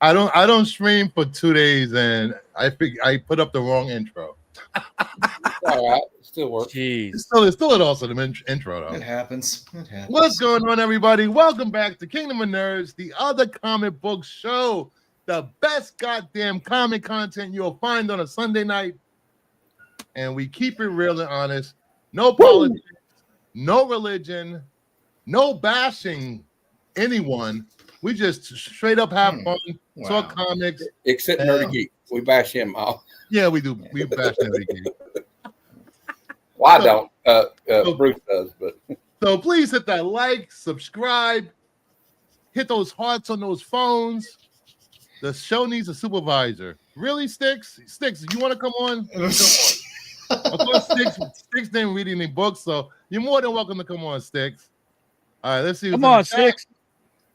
I don't stream for 2 days, and I put up the wrong intro. All right, it still works. Jeez. It's still an awesome intro though. It happens. What's going on, everybody? Welcome back to Kingdom of Nerds, the other comic book show, the best goddamn comic content you'll find on a Sunday night, and we keep it real and honest. No politics, no religion, no bashing anyone. We just straight up have fun, talk comics. Except Nerdy Geek. We bash him off. Yeah, we do. We bash Nerdy Geek. Well, I don't. Bruce does, but so please hit that like, subscribe, hit those hearts on those phones. The show needs a supervisor. Really, Sticks? Sticks, you want to come on? Come on. Of course, Sticks didn't read any books, so you're more than welcome to come on, Sticks. All right, let's see. Come on, Sticks.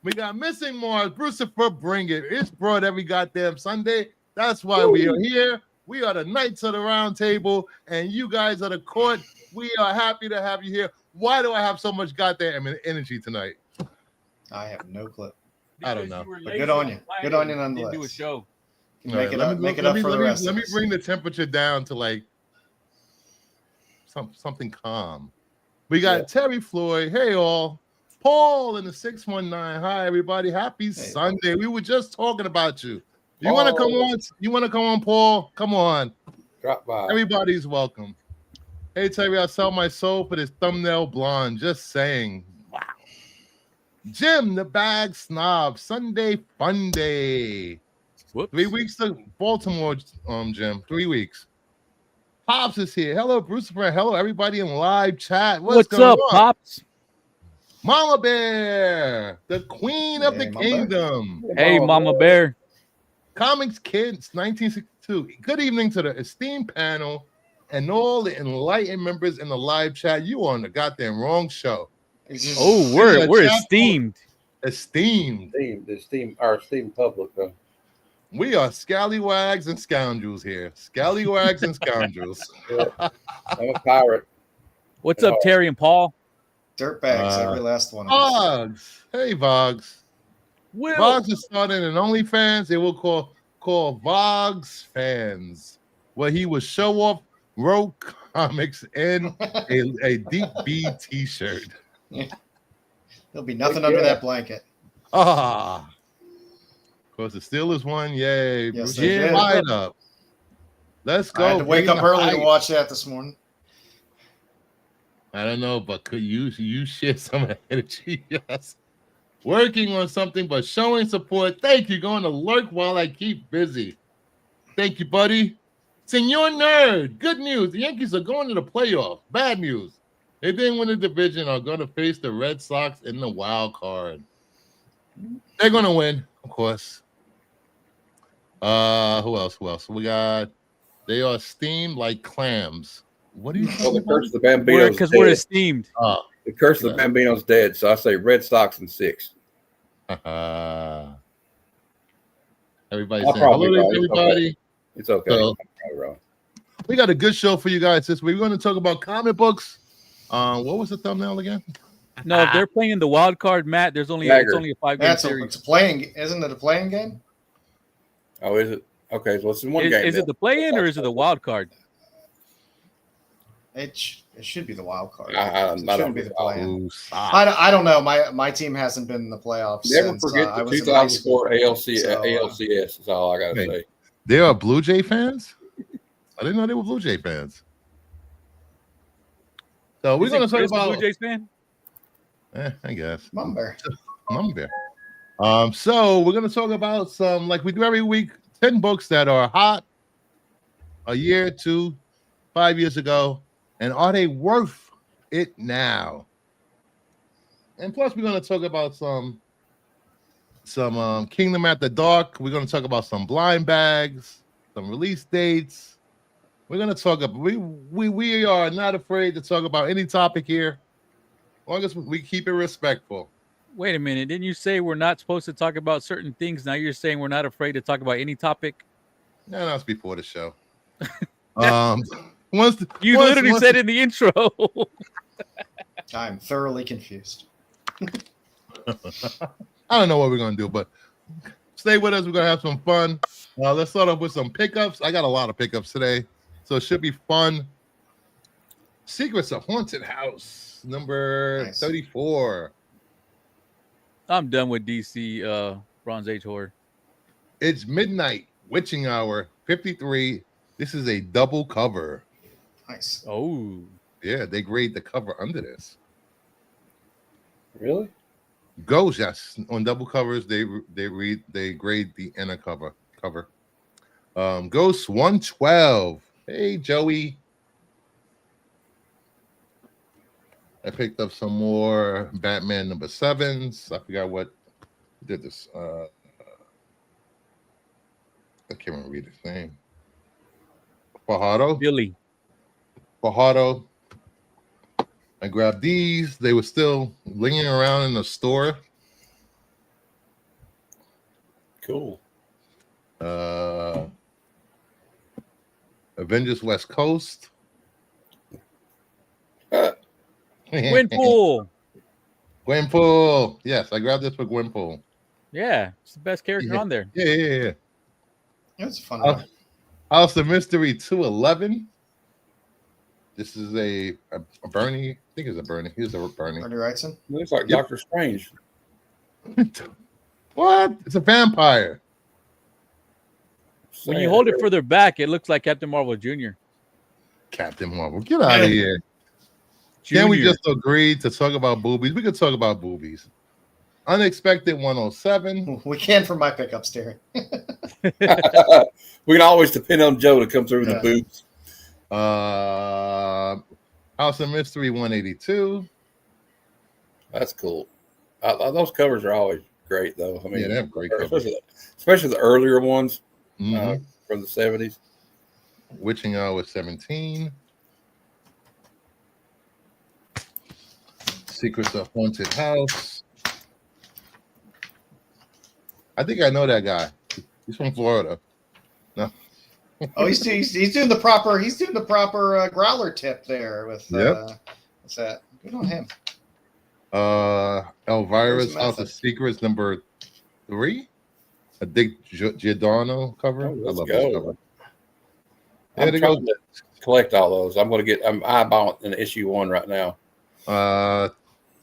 We got Missing Mars, Brucifer, bring it. It's brought every goddamn Sunday. That's why we are here. We are the Knights of the Round Table, and you guys are the court. We are happy to have you here. Why do I have so much goddamn energy tonight? I have no clue. I don't know. But good on you. Good on you nonetheless. Do a show. Make it up for the rest. Let me bring the temperature down to like something calm. We got Terry Floyd. Hey all. Paul in the 619. Hi everybody. Happy Sunday. We were just talking about you. You want to come on? You want to come on, Paul? Come on. drop by. Everybody's welcome. Hey Terry, I sell my soul for this thumbnail blonde. Just saying. Wow. Jim, the bag snob. Sunday fun day. Whoops. 3 weeks to Baltimore, Jim. 3 weeks. Pops is here. Hello, Bruce. Hello, everybody in live chat. What's going up, on? Pops? Mama Bear, the queen of the kingdom. Hey, Mama Bear. Comics Kids, 1962. Good evening to the esteemed panel and all the enlightened members in the live chat. You are on the goddamn wrong show. Oh, we're esteemed. Esteemed. Our esteemed public, though. We are scallywags and scoundrels here. Scallywags and scoundrels. I'm a pirate. What's up, Terry and Paul? Dirtbags, every last one. Vogs. Hey, Vogs. Vogs is starting an OnlyFans. They will call Vogs Fans, where he will show off rogue comics in a Deep B t-shirt. Yeah. There'll be nothing under that blanket. Of course, the Steelers won. Yay. Yes, Jim, light up. Let's go. I had to wake up early to watch that this morning. I don't know, but could you share some of that energy? Yes. Working on something, but showing support. Thank you. Going to lurk while I keep busy. Thank you, buddy. Senor Nerd. Good news. The Yankees are going to the playoffs. Bad news. They didn't win the division. Are going to face the Red Sox in the wild card. They're going to win, of course. Who else? We got. They are steamed like clams. What do you think? Well, the curse of the Bambino's because we're esteemed. The curse of the Bambino's dead, so I say Red Sox and 6. Everybody saying hello, everybody. It's okay. So, we got a good show for you guys this week. We're going to talk about comic books. What was the thumbnail again? No, if they're playing the wild card, Matt, it's only a 5-game series. It's a playing. Isn't it a playing game? Oh, is it? Okay, so it's in one game. Is it the play-in or is it the wild card? It should be the wild card. It shouldn't be the play-in. I don't know. My team hasn't been in the playoffs. Never since, forget the 2004 ALCS is all I got to say. They are Blue Jay fans? I didn't know they were Blue Jay fans. So we're going to talk about Blue Jays fan. I guess. Mama Bear. So we're going to talk about some, like we do every week, 10 books that are hot a year, 2, 5 years ago, and are they worth it now? And plus, we're going to talk about some Kingdom After Dark. We're going to talk about some blind bags, some release dates. We're going to talk about we are not afraid to talk about any topic here, as long as we keep it respectful. Wait a minute. Didn't you say we're not supposed to talk about certain things? Now you're saying we're not afraid to talk about any topic? No, that's before the show. You literally said in the intro. I'm thoroughly confused. I don't know what we're going to do, but Stay with us. We're gonna have some fun. Let's start off with some pickups. I got a lot of pickups today, so it should be fun. Secrets of Haunted House, number Nice. 34. I'm done with DC Bronze Age horror. It's midnight, witching hour, 53. This is a double cover. Nice. Oh, Yeah, they grade the cover under this. Really? Ghost, yes. On double covers, they grade the inner cover. Ghost 112. Hey, Joey. I picked up some more Batman number 7s. I forgot what did this. I can't even read his name. Fajardo. Billy. Fajardo. I grabbed these. They were still lingering around in the store. Cool. Avengers West Coast. Gwenpool. Gwenpool. Yes, I grabbed this for Gwenpool. Yeah, it's the best character on there. Yeah. It's a fun one. House of Mystery 211. This is a Bernie. I think it's a Bernie. Here's a Bernie. Bernie Wrightson. Looks like Yep. Doctor Strange. What? It's a vampire. When you hold it further back, it looks like Captain Marvel Jr. Captain Marvel. Get out of here. Can we just agree to talk about boobies? We could talk about boobies. Unexpected 107. We can for my pickups, Terry. We can always depend on Joe to come through with the boots. House of Mystery 182. That's cool. Those covers are always great, though. I mean, Yeah, they have great covers. especially the earlier ones Mhm. from the 70s. Witching Hour 17. Secrets of Haunted House. I think I know that guy. He's from Florida. No. Oh, he's doing the proper growler tip there with what's that? Good on him. Elvira's Where's House of Secrets number 3. A Dick Giordano cover. Oh, I let's love go. this cover. I'm Yeah, they trying go. to collect all those. I'm eyeballing an issue 1 right now.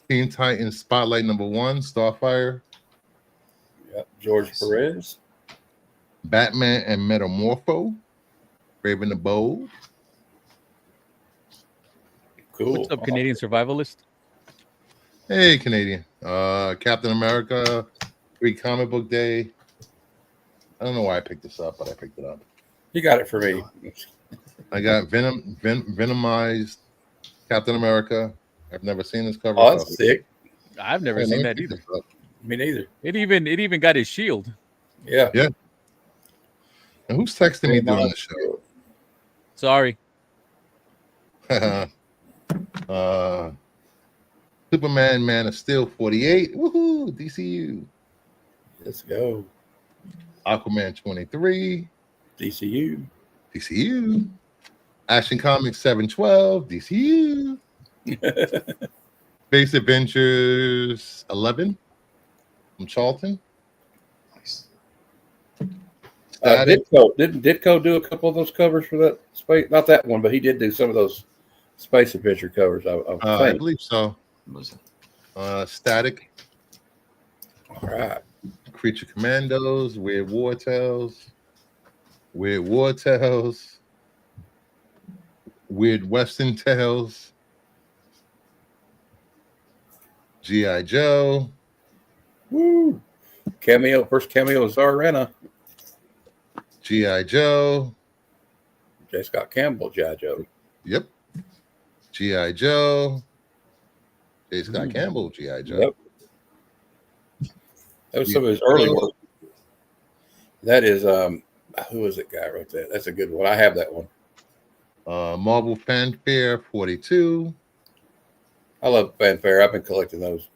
Teen Titans Spotlight number 1, Starfire. Yep. George Perez. Batman and Metamorpho. Raven the Bold. Cool. What's up, Canadian survivalist? Hey, Canadian. Captain America, Free Comic Book Day. I don't know why I picked this up, but I picked it up. You got it for me. I got Venomized Captain America. I've never seen this cover. Oh, that's sick. I've never seen that either. Me neither. It even got his shield. Yeah. And who's texting me during the show? Sorry. Superman, Man of Steel 48. Woohoo! DCU. Let's go. Aquaman 23. DCU. DCU. Action Comics 712. DCU. Space Adventures 11 from Charlton. Nice. Didn't Ditko do a couple of those covers for that space? Not that one, but he did do some of those Space Adventure covers. I I think. believe so. Static. All right. Creature Commandos. Weird War Tales. Weird Western Tales. G.I. Joe. Woo. First cameo of Zarrena. G.I. Joe. J. Scott Campbell, G.I. Joe. Yep. G.I. Joe. J. Scott Campbell, G.I. Joe. Yep. That was some of his early work. That is, who is it guy wrote that? That's a good one. I have that one. Marvel Fanfare 42. I love Fanfare. I've been collecting those.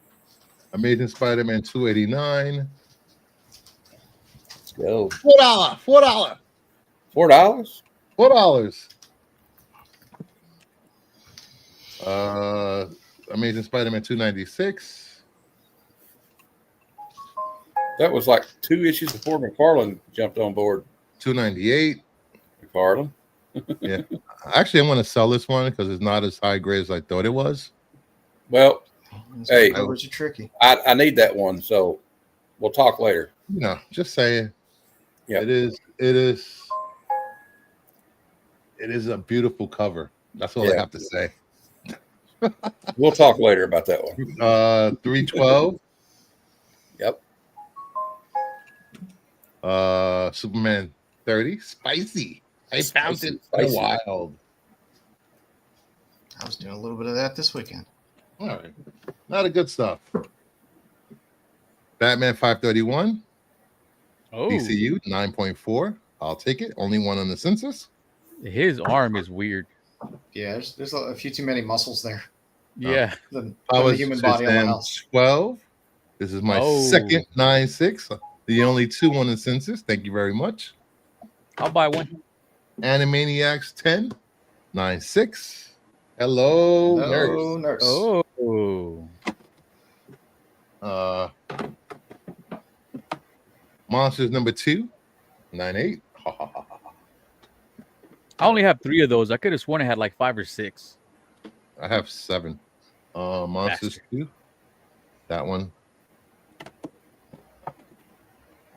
Amazing Spider-Man 289. Let's go. $4. $4? Amazing Spider-Man 296. That was like 2 issues before McFarlane jumped on board. $298. McFarlane. Yeah. Actually, I'm going to sell this one because it's not as high grade as I thought it was. Well, Those Hey. covers are tricky. I need that one, so we'll talk later. You know, just saying. Yeah. It is a beautiful cover. That's all I Yeah. have to say. We'll talk later about that one. 312. Yep. Superman 30. Spicy. I found Spicy, it in the spicy. wild. I was doing a little bit of that this weekend. All right. Not a good stuff. Batman 531. Oh, DCU 9.4. I'll take it. Only one on the census. his arm is weird. Yeah, there's a few too many muscles there. Yeah. The Powers human body on the Shazam house. 12. This is my Oh. second 9.6. The only 2 on the census. Thank you very much. I'll buy one. Animaniacs 10. 9.6. Hello, No nurse. nurse. Oh. Monsters number 2. 9.8. I only have 3 of those. I could have sworn I had like 5 or 6. I have 7. Monsters 2. That one.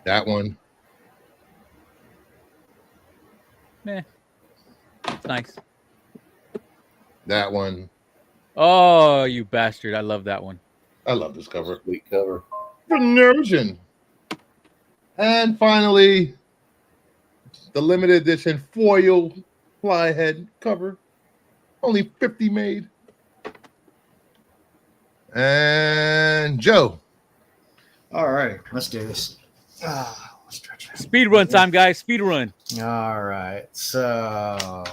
That one. It's nice. That one. Oh, you bastard. I love that one. I love this cover. Sweet cover. Vernogen. And finally, the limited edition foil flyhead cover. Only 50 made. And Joe. All right, let's do this. Let's stretch. Speed run time, guys. Speed run. All right, so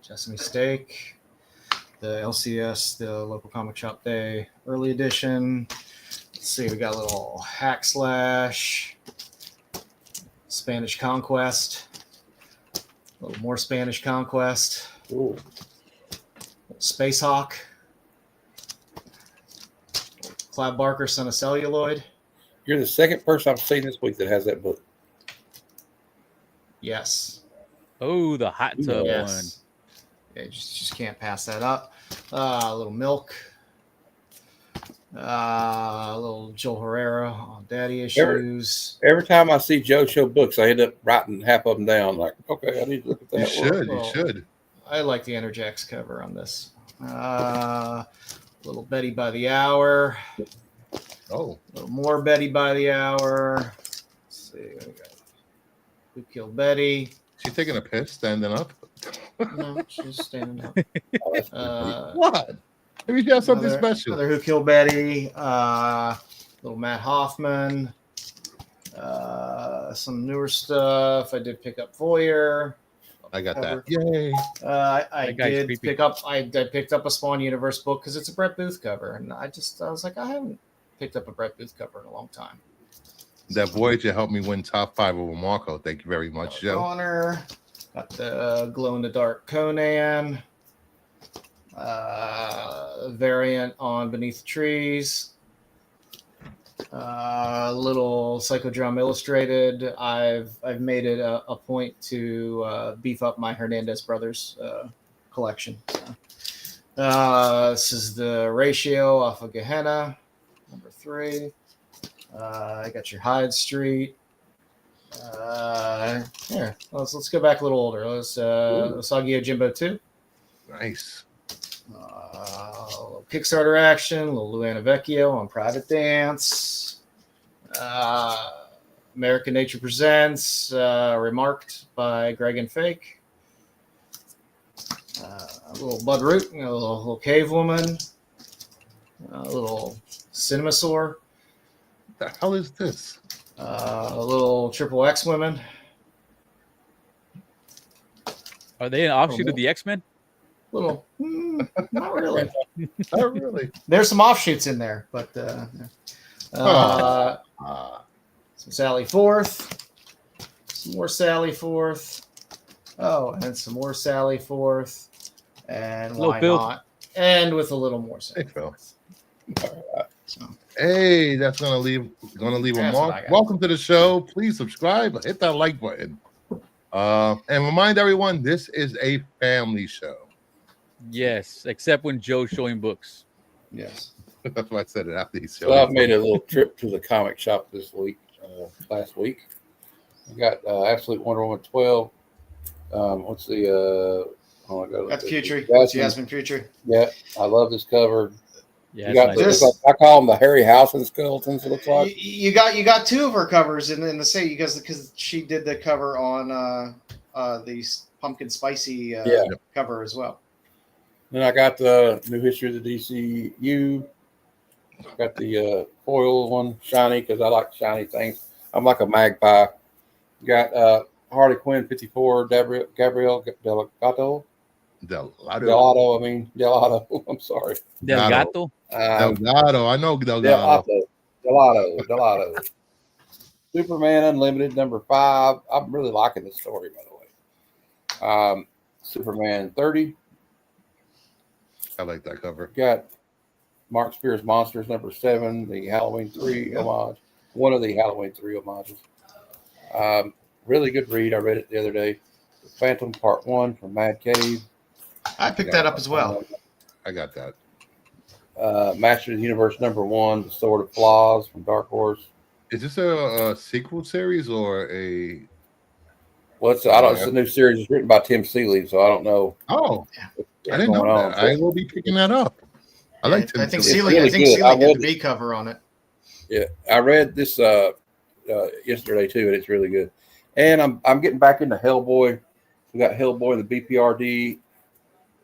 Jessamy Steak, the LCS, the local comic shop day early edition. Let's see, we got a little Hack Slash, Spanish Conquest, a little more Spanish Conquest, Ooh. Space Hawk, Clive Barker, Son of Celluloid. You're the second person I've seen this week that has that book. Yes. Oh, the hot tub one. Yes. Yeah, just can't pass that up. A little Milk. A little Joel Herrera on Daddy Issues. Every time I see Joe show books, I end up writing half of them down. Like, okay, I need to look at that. You should. Well, You should. I like the Enerjax cover on this. Little Betty by the Hour. Oh, A little more Betty by the Hour. Let's see. What we got? Who Killed Betty? she's taking a piss standing up. No, she's standing up. Oh, that's What? Maybe she has something special. Another Who Killed Betty. Little Matt Hoffman. Some newer stuff. I did pick up Voyeur. I got cover. that. Yay. I That guy's did creepy. pick up. I picked up a Spawn Universe book because it's a Brett Booth cover, and I was like, I haven't picked up a Brett Booth cover in a long time. That Voyager helped me win top 5 over Marco. Thank you very much, Joe. Connor. Got the Glow in the Dark Conan. Variant on Beneath the Trees. Little Psychodrome Illustrated. I've made it a point to beef up my Hernandez Brothers collection. So, this is the Ratio off of Gehenna, number 3. I got your Hyde Street. Here, let's go back a little older. Let's Usagi Yojimbo 2. Nice. Little Kickstarter action, little Luana Vecchio on Private Dance. American Nature Presents, Remarked by Greg and Fake. A little Bud Root, a little Cave Woman. A little Cinemasaur. What the hell is this? A little Triple X Women. Are they an offshoot of the X-Men? Not really. Oh, really? There's some offshoots in there, but some Sally Forth, some more Sally Forth. Oh, and some more Sally Forth, and Little why Phil. not? And with a little more Sally Hey, Phil. Forth. So, Hey, that's gonna leave a That's what mark. I got. Welcome to the show. Please subscribe, hit that like button. And remind everyone this is a family show. Yes, except when Joe's showing books. Yes. That's why I said it after he showed So I've it. made a little trip to the comic shop this week, last week. I got Absolute Wonder Woman 12. What's the oh my god, That's Future. Jasmine. Jasmine Future. Yeah, I love this cover. Yeah, You got it's the, nice. This- I call them the Harryhausen skeletons. It looks like. You got two of her covers in the same because she did the cover on the pumpkin spicy Yeah. cover as well. Then I got the New History of the DCU. Got the foil one, shiny, because I like shiny things. I'm like a magpie. Got Harley Quinn 54, Gabrielle Delgado. Delgado. I'm sorry. Del Gato. Delgado. I know Delgado. Delgado. Superman Unlimited number 5. I'm really liking this story, by the way. Superman 30. I like that cover. Got Mark Spears Monsters number 7, the Halloween 3 homage. One of the Halloween 3 homages. Really good read. I read it the other day. Phantom Part 1 from Mad Cave. I picked that up as well. I got that. Master of the Universe number 1, The Sword of Flaws from Dark Horse. Is this a sequel series or a? Well, it's a new series. It's written by Tim Seeley, so I don't know. Oh, what's I didn't know going on. that. I will be picking that up. I like. I think It's Seeley. really I think good. Seeley I did read the B cover on it. Yeah, I read this yesterday too, and it's really good. And I'm getting back into Hellboy. We got Hellboy in the BPRD.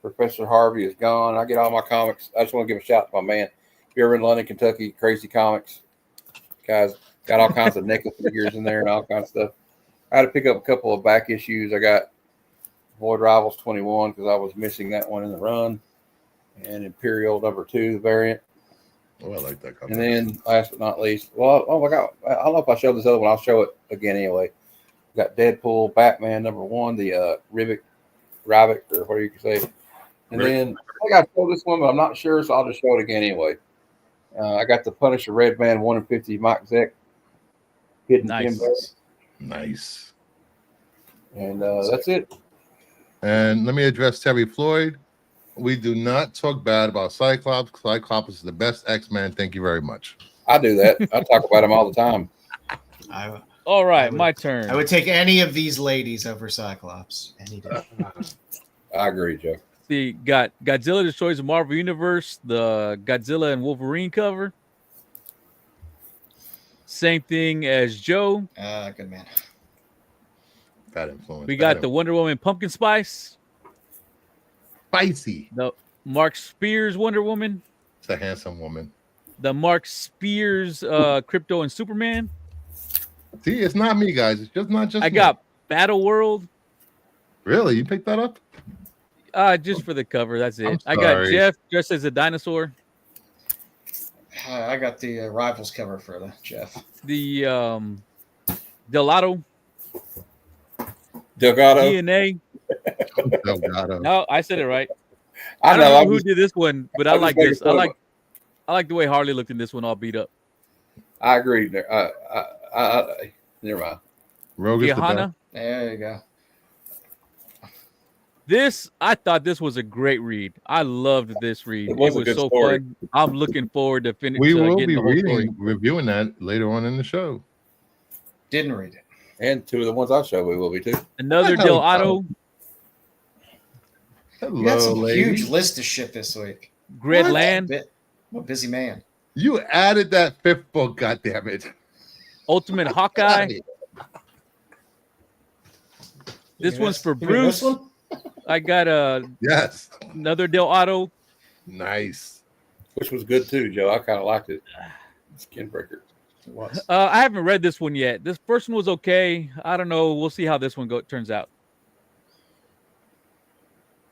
Professor Harvey is gone. I get all my comics. I just want to give a shout to my man. If you're ever in London, Kentucky, Crazy Comics, guys got all kinds of nickel figures in there and all kinds of stuff. I had to pick up a couple of back issues. I got Void Rivals 21 because I was missing that one in the run, and Imperial number 2, the variant. Oh, I like that cover. And then, last but not least, well, oh my God, I don't know if I showed this other one. I'll show it again anyway. Got Deadpool, Batman number 1, the Rivik, or whatever you can say. And then I think I showed this one, but I'm not sure, so I'll just show it again anyway. I got the Punisher Red Man 1 in 50, Mike Zeck, Hidden Nice. Timber, Nice. and that's it. And let me address Terry Floyd. We do not talk bad about Cyclops. Cyclops is the best X-Men. Thank you very much. I do that. I talk about them all the time. All right, I would- my turn. I would take any of these ladies over Cyclops any day. I agree, Joe. See, got Godzilla Destroys the Marvel Universe, the Godzilla and Wolverine cover. Same thing as Joe. Good man. Bad influence. We Bad got the Wonder Woman Pumpkin Spice, spicy. the Mark Spears Wonder Woman, It's a handsome woman. the Mark Spears Crypto and Superman. See, it's not me, guys. It's not just I me. got Battle World, Really? You picked that up? just for the cover. That's it. I'm I got sorry. Jeff dressed as a dinosaur. I got the Rivals cover for the Jeff. The Delgado Delgado. DNA. Delgado. No, I said it right. I I don't know. know I'm who just- did this one, but I I'm just like making this. fun of I like the way Harley looked in this one, all beat up. I agree. Never mind. Rogue is the best. Johanna. There you go. This, I thought this was a great read. I loved this read. It was a good so story. fun. I'm looking forward to finish. We will getting be the whole story. reviewing that later on in the show. Didn't read it. And 2 of the ones I show we will be too. Another Hello. Del Otto, You got Hello, some lady. huge list of shit this week. Grid What? Land, I'm a busy man. You added that 5th book, goddammit. Ultimate Hawkeye. This You one's mean for you mean this Bruce. one? I got Yes. another Del Otto. Nice. Which was good too, Joe. I kind of liked it. Skinbreaker. It was. I haven't read this one yet. This first one was okay. I don't know. We'll see how this one turns out.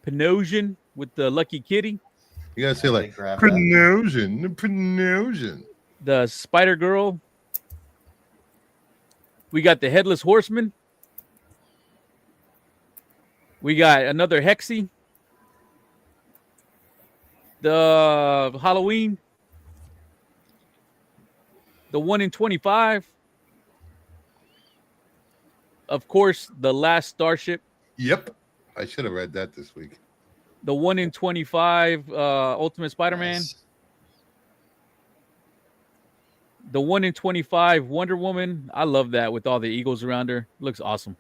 Panosian with the Lucky Kitty, You gotta say like Grab that. Panosian. the Spider Girl. We got the Headless Horseman. We got another Hexy. The Halloween. The 1 in 25. Of course, The Last Starship. Yep. I should have read that this week. The 1 in 25 Ultimate Spider-Man. Nice. The 1 in 25 Wonder Woman. I love that with all the eagles around her. Looks awesome.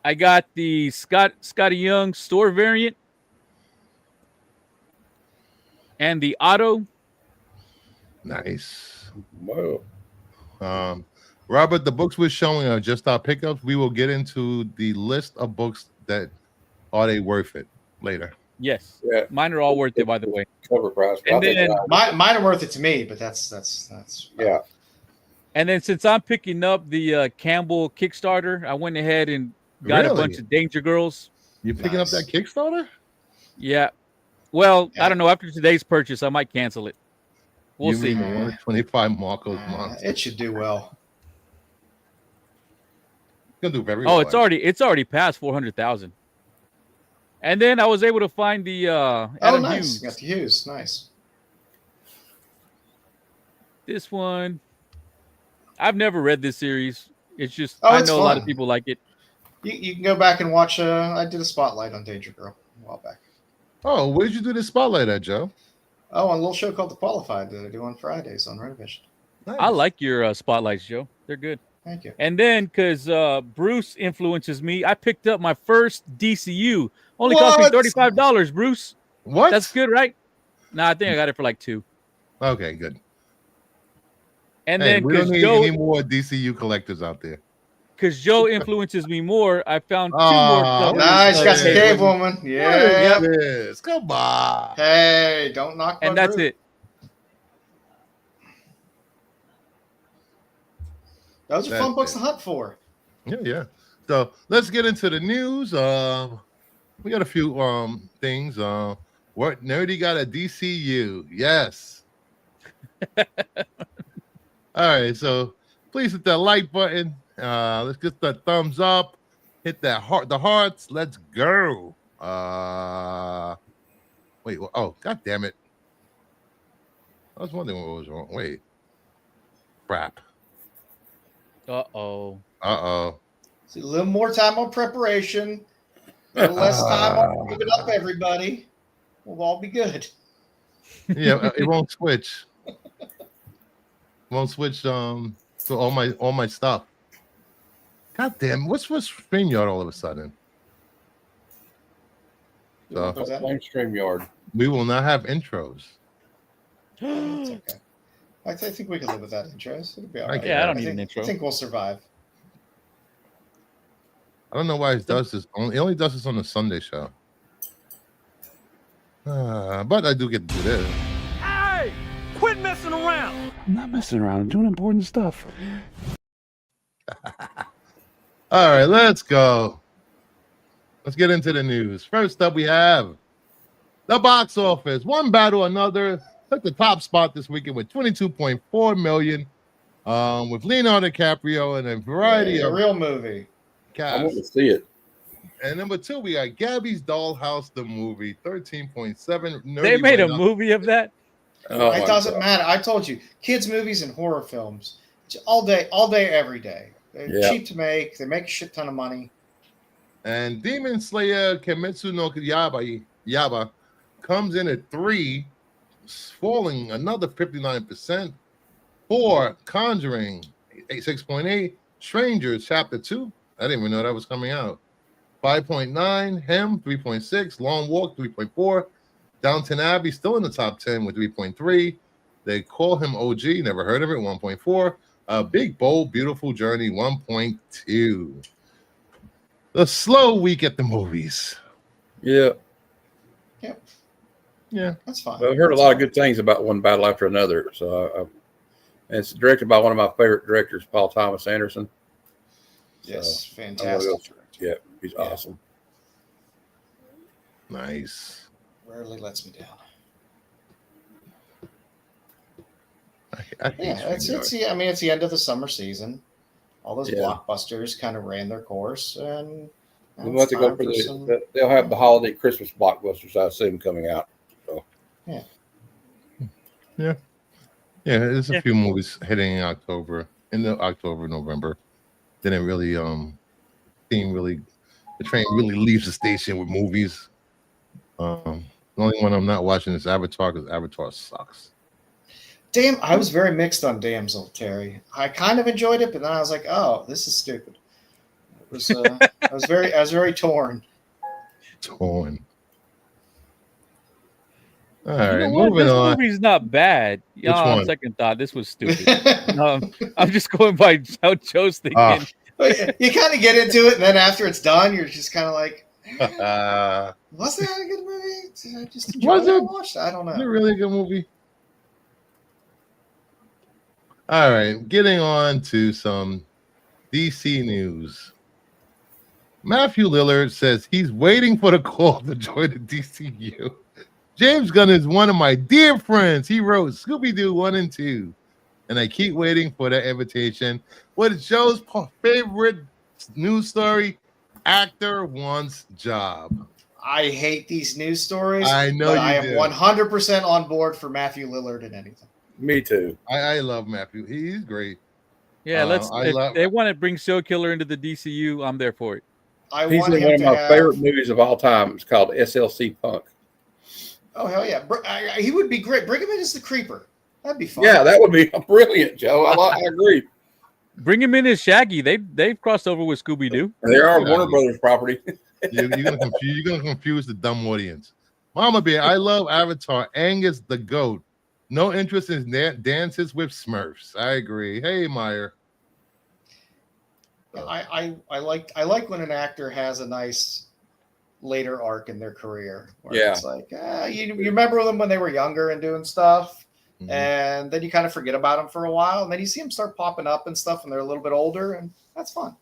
I got the Scotty Young store variant and the Otto. Nice. Whoa. Robert, the books we're showing are just our pickups. We will get into the list of books that are they worth it later. Yes. Yeah. Mine are all worth it, by the way. Cover price. And I think, then- Mine are worth it to me, but that's yeah. And then since I'm picking up the Campbell Kickstarter, I went ahead and got a Really? bunch of Danger Girls. You picking up Nice. that Kickstarter? Yeah. Well, Yeah. I don't know. After today's purchase, I might cancel it. We'll you see. mean the 125 Marcos monster? it should do well. Gonna do very Oh, well. it's already past 400,000. And then I was able to find the Oh, Adam nice. Hughes. Got the Hughes. Nice. This one, I've never read this series. It's just Oh, I it's know a lot of fun. people like it. You can go back and watch. I did a spotlight on Danger Girl a while back. Oh, where did you do the spotlight at, Joe? Oh, on a little show called The Qualified that I do on Fridays on Renovision. Nice. I like your spotlights, Joe. They're good. Thank you. And then, because Bruce influences me, I picked up my first DCU. Only cost me What? $35, Bruce. What? That's good, right? No, I think I got it for like $2. Okay, good. And Hey, then, we don't because need any more DCU collectors out there. Joe influences me more, I found two Oh, more covers. Nice. Got some Hey, Cave what- Woman. What Yeah. is this? Come on. Hey, don't knock. And my that's groove. it. Those are That's fun books it. to hunt for. Yeah. So let's get into the news. We got a few things. What Nerdy got a DCU? Yes. All right. So please hit that like button. Let's get the thumbs up. Hit that the hearts. Let's go. Wait. Oh, god damn it! I was wondering what was wrong. Wait. Crap. Uh-oh. See, a little more time on preparation. A little less time on giving up, everybody. We'll all be good. Yeah, it won't switch. Won't switch to all my stuff. God damn, what's StreamYard all of a sudden? So What's that? Same StreamYard. we will not have intros. It's okay. I think we can live with that intros. It'll be all right. Yeah, I don't need think, an intro. I think we'll survive. I don't know why it does this. He only does this on the Sunday show. But I do get to do this. Hey! Quit messing around! I'm not messing around. I'm doing important stuff. All right, let's go. Let's get into the news. First up, we have the box office. One Battle Another took the top spot this weekend with 22.4 million, with Leonardo DiCaprio and a variety a of real movie. I want to casts. see it. And number two, we got Gabby's Dollhouse, the movie, 13.7. They made a movie of that? Oh, It my doesn't God. matter. I told you, kids' movies and horror films, all day, every day. They're Yeah. cheap to make. They make a shit ton of money. And Demon Slayer Kimetsu no Yaba comes in at 3, falling another 59%. 4, Conjuring, 6.8. Strangers, Chapter 2. I didn't even know that was coming out. 5.9. Him, 3.6. Long Walk, 3.4. Downton Abbey, still in the top 10 with 3.3. They call him OG, never heard of it, 1.4. Big, Bold, Beautiful Journey, 1.2. The slow week at the movies. Yeah. Yeah. That's fine. Well, I've heard a lot of good things about One Battle After Another. So and it's directed by one of my favorite directors, Paul Thomas Anderson. Yes, I'm gonna fantastic. go- Yeah, he's awesome. Nice. Rarely lets me down. I hate Yeah, it's StreamYard. I mean, it's the end of the summer season. All those Yeah. blockbusters kind of ran their course, and now We'll it's have to go time for some- they'll have the holiday Christmas blockbusters, I assume, coming out. So Yeah, there's a Yeah. few movies hitting in October, November. Then it really seem really the train really leaves the station with movies. The only one I'm not watching is Avatar because Avatar sucks. I was very mixed on Damsel, Terry. I kind of enjoyed it, but then I was like, oh, this is stupid. It was I was very torn. Torn. All You right, know what? moving This on. movie's not bad. Yeah, on one? second thought, this was stupid. I'm just going by how Joe's thinking. Ah. You kind of get into it, and then after it's done, you're just kind of like, Was was that a good movie? Did I just enjoy Was it? it? Watched? I don't it a know. really good movie? All right, getting on to some DC news. Matthew Lillard says he's waiting for the call to join the DCU. James Gunn is one of my dear friends. He wrote Scooby-Doo 1 and 2. And I keep waiting for that invitation. What is Joe's favorite news story? Actor wants job. I hate these news stories. I know but you I am do. 100% on board for Matthew Lillard in anything. Me too. I love Matthew. He's great. Yeah, I if love- they want to bring Serial Killer into the DCU, I'm there for it. I He's want in him one of to my have. favorite movies of all time. It's called SLC Punk. Oh hell yeah, he would be great. Bring him in as the Creeper. That'd be fun. Yeah, that would be brilliant, Joe. I agree. Bring him in as Shaggy. They've crossed over with Scooby Doo. They are Yeah. Warner Brothers property. You're gonna confuse the dumb audience. Mama Bear, I love Avatar. Angus the goat. No interest in dances with Smurfs. I agree. Hey Meyer. I like when an actor has a nice later arc in their career. Where Yeah. it's like you remember them when they were younger and doing stuff, Mhm. and then you kind of forget about them for a while, and then you see them start popping up and stuff when they're a little bit older, and that's fun.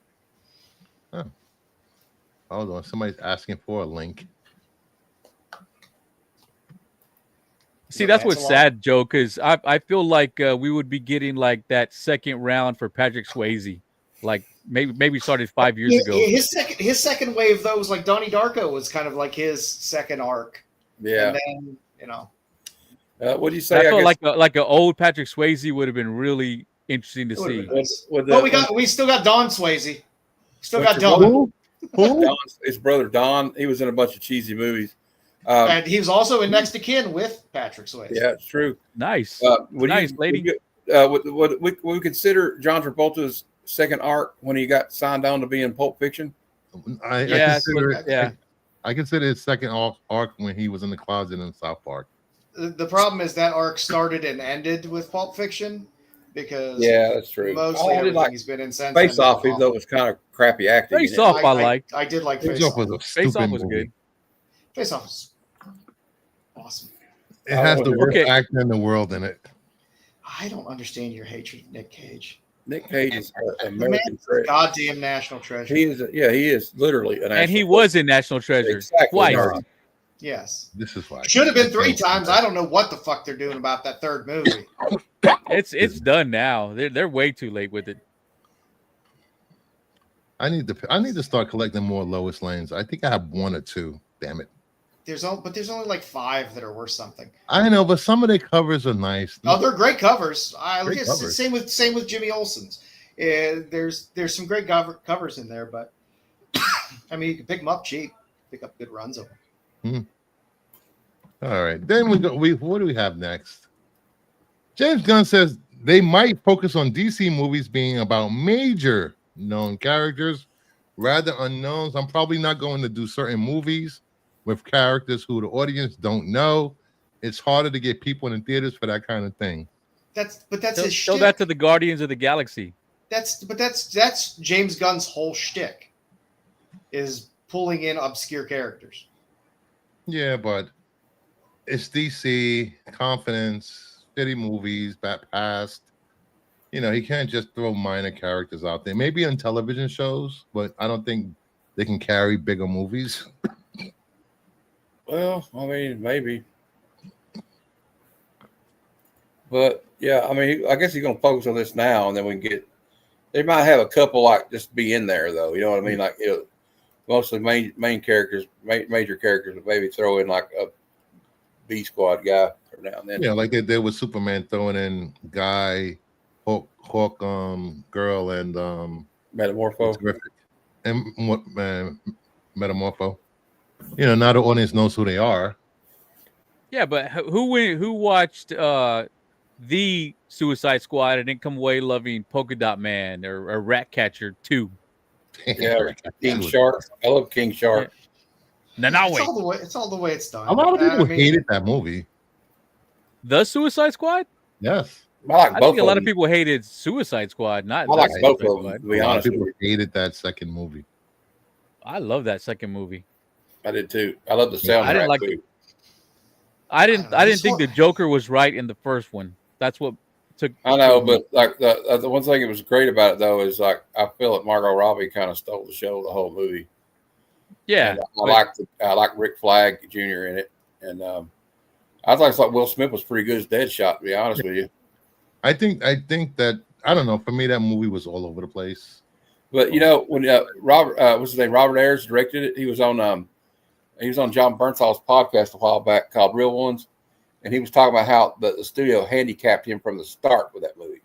Hold on, somebody's asking for a link. See, that's what's Lancelot? sad, Joe, because I feel like we would be getting like that second round for Patrick Swayze, like maybe started 5 years ago. His second wave though was like Donnie Darko was kind of like his second arc. Yeah. And then What do you I say? feel guess- like an old Patrick Swayze would have been really interesting to It would've see. been nice. with the- we still got Don Swayze. Still got What's your Don. Who? Don's, his brother Don. He was in a bunch of cheesy movies. And he was also in Next to Kin with Patrick Swayze. Yeah, it's true. Nice. Would Nice, lady. Would we consider John Travolta's second arc when he got signed on to be in Pulp Fiction? I Yeah, consider it. yeah. I consider his second arc when he was in the closet in South Park. The problem is that arc started and ended with Pulp Fiction because Yeah, that's true. mostly I did everything like he's been in since. Face then Off, is even though it was kind of crappy acting. Face in it. Off, I liked. I did like Face Face Off Off. was a Face stupid Off was movie. good. Face Off was awesome. It has the worst Okay. actor in the world in it. I don't understand your hatred of Nick Cage. Nick Cage is an The American man's a treasure. goddamn national treasure. He is. He is literally an. And he national was in National Treasure Exactly. twice. Right. Yes. This is why. Should have been 3 times. I don't know what the fuck they're doing about that third movie. It's done now. They're way too late with it. I need to start collecting more Lois Lanes. I think I have 1 or 2. Damn it. There's only like 5 that are worth something. I know, but some of the covers are nice. Oh, they're great covers. Great It's covers. same with Jimmy Olsen's. There's some great covers in there, but I mean you can pick them up cheap, pick up good runs of them. All right. Then what do we have next? James Gunn says they might focus on DC movies being about major known characters rather unknowns. I'm probably not going to do certain movies with characters who the audience don't know. It's harder to get people in the theaters for that kind of thing. That's Show his shtick. that to the Guardians of the Galaxy. That's James Gunn's whole shtick is pulling in obscure characters. Yeah, but it's DC, confidence, shitty movies, that past. You know, he can't just throw minor characters out there. Maybe on television shows, but I don't think they can carry bigger movies. Well, I mean, maybe. But yeah, I mean, I guess he's gonna focus on this now, and then we can get. They might have a couple like just be in there though. You know what I mean? Like mostly main characters, major characters, but maybe throw in like a B squad guy every now and then. Yeah, like they did with Superman, throwing in Guy, Hawk, Girl, and Metamorpho. Terrific, and what man, Metamorpho. You know, now the audience knows who they are. Yeah, but who watched the Suicide Squad and didn't come away loving Polka Dot Man or Ratcatcher 2? Yeah, King Shark. I love King Shark. Now It's wait. all the way it's done. A lot of people I mean, hated that movie. The Suicide Squad? Yes, I like I both think a lot of them. people hated Suicide Squad, not I like The both Suicide of them. Squad. To be a lot of honest with people you, hated that second movie. I love that second movie. I did too. I love the soundtrack I didn't like too. I didn't this think one- the Joker was right in the first one. That's what took. I know, but like the one thing that was great about it though is like I feel that Margot Robbie kind of stole the show, the whole movie. Yeah, And but- I like Rick Flag Jr. in it, and I thought Will Smith was pretty good as Deadshot. To be honest with you, I think that I don't know. For me, that movie was all over the place. but you know when Robert what's his name, Robert Ayers directed it. He was on John Bernthal's podcast a while back called Real Ones, and he was talking about how the studio handicapped him from the start with that movie.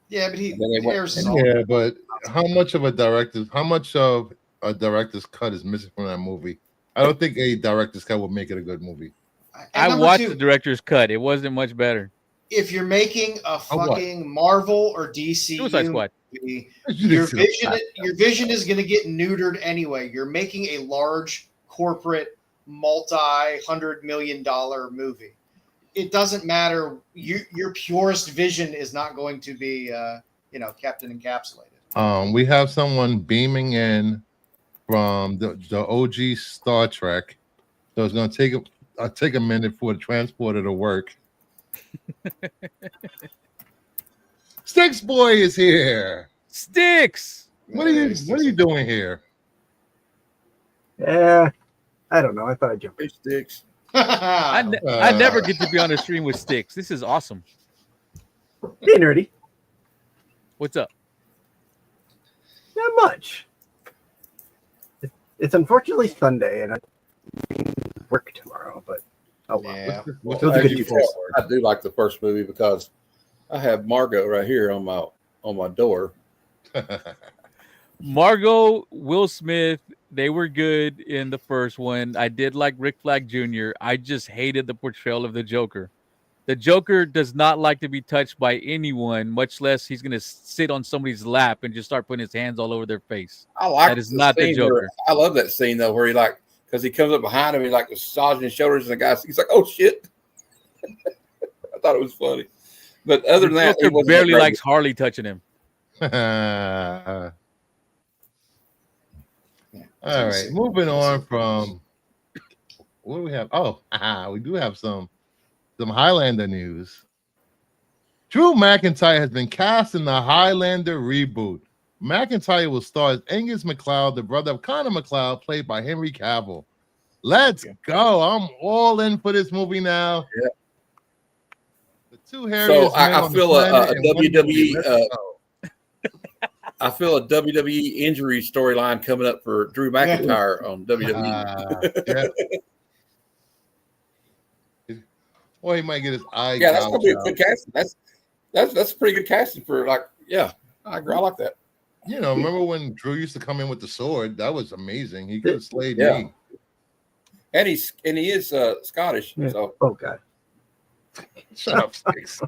Yeah, but And then they went- Ayers is all- Yeah, but how much of a director's cut is missing from that movie? I don't think a director's cut would make it a good movie. And I number watched two, the director's cut. It wasn't much better. if you're making a what? fucking Marvel or DC Suicide Squad. movie, your vision is going to get neutered anyway. You're making a large corporate multi-$100 million movie. It doesn't matter. Your purest vision is not going to be kept and encapsulated. We have someone beaming in from the OG Star Trek, so it's going to take a minute for the transporter to work. Sticks Boy is here. Sticks. What are you doing here? Yeah, I don't know. I thought I'd jump in. Fish sticks. I never get to be on a stream with Sticks. This is awesome. Hey, nerdy. What's up? Not much. It's unfortunately Sunday, and I work tomorrow. But oh well. Yeah. What's Those the are good big people. deal? I do like the first movie because I have Margot right here on my door. Margot, Will Smith, they were good in the first one. I did like Rick Flag Jr. I just hated the portrayal of the Joker. The Joker does not like to be touched by anyone, much less he's going to sit on somebody's lap and just start putting his hands all over their face. I like That is not the scene where- Joker. I love that scene though, where because he comes up behind him, he like massaging his shoulders, and the guy he's like, "Oh shit!" I thought it was funny, but other than that, Joker it wasn't barely that great. likes Harley touching him. All right, moving on from what do we have? Oh, we do have some Highlander news. Drew McIntyre has been cast in the Highlander reboot. McIntyre will star as Angus MacLeod, the brother of Connor MacLeod, played by Henry Cavill. Let's go! I'm all in for this movie now. Yeah. The two hairiest men I on the feel a planet in one WWE movie. Let's go. I feel a WWE injury storyline coming up for Drew McIntyre on WWE. Yeah. Or he might get his eye. Yeah, that's gonna be a gouged good out. casting. That's a pretty good casting for I agree. I like that. You know, remember when Drew used to come in with the sword? That was amazing. He could have slayed Yeah. me. And he is Scottish, Yeah. so Oh god. Shut up, Sticks.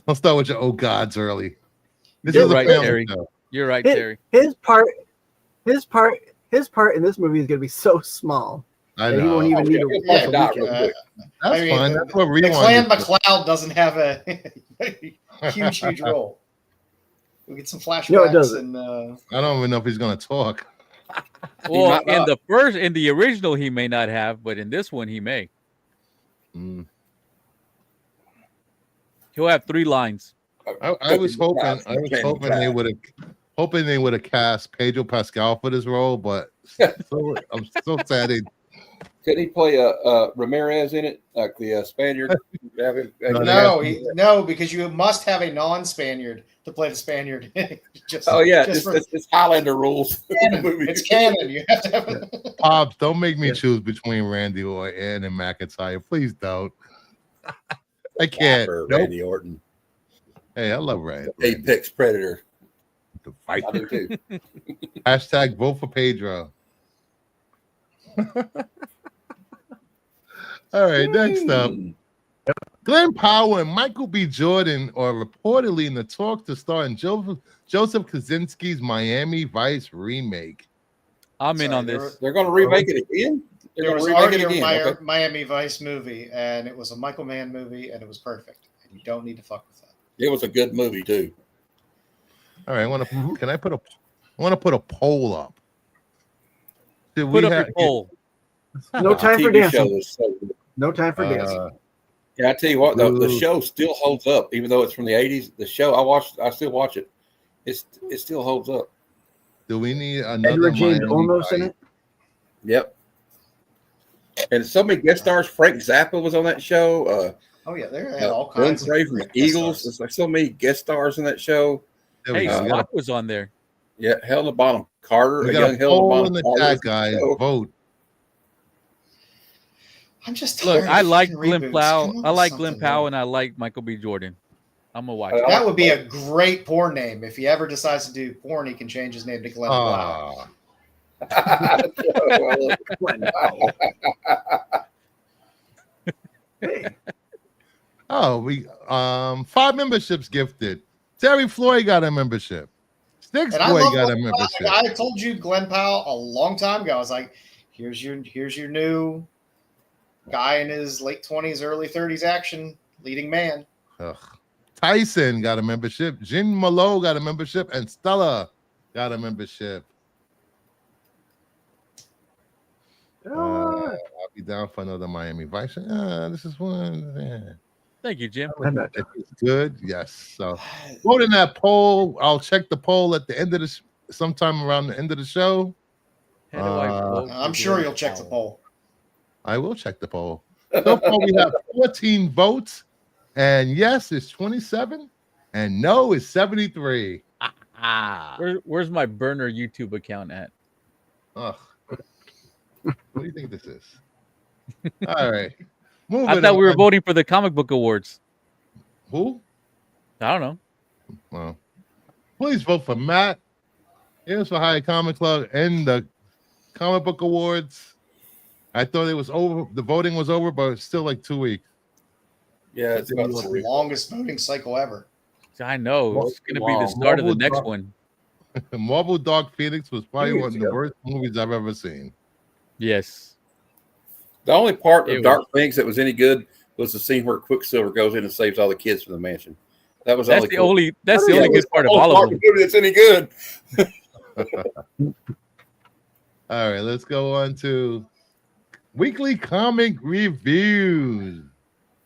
Don't start with your oh gods early. This You're is a right, family Terry. show. You're right, His- Terry. His part in this movie is going to be so small I that he won't know. even need Okay, a yeah, full not weekend. real quick. That's I mean, fine. That's what The Rewind Clan is for. McLeod doesn't have a huge role. We get some flashbacks. No, it doesn't. And I don't even know if he's gonna talk. Well, might not. in the original, he may not have, but in this one, he may. Mm. He'll have 3 lines. I was hoping they would have cast Pedro Pascal for this role, but I'm so sad Couldn't he play Ramirez in it, like the Spaniard? No, because you must have a non-Spaniard to play the Spaniard. It's for Highlander rules. canon. It's canon. You have to have it. Pops, don't make me choose between Randy Orton and McIntyre. Please don't. I can't. For Nope. Randy Orton, Hey, I love Randy. Apex Predator. The fight. I do too. Hashtag vote for Pedro. All right, next up. Glenn Powell and Michael B. Jordan are reportedly in the talk to star in Joseph Kosinski's Miami Vice remake. I'm in on this. They're going to remake it again. There was already a Miami Vice movie, and it was a Michael Mann movie, and it was perfect. And you don't need to fuck with that. It was a good movie too. All right, I want to put a poll up. Put up your poll. No time for TV show dancing. was so good. No time for dancing. Yeah, I tell you what, the show still holds up, even though it's from the '80s. The show I still watch it. It still holds up. Do we need another Edward James Miami Olmos in Vice? it. Yep. And so many guest stars. Frank Zappa was on that show. Oh yeah, they had all Glenn kinds of Frey from the great guest Eagles. stars. It's like so many guest stars in that show. There we Hey, go. Scott was on there. Yeah, Helena Bonham Carter, We a got young a Helena poll in Bonham the Carter. chat, guys. So, Vote. I'm just Look, tired I of like fucking Glenn reboots. Powell. Come on I with like Glenn something Powell, new. and I like Michael B. Jordan. I'm gonna watch I it. That would be a great porn name. If he ever decides to do porn, he can change his name to Glenn Powell. Hey, Oh, we 5 memberships gifted. Terry Floyd got a membership. Sticks And I Boy love got a Glenn Powell. membership. I told you Glenn Powell a long time ago. I was like, here's your new guy in his late 20s, early 30s action, leading man. Ugh. Tyson got a membership. Jin Malo got a membership, and Stella got a membership. I'll be down for another Miami Vice. This is one. Yeah. Thank you, Jim. I'm not If it's good, yes. So vote in that poll. I'll check the poll at the end of the sometime around the end of the show. How do I vote I'm for sure Glenn you'll check the Powell? poll. I will check the poll. So far, we have 14 votes, and yes is 27, and no is 73. Where's my burner YouTube account at? Ugh. What do you think this is? All right. Moving I thought we were on. voting for the comic book awards. Who? I don't know. Well, please vote for Matt. Here's for High Comic Club and the comic book awards. I thought it was over. The voting was over, but it's still like 2 weeks. Yeah, it's about It's the longest voting cycle ever. I know it's gonna be the Wow. start of the Marvel next Dark- one. Marvel Dark Phoenix was probably Years one of the ago. worst movies I've ever seen. Yes. The only part It of Dark Phoenix that was any good was the scene where Quicksilver goes in and saves all the kids from the mansion. That was That's the only. That's the Yeah, only it was good part of the all of them. movie that's any good. All right, let's go on to weekly comic reviews.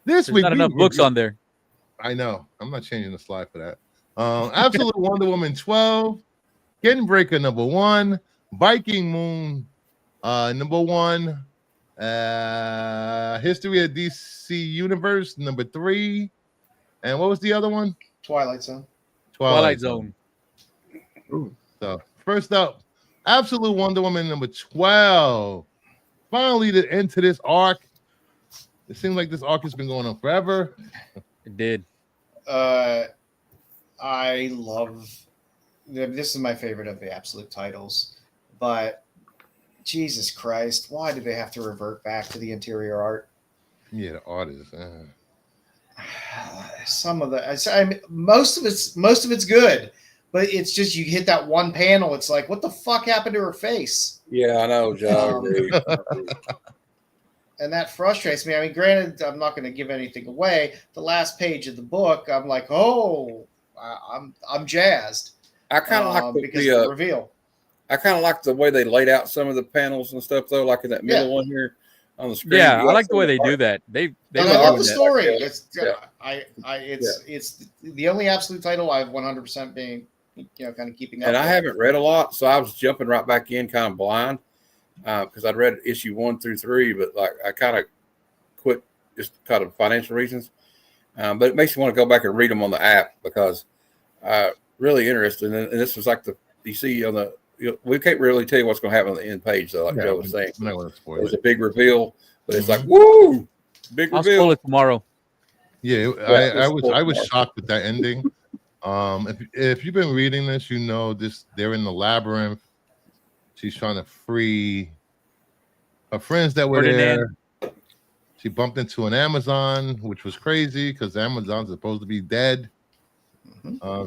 This There's week, not we enough books reviewed- on there. I know. I'm not changing the slide for that. Absolute Wonder Woman 12, Skin Breaker number 1, Viking Moon number 1, History of DC Universe number 3, and what was the other one? Twilight Zone. Twilight Zone. So first up, Absolute Wonder Woman number 12. Finally, the end to this arc. It seems like this arc has been going on forever. It did. I love this is my favorite of the absolute titles, but Jesus Christ, why do they have to revert back to the interior art? Yeah, the artist. Some of most of it's good, but it's just you hit that one panel, it's like, what the fuck happened to her face? Yeah, I know, Joe. And that frustrates me. I mean, granted, I'm not going to give anything away. The last page of the book, I'm like, oh, I'm jazzed. I kind of like because of the reveal. I kind of like the way they laid out some of the panels and stuff, though, like in that middle one here on the screen. Yeah, I like the way they do that. They And were I love doing the that. story. Yeah. It's the only absolute title I've 100% being, kind of keeping up. And I with. haven't read a lot, so I was jumping right back in kind of blind. because I'd read issue 1 through 3, but like I kind of quit just kind of financial reasons. But it makes me want to go back and read them on the app because really interesting. And this was like you see on the. We can't really tell you what's going to happen on the end page, though. Like Joe was saying, it was a big reveal, but it's like, woo, big I'll reveal. spoil it tomorrow. Yeah, I was shocked with that ending. If you've been reading this, you know this. They're in the labyrinth. She's trying to free her friends that were Ferdinand. there. She bumped into an Amazon, which was crazy because Amazon's supposed to be dead.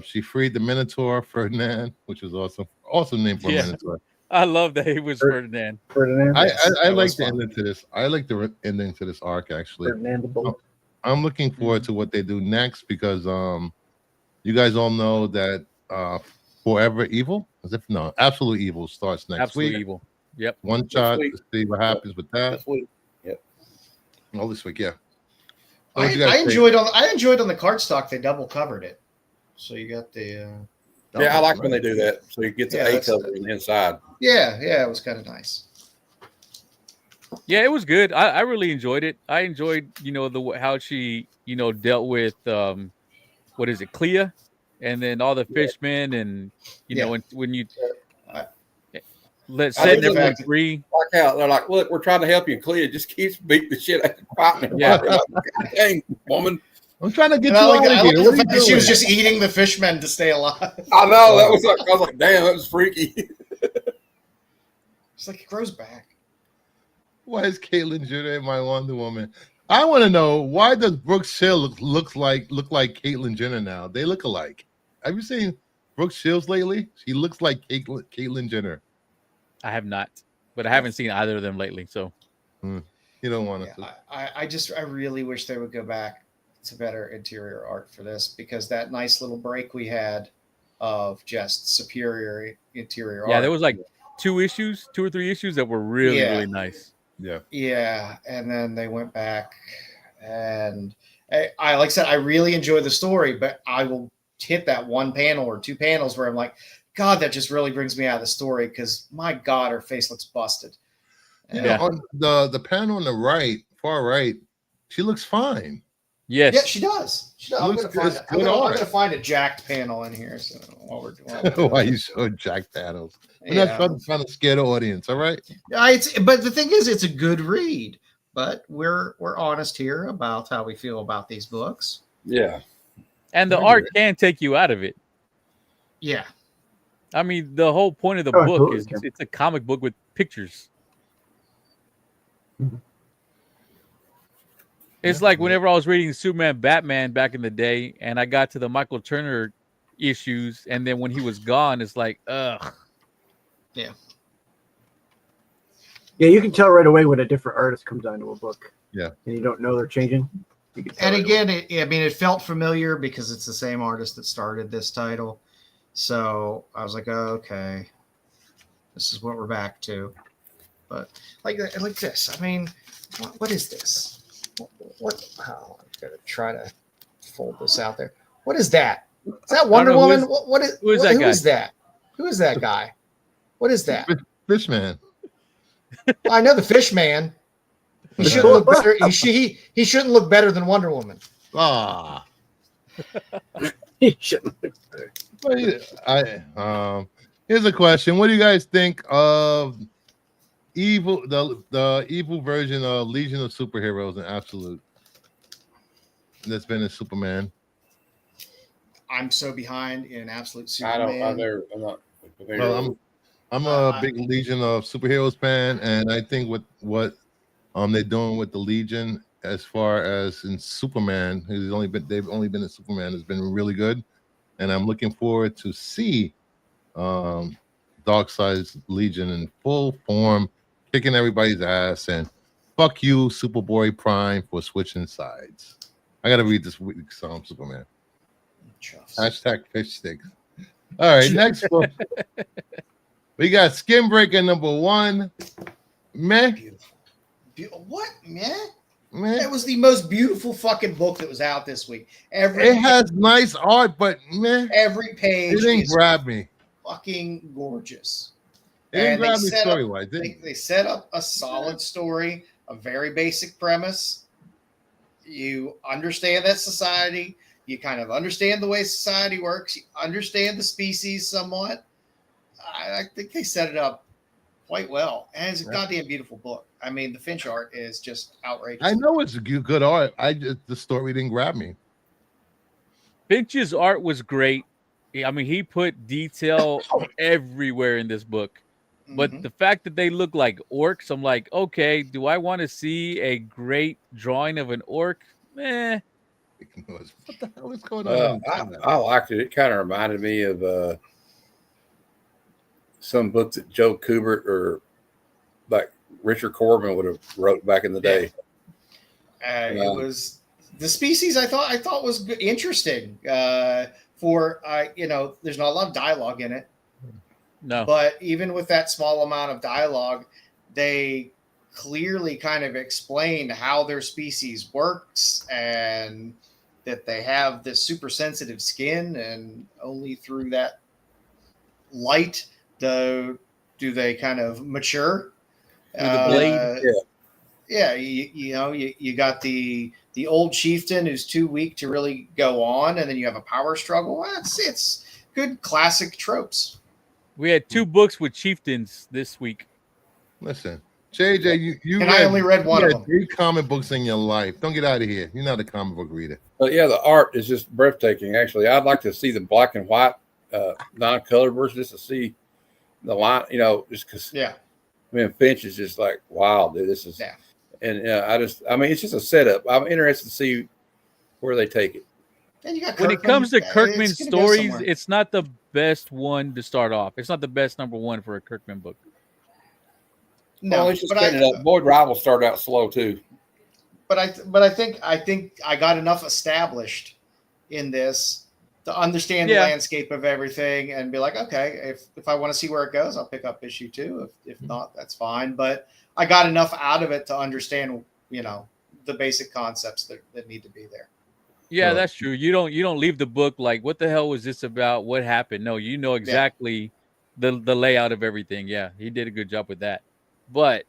She freed the Minotaur, Ferdinand, which was awesome. Awesome name for a Minotaur. I love that it was Ferdinand. Ferdinand. I like the ending to this. I like the ending to this arc actually. Ferdinand the Bull. I'm looking forward to what they do next because you guys all know that Forever Evil, Absolute Evil starts next Absolute week. Evil. Yep. One shot to see what happens with that. This week. Yep. Oh, this week, yeah. I enjoyed on the cardstock. They double covered it, so you got the. Yeah, I like when they do that. So you get the A that's- cover on the inside. Yeah, it was kind of nice. Yeah, it was good. I really enjoyed it. I enjoyed, how she, dealt with what is it, Clea, and then all the fishmen, and when you set everyone free. Like how they're like, look, we're trying to help you. Clea just keeps beating the shit out of fighting. Yeah. Like, dang, woman. I'm trying to get And you I like, out I of like here. the What are fact you that she was doing? just eating the fishmen to stay alive. I know. I was like, damn, that was freaky. It's like it grows back. Why is Caitlyn Jenner my Wonder Woman? I want to know, why does Brooke Shields look like Caitlyn Jenner now? They look alike. Have you seen Brooke Shields lately? She looks like Caitlyn Jenner. I have not, but I haven't seen either of them lately. So You don't want to. I really wish they would go back to better interior art for this, because that nice little break we had of just superior interior art. yeah, there was like 2 or 3 issues that were really, really nice. Yeah. Yeah, and then they went back, and I like I said, I really enjoy the story, but I will hit that one panel or 2 panels where I'm like, God, that just really brings me out of the story, because my God, her face looks busted. You know, on the panel on the right, far right, she looks fine. Yes. Yeah, she does. I'm Looks going good. to I'm gonna find a jacked panel in here. So while we're doing Why you so jack panels? We're not trying to scare the audience, all right? But the thing is, it's a good read. But we're honest here about how we feel about these books. Yeah. And the art can take you out of it. Yeah. I mean, the whole point of the Oh, book totally is can. it's a comic book with pictures. It's like whenever I was reading Superman, Batman back in the day, and I got to the Michael Turner issues, and then when he was gone, it's like, ugh. Yeah, you can tell right away when a different artist comes onto a book. Yeah. And you don't know they're changing. You can tell And right again, it felt familiar because it's the same artist that started this title. So I was like, oh, okay, this is what we're back to. But like this, I mean, what is this? What? Oh, I'm gonna try to fold this out there. What is that? Is that Wonder know, Woman? who is that Who guy? is that? Who is that guy? What is that? Fishman. I know the Fish Man. He shouldn't look better. He shouldn't look better than Wonder Woman. Ah. away. He shouldn't. Here's a question. What do you guys think of the evil version of Legion of Superheroes in Absolute? That's been in Superman. I'm so behind in Absolute I Superman. don't. I'm not. Well, I'm a big Legion of Superheroes fan, and I think what they're doing with the Legion as far as in Superman, they've only been in Superman, has been really good, and I'm looking forward to see Darkseid's Legion in full form, kicking everybody's ass, and fuck you, Superboy Prime, for switching sides. I gotta read this week's Superman. Hashtag fish sticks. All right, next book. We got Skin Breaker #1. Meh. What, man? Meh. That was the most beautiful fucking book that was out this week. It has nice art, but meh. Every page It didn't is grab me. fucking gorgeous. It didn't And they grab me set up- story wise, didn't They set up a solid story, a very basic premise. You understand that society. You kind of understand the way society works. You understand the species somewhat. I think they set it up quite well, and it's a goddamn beautiful book. I mean, the Finch art is just outrageous. I know it's good art. The story didn't grab me. Finch's art was great. I mean, he put detail everywhere in this book. But Mhm. the fact that they look like orcs, I'm like, okay, do I want to see a great drawing of an orc? Eh. What the hell is going on? I liked it. It kind of reminded me of some books that Joe Kubert or like Richard Corbin would have wrote back in the day. It was the species I thought was interesting. For there's not a lot of dialogue in it. No. But even with that small amount of dialogue, they clearly kind of explain how their species works and that they have this super sensitive skin, and only through that light do they kind of mature. Through the blade. Yeah, you got the old chieftain who's too weak to really go on, and then you have a power struggle. It's good classic tropes. We had 2 books with chieftains this week. Listen, JJ, you And I only read one of them. 3 comic books in your life. Don't get out of here. You're not a comic book reader. But yeah, the art is just breathtaking. Actually, I'd like to see the black and white non-colored version just to see the line. Just because. Yeah. I mean, Finch is just like, wow, dude, this is. Yeah. And it's just a setup. I'm interested to see where they take it. And you got When it comes to Kirkman it's gonna go stories, somewhere. it's not the best one to start off. It's not the best number 1 for a Kirkman book. No, Well, it's just but setting it up. Boyd Rival started out slow too. But I think I got enough established in this to understand the landscape of everything and be like, okay, if I want to see where it goes, I'll pick up issue 2. If not, that's fine. But I got enough out of it to understand, the basic concepts that need to be there. Yeah, that's true. You don't leave the book like, what the hell was this about? What happened? No, you know exactly the layout of everything. Yeah, he did a good job with that. But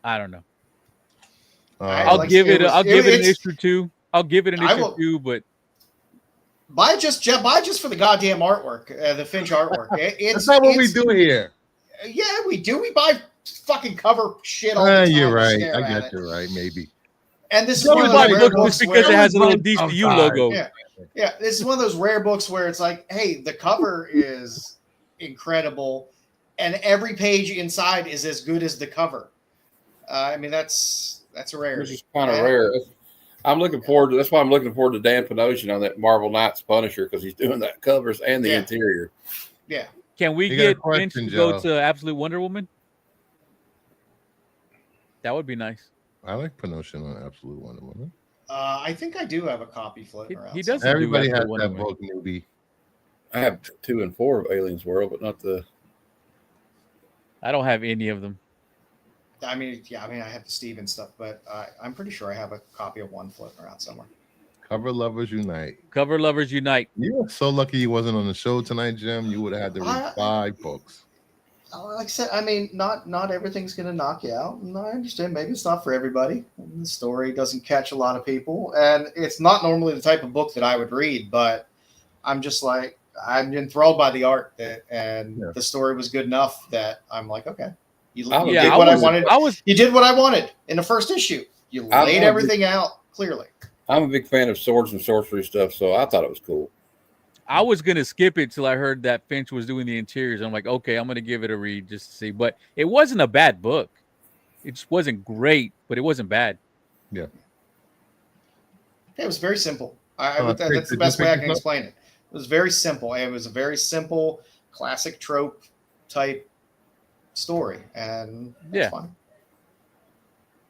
I don't know. I'll give it an issue 2. I'll give it an issue 2, but buy just for the goddamn artwork, the Finch artwork. That's not what we do here. Yeah, we do. We buy fucking cover shit all the time. You're right. I guess you're right. Maybe. And this is one of those rare books because it has a little DCU logo. Yeah, this is one of those rare books where it's like, hey, the cover is incredible, and every page inside is as good as the cover. I mean, that's a rarity. Which is kind of rare. I'm looking forward to. That's why I'm looking forward to Dan Panosian on that Marvel Knights Punisher, because he's doing that covers and the interior. Yeah. Can we get Finch to go to Absolute Wonder Woman? That would be nice. I like Panosian on Absolute Wonder Woman. I think I do have a copy floating around. He does. Everybody has that book, newbie. I have 2 and 4 of Aliens World, but not the. I don't have any of them. I mean, I have the Steven stuff, but I'm pretty sure I have a copy of one floating around somewhere. Cover Lovers Unite. Cover Lovers Unite. You were so lucky you wasn't on the show tonight, Jim. You would have had to read 5 books. Like I said, I mean, not everything's going to knock you out. And I understand maybe it's not for everybody. The story doesn't catch a lot of people. And it's not normally the type of book that I would read, but I'm just like, I'm enthralled by the art and the story was good enough that I'm like, okay. You did what I wanted. You did what I wanted in the first issue. You laid everything out clearly. I'm a big fan of swords and sorcery stuff, so I thought it was cool. I was gonna skip it till I heard that Finch was doing the interiors. I'm like, okay, I'm gonna give it a read just to see. But it wasn't a bad book. It just wasn't great, but it wasn't bad. Yeah. It was very simple. That's the best way I can explain it. It was very simple. It was a very simple, classic trope type story, and that's fine.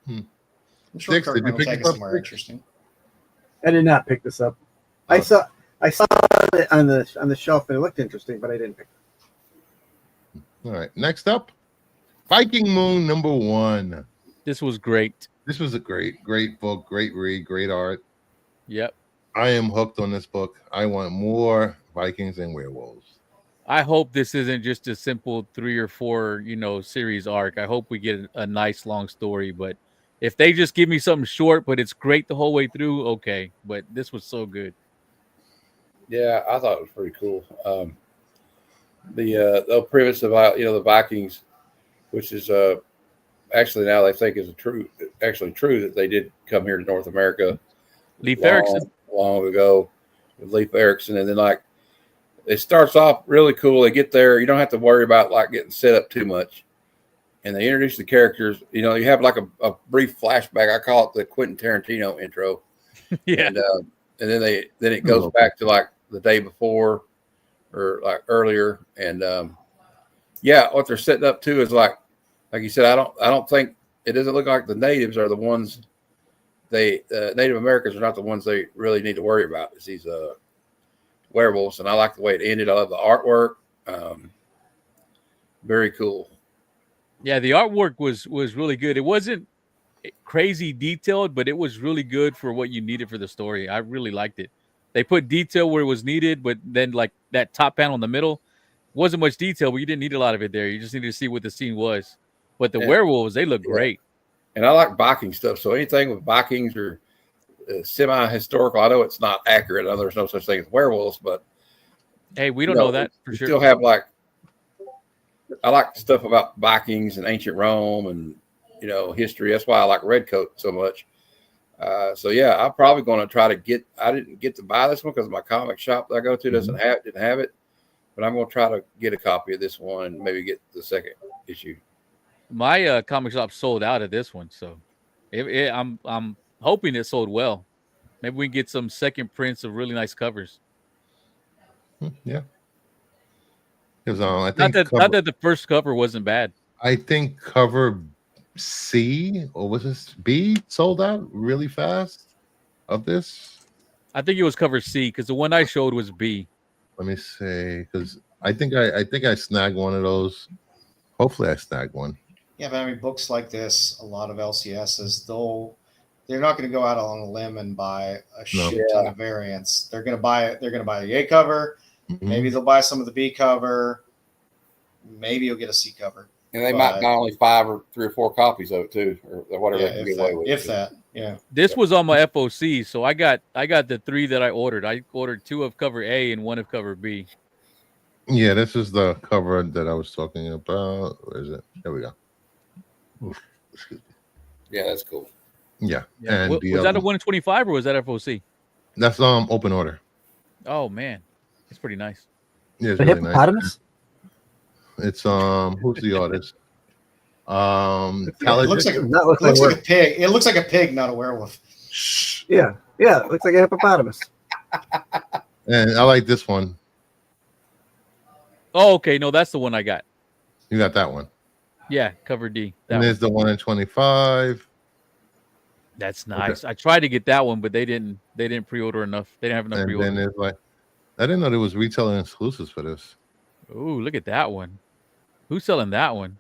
I'm sure Kirkman will take us somewhere interesting. I did not pick this up. I saw it on the shelf and it looked interesting, but I didn't pick it. All right. Next up, Viking Moon #1. This was great. This was a great book, great read, great art. Yep. I am hooked on this book. I want more Vikings and werewolves. I hope this isn't just a simple 3 or 4, series arc. I hope we get a nice long story. But if they just give me something short, but it's great the whole way through, okay. But this was so good. Yeah, I thought it was pretty cool. The premise of the Vikings, which is actually now they think is true that they did come here to North America Leif Erikson. long ago with Leif Erikson, and then like it starts off really cool. They get there, you don't have to worry about like getting set up too much, and they introduce the characters. You have like a brief flashback. I call it the Quentin Tarantino intro. Yeah. And then it goes back to like the day before or like earlier, and what they're setting up to is like you said. I don't think it doesn't look like the natives are the ones. Native Americans are not the ones they really need to worry about. It's these werewolves, and I like the way it ended. I love the artwork. Very cool. Yeah, the artwork was really good. It wasn't crazy detailed, but it was really good for what you needed for the story. I really liked it. They put detail where it was needed, but then like that top panel in the middle wasn't much detail, but you didn't need a lot of it there. You just needed to see what the scene was. But the werewolves, they look great. And I like Viking stuff. So anything with Vikings or semi-historical, I know it's not accurate. I know there's no such thing as werewolves, but hey, we don't know that for sure. Still have I like stuff about Vikings and ancient Rome and history. That's why I like Redcoat so much. I'm probably going to try to get. I didn't get to buy this one because my comic shop that I go to didn't have it, but I'm going to try to get a copy of this one and maybe get the second issue. My comic shop sold out of this one, so I'm hoping it sold well. Maybe we can get some second prints of really nice covers. Yeah. Because I Not think that the first cover wasn't bad. I think cover C or was this B sold out really fast of this. I think it was cover C because the one I showed was B. Let me see, because I think I snagged one of those. Hopefully, I snagged one. Yeah, but I mean, books like this, a lot of LCSs, they're not going to go out on a limb and buy a shit ton of variants. They're going to buy it. They're going to buy the A cover. Mm-hmm. Maybe they'll buy some of the B cover. Maybe you'll get a C cover. And they might buy only 5 or 3 or 4 copies of it too, or whatever they can get away with. If that, yeah. This was on my FOC, so I got the 3 that I ordered. I ordered 2 of cover A and 1 of cover B. Yeah, this is the cover that I was talking about. Where is it? There we go. Oof, excuse me. Yeah, that's cool. Yeah. And was that a 125 or was that FOC? That's open order. Oh man, it's pretty nice. Yeah, it's The really hippopotamus? Nice. It's who's the artist? It looks like a a pig. It looks like a pig, not a werewolf. Yeah, it looks like a hippopotamus. And I like this one. Oh, okay. No, that's the one I got. You got that one. Yeah, cover D. And there's the one in 25. That's nice. Okay. I tried to get that one, but they didn't pre-order enough. They didn't have enough pre-order. And then there's I didn't know there was retailer exclusives for this. Ooh, look at that one. Who's selling that one?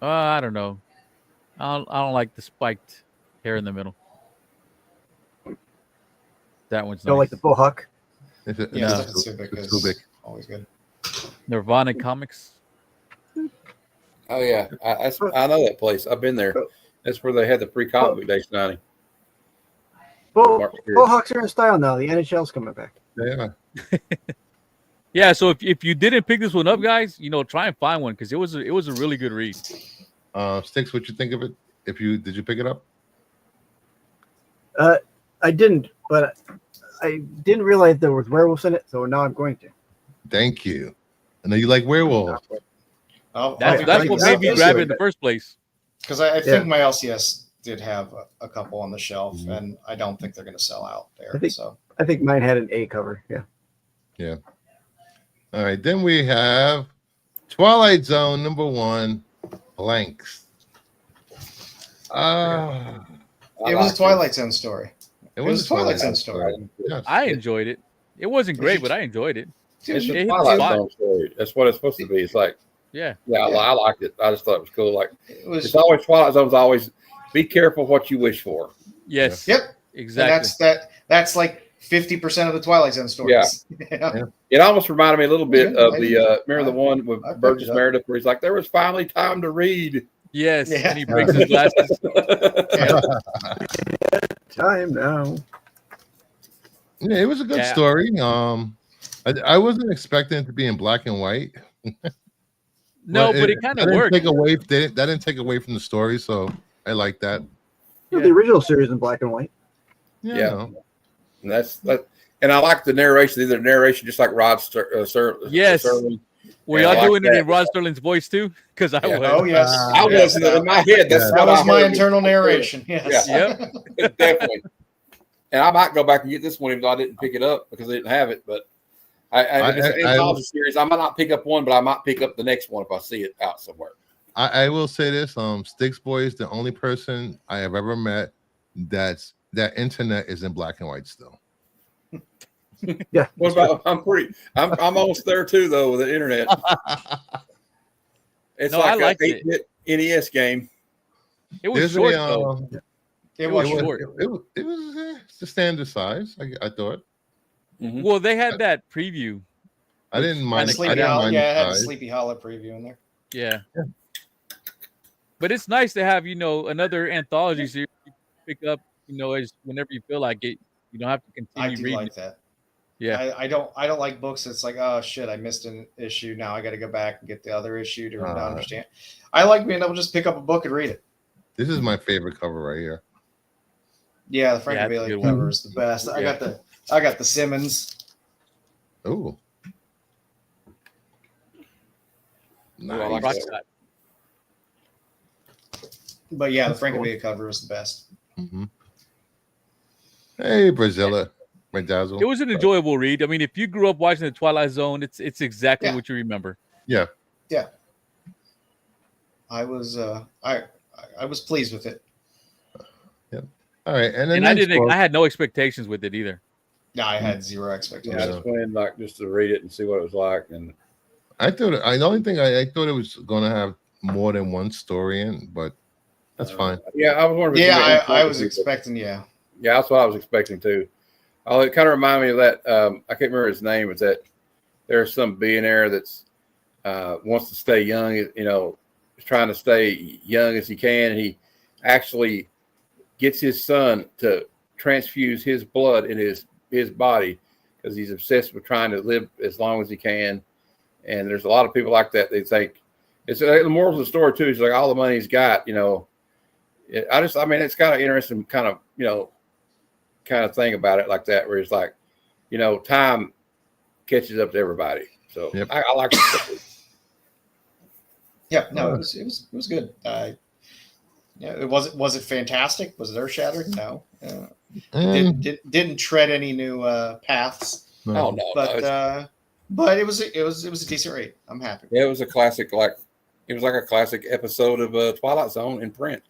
I don't know. I don't like the spiked hair in the middle. That one's nice. Don't like the bullhawk? It's always good. Nirvana Comics. Oh yeah, I know that place. I've been there. That's where they had the pre-comic day signing. Bullhawks are in style now. The NHL's coming back. Yeah. Yeah. So if you didn't pick this one up, guys, try and find one because it was a really good read. Sticks, what you think of it? Did you pick it up? I didn't, but I didn't realize there was werewolves in it, so now I'm going to. Thank you. I know you like werewolves. That's what made me grab it in the first place. Because I think my LCS did have a couple on the shelf, and I don't think they're going to sell out there. I think mine had an A cover. Yeah. Yeah. All right. Then we have Twilight Zone #1 blanks. It was a Twilight Zone story. It was a Twilight Zone story. Yes. I enjoyed it. It wasn't great, but I enjoyed it. It's a Twilight Zone story. That's what it's supposed to be. It's like, yeah. I liked it. I just thought it was cool. Like it's always Twilight Zone's always be careful what you wish for. Yes. Yep. Exactly. And that's like 50% of the Twilight Zone stories. Yeah. It almost reminded me a little bit of I- the remember the one with I picked Burgess it up. Meredith where he's like, there was finally time to read. Yes, Yeah. and he breaks his glasses. Yeah. Time now. Yeah, it was a good Yeah. story. I wasn't expecting it to be in black and white. No, but it kind that of didn't worked. Take away, that didn't take away from the story, so I like that. You know, the original series in black and white. Yeah. Yeah. no. And that. And I like the narration, either narration just like Rod Serling. Yes. Were Yeah, I y'all like doing it that. in Rod Sterling's voice too? Because I Yeah. was. Oh, yes. I was in my head. That's That what was I my heard. internal narration. Yes. Yep. Definitely. And I might go back and get this one even though I didn't pick it up because I didn't have it. But if it's an anthology series, I might not pick up one, but I might pick up the next one if I see it out somewhere. I will say this: Sticks Boy is the only person I have ever met that internet is in black and white still. Yeah. What about? I'm almost there too though with the internet. It's No, I like liked an 8-bit NES game. It was There's short a, though. It It was was short. short. It was the standard size. I thought. Well, they had that preview. I didn't mind. I Sleepy didn't Hollow. mind Yeah, it the had the size. Sleepy Hollow preview in there. Yeah. But it's nice to have, another anthology series you can pick up, as whenever you feel like it. You don't have to I continue do reading. like that. Yeah. I don't like books. It's like, oh shit, I missed an issue. Now I got to go back and get the other issue to understand. I like being able to just pick up a book and read it. This is my favorite cover right here. Yeah, the that's Frank a Bailey good one. cover is the best. I Yeah. got the Simmons. Oh, Ooh, I like Rock that. Shot. But yeah, the Frank Bailey cover is the best. Mhm. Hey, Brazilla, my dazzle. It was an enjoyable read. I mean, if you grew up watching the Twilight Zone, it's exactly Yeah. what you remember. Yeah. I was I was pleased with it. All right, and then And I had no expectations with it either. Yeah, I had zero Yeah, expectations. I just went in like just to read it and see what it was like. And I thought the only thing I thought it was gonna have more than one story in, but that's fine. yeah, I was wondering. if Yeah, you had I was people. expecting. Yeah, Yeah, that's what I was expecting too. Oh, it kind of reminded me of that. I can't remember his name. It's that there's some billionaire that's wants to stay young. Is trying to stay young as he can, and he actually gets his son to transfuse his blood in his body because he's obsessed with trying to live as long as he can. And there's a lot of people like that. They think it's the moral of the story too. Is like all the money he's got. I mean, it's kind of interesting, kind of thing about it like that, where it's like, time catches up to everybody. So Yep. I like it. yeah. No, it was good. It was it fantastic? Was it earth shattering? No. And Didn't tread any new paths, Oh no, but it was a decent read. I'm happy. it was a classic. It was like a classic episode of Twilight Zone in print.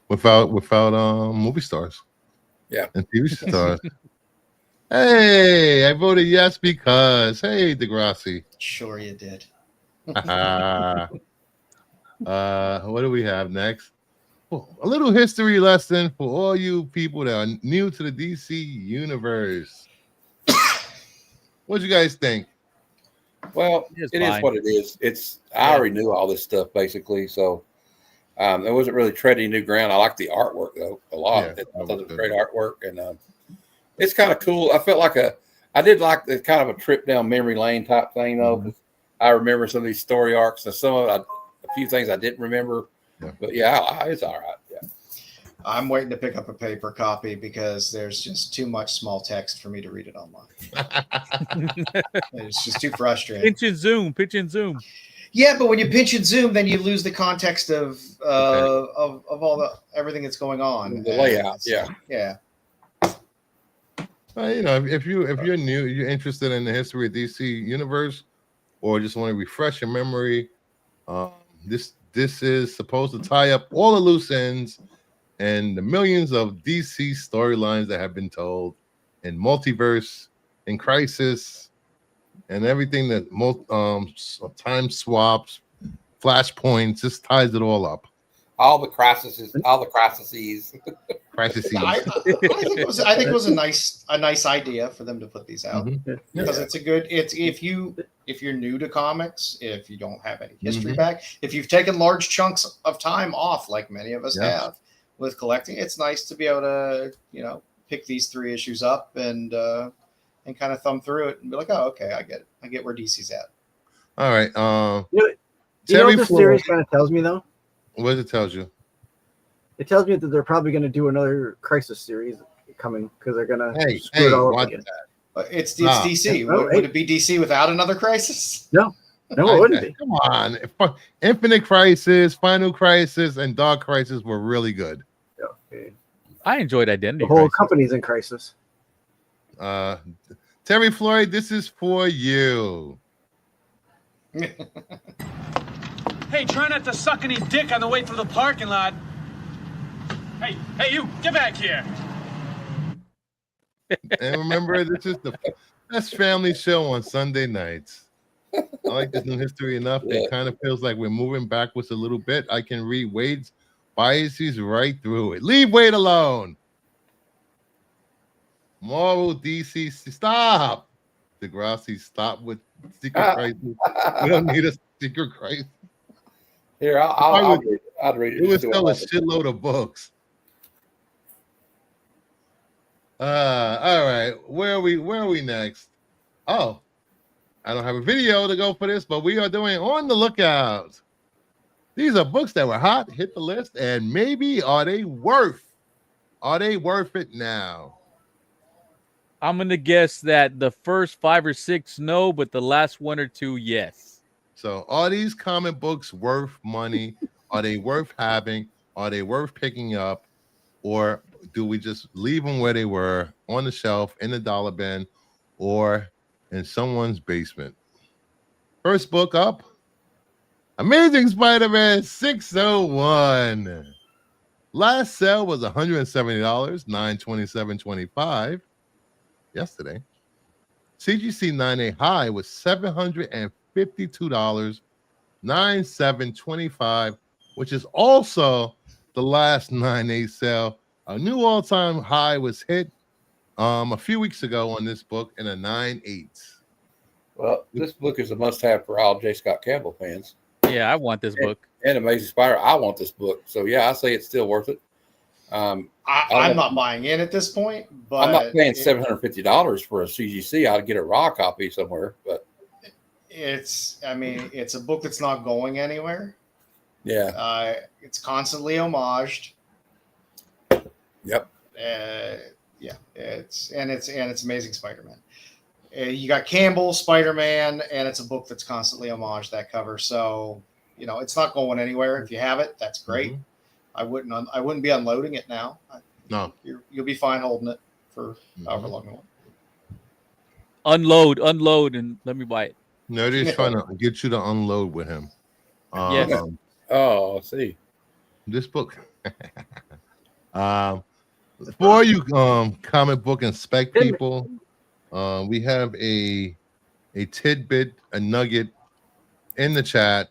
without movie stars. Yeah. And TV stars. Hey, I voted yes because hey, Degrassi. Sure, you did. What do we have next? Oh, a little history lesson for all you people that are new to the DC universe. What do you guys think? Well, It is it is fine. what it is. I already knew all this stuff basically, so there wasn't really treading new ground. I like the artwork though a lot. Yeah, I thought it was great artwork, and it's kind of cool. I felt like I did like the kind of a trip down memory lane type thing though. 'Cause I remember some of these story arcs and some of it, a few things I didn't remember. Yeah. But yeah, it's all right. Yeah. I'm waiting to pick up a paper copy because there's just too much small text for me to read it online. It's just too frustrating. Pitch and zoom. Yeah, but when you pinch and zoom, then you lose the context of all the everything that's going on. The layout, And yeah. yeah. If you're new, you're interested in the history of DC universe, or just want to refresh your memory, this is supposed to tie up all the loose ends and the millions of DC storylines that have been told in Multiverse, in Crisis, and everything that time swaps, flashpoints, just ties it all up. All the crises. Crisis Yeah, I think it was. I think it was a nice idea for them to put these out Mhm. because it's a good. It's if you're new to comics, if you don't have any history Mhm. back, if you've taken large chunks of time off, like many of us Yeah. have with collecting, it's nice to be able to pick these 3 issues up and kind of thumb through it and be like, oh, okay, I get it. I get where DC's at. All right. You know Terry what this Floyd. series kind of tells me though? What does it tells you? It tells me that they're probably going to do another Crisis series coming because they're going to Hey, screw it all watch up again. But it's Nah. DC. Oh, Would it be DC without another Crisis? No, it wouldn't be. Come on. Infinite Crisis, Final Crisis, and Dark Crisis were really good. Okay. I enjoyed Identity The whole Crisis. company's in crisis. Terry Floyd, this is for you. Hey, try not to suck any dick on the way through the parking lot. Hey, you, get back here. And remember, this is the best family show on Sunday nights. I like this new history enough. Yeah. It kind of feels like we're moving backwards a little bit. I can read Wade's biases right through it. Leave Wade alone. Moral DC, stop. Degrassi, stop with Secret Crisis. We don't need a Secret Crisis. Here, I'll read it. It was See what still a happens. shitload of books. All right. Where are we next? Oh, I don't have a video to go for this, but we are doing On the Lookout. These are books that were hot, hit the list, and maybe are they worth it now? I'm gonna guess that the first 5 or 6 no, but the last 1 or 2 yes. So are these comic books worth money? Are they worth having? Are they worth picking up? Or do we just leave them where they were on the shelf, in the dollar bin, or in someone's basement? First book up, Amazing Spider-Man 601. Last sale was $170, $927.25 yesterday. CGC 9A high was $752, $9,725, which is also the last 9A sale. A new all-time high was hit a few weeks ago on this book in a 9.8. Well, this book is a must-have for all J. Scott Campbell fans. Yeah, I want this book. And Amazing Spider. I want this book. So, yeah, I say it's still worth it. I'm not buying in at this point, but I'm not paying $750 for a CGC. I'd get a raw copy somewhere, but it's a book that's not going anywhere. yeah. It's constantly homaged. Yep. It's Amazing Spider-Man. You got Campbell Spider-Man, and it's a book that's constantly homaged that cover. So it's not going anywhere. If you have it, that's great. Mhm. I wouldn't be unloading it now. No. You'll be fine holding it for Mhm. however long you want. Unload, and let me buy it. No, they're just trying to get you to unload with him. Yes. Oh, I see. This book. For you comic book and spec people, we have a tidbit, a nugget in the chat.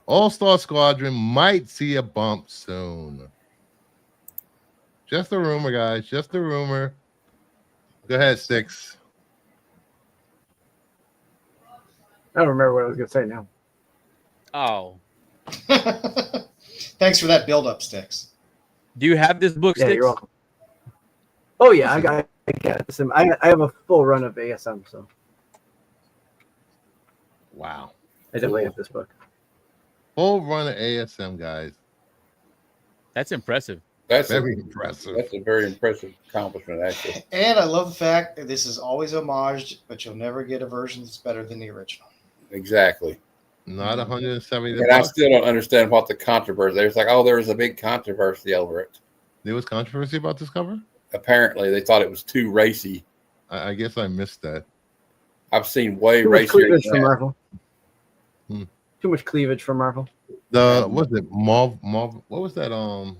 All-Star Squadron might see a bump soon. Just a rumor, guys. Just a rumor. Go ahead, Sticks. I don't remember what I was going to say now. Oh, Thanks for that build-up, Sticks. do you have this book, Yeah, Sticks? you're welcome. Oh yeah, I got this. I have a full run of ASM, so Wow. I definitely have this book. Full run of ASM, guys. That's impressive. That's Very impressive. That's a very impressive accomplishment, actually. And I love the fact that this is always homaged, but you'll never get a version that's better than the original. Exactly. Not 170. And I still don't understand what the controversy. There's like, oh, there was a big controversy over it. There was controversy about this cover? Apparently, they thought it was too racy. I guess I missed that. I've seen way Too much racier than cleavage from that. Marvel. Hmm. Too much cleavage from Marvel. What was it? What was that?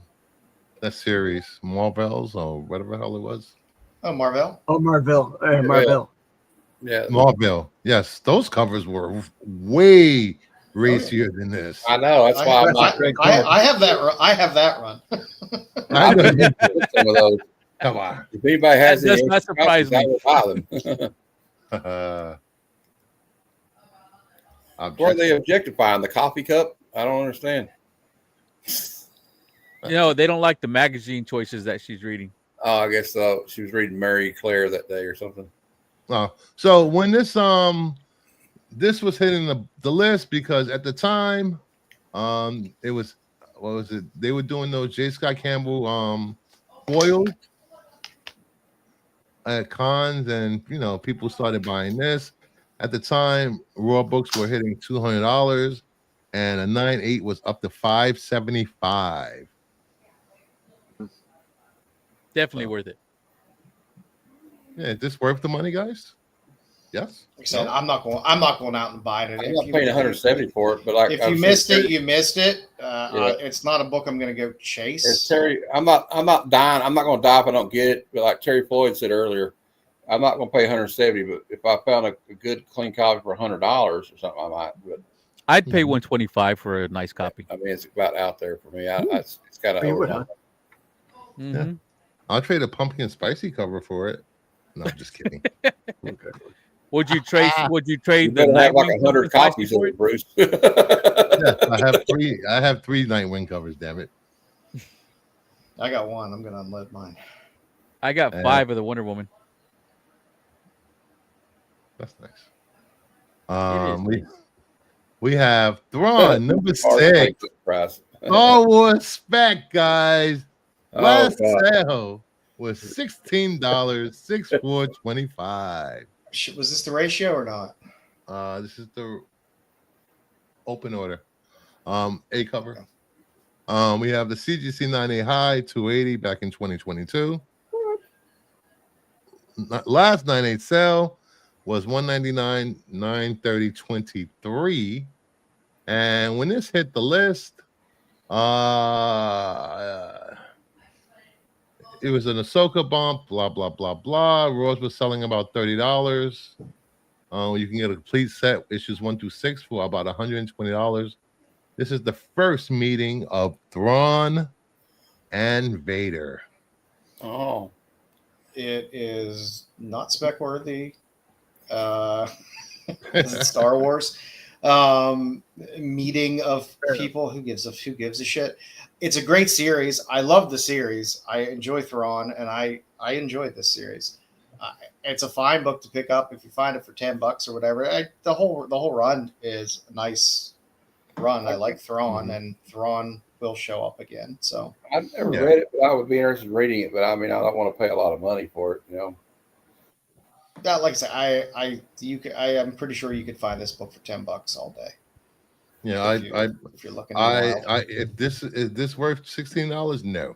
That series, Marvels or whatever the hell it was. Oh, Marvel. Oh, Marvel. Marvel. Yeah. Marvel. Yes, those covers were way racier than this. I know. That's why I'm not. I have that. I have that run. I know you do. Some of those. Come on. If anybody has That does any not surprise copies, I me. will buy them. Where are they objectifying the coffee cup? I don't understand. They don't like the magazine choices that she's reading. Oh, I guess so. She was reading Mary Claire that day or something. Oh, so when this was hitting the list because at the time, it was what was it? They were doing those J. Scott Campbell foils at cons, and people started buying this. At the time, raw books were hitting $200, and a 9.8 was up to $575. Definitely worth it. Yeah, is this worth the money, guys? Yes. Like I said, I'm not going out and buying it. I'm not paying 170 for it, but like if you missed it, you missed it. It's not a book I'm going to go chase. Terry, I'm not dying. I'm not going to die if I don't get it. But like Terry Floyd said earlier, I'm not going to pay 170. But if I found a good clean copy for $100 or something, I might. But I'd pay $125 for a nice copy. I mean, it's about out there for me. It's kind of over. Mm-hmm. I'll trade a pumpkin spicy cover for it. No, I'm just kidding. Okay. Would you trade You the better have like Nightwing 100 cover copies for of it? it, Bruce. Yes, I have three Nightwing covers. Damn it! I got one. I'm going to unload mine. I got 5 of the Wonder Woman. That's nice. We have Thrawn number 6. Star Wars spec, guys. Last sale was $16, $6,425. Was this the ratio or not? This is the open order. A cover. We have the CGC 9A high 280 back in 2022. Last 9.8 sale was $199, $930, $23. And when this hit the list, it was an Ahsoka bump, blah, blah, blah, blah. Rose was selling about $30. You can get a complete set, issues 1 through 6, for about $120. This is the first meeting of Thrawn and Vader. Oh. It is not spec worthy. It's Star Wars. Meeting of people who gives a shit. It's a great series. I love the series. I enjoy Thrawn, and I enjoyed this series. It's a fine book to pick up if you find it for $10 or whatever. The whole run is a nice run. I like Thrawn, and Thrawn will show up again. So I've never read it, but I would be interested in reading it. But I mean, I don't want to pay a lot of money for it, That, like I said, I am pretty sure you could find this book for $10 all day. Yeah, if you're looking. If this worth $16? No,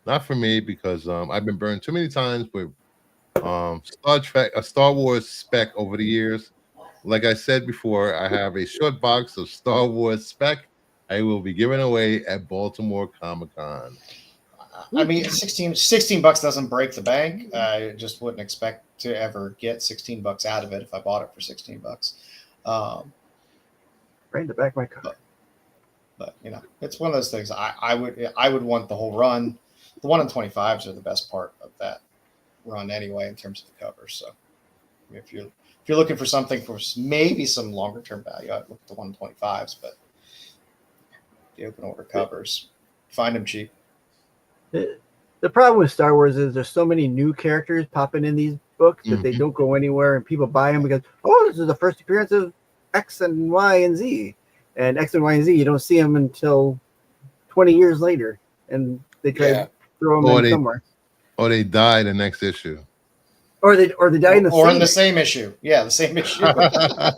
not for me, because I've been burned too many times with Star Wars spec over the years. Like I said before, I have a short box of Star Wars spec. I will be giving away at Baltimore Comic-Con. I mean, $16 doesn't break the bank. I just wouldn't expect to ever get $16 out of it if I bought it for $16. Right in the back of my car. But it's one of those things. I would want the whole run. The 1 in 25s are the best part of that run anyway, in terms of the covers. So if you're looking for something for maybe some longer term value, I'd look at the 1 in 25s. But the open order covers, find them cheap. The problem with Star Wars is there's so many new characters popping in these books that they don't go anywhere, and people buy them because, this is the first appearance of X and Y and Z. And X and Y and Z, you don't see them until 20 years later, and they try to throw them in somewhere. Or they die the next issue. Or they die in the same issue. Yeah, the same issue. yeah.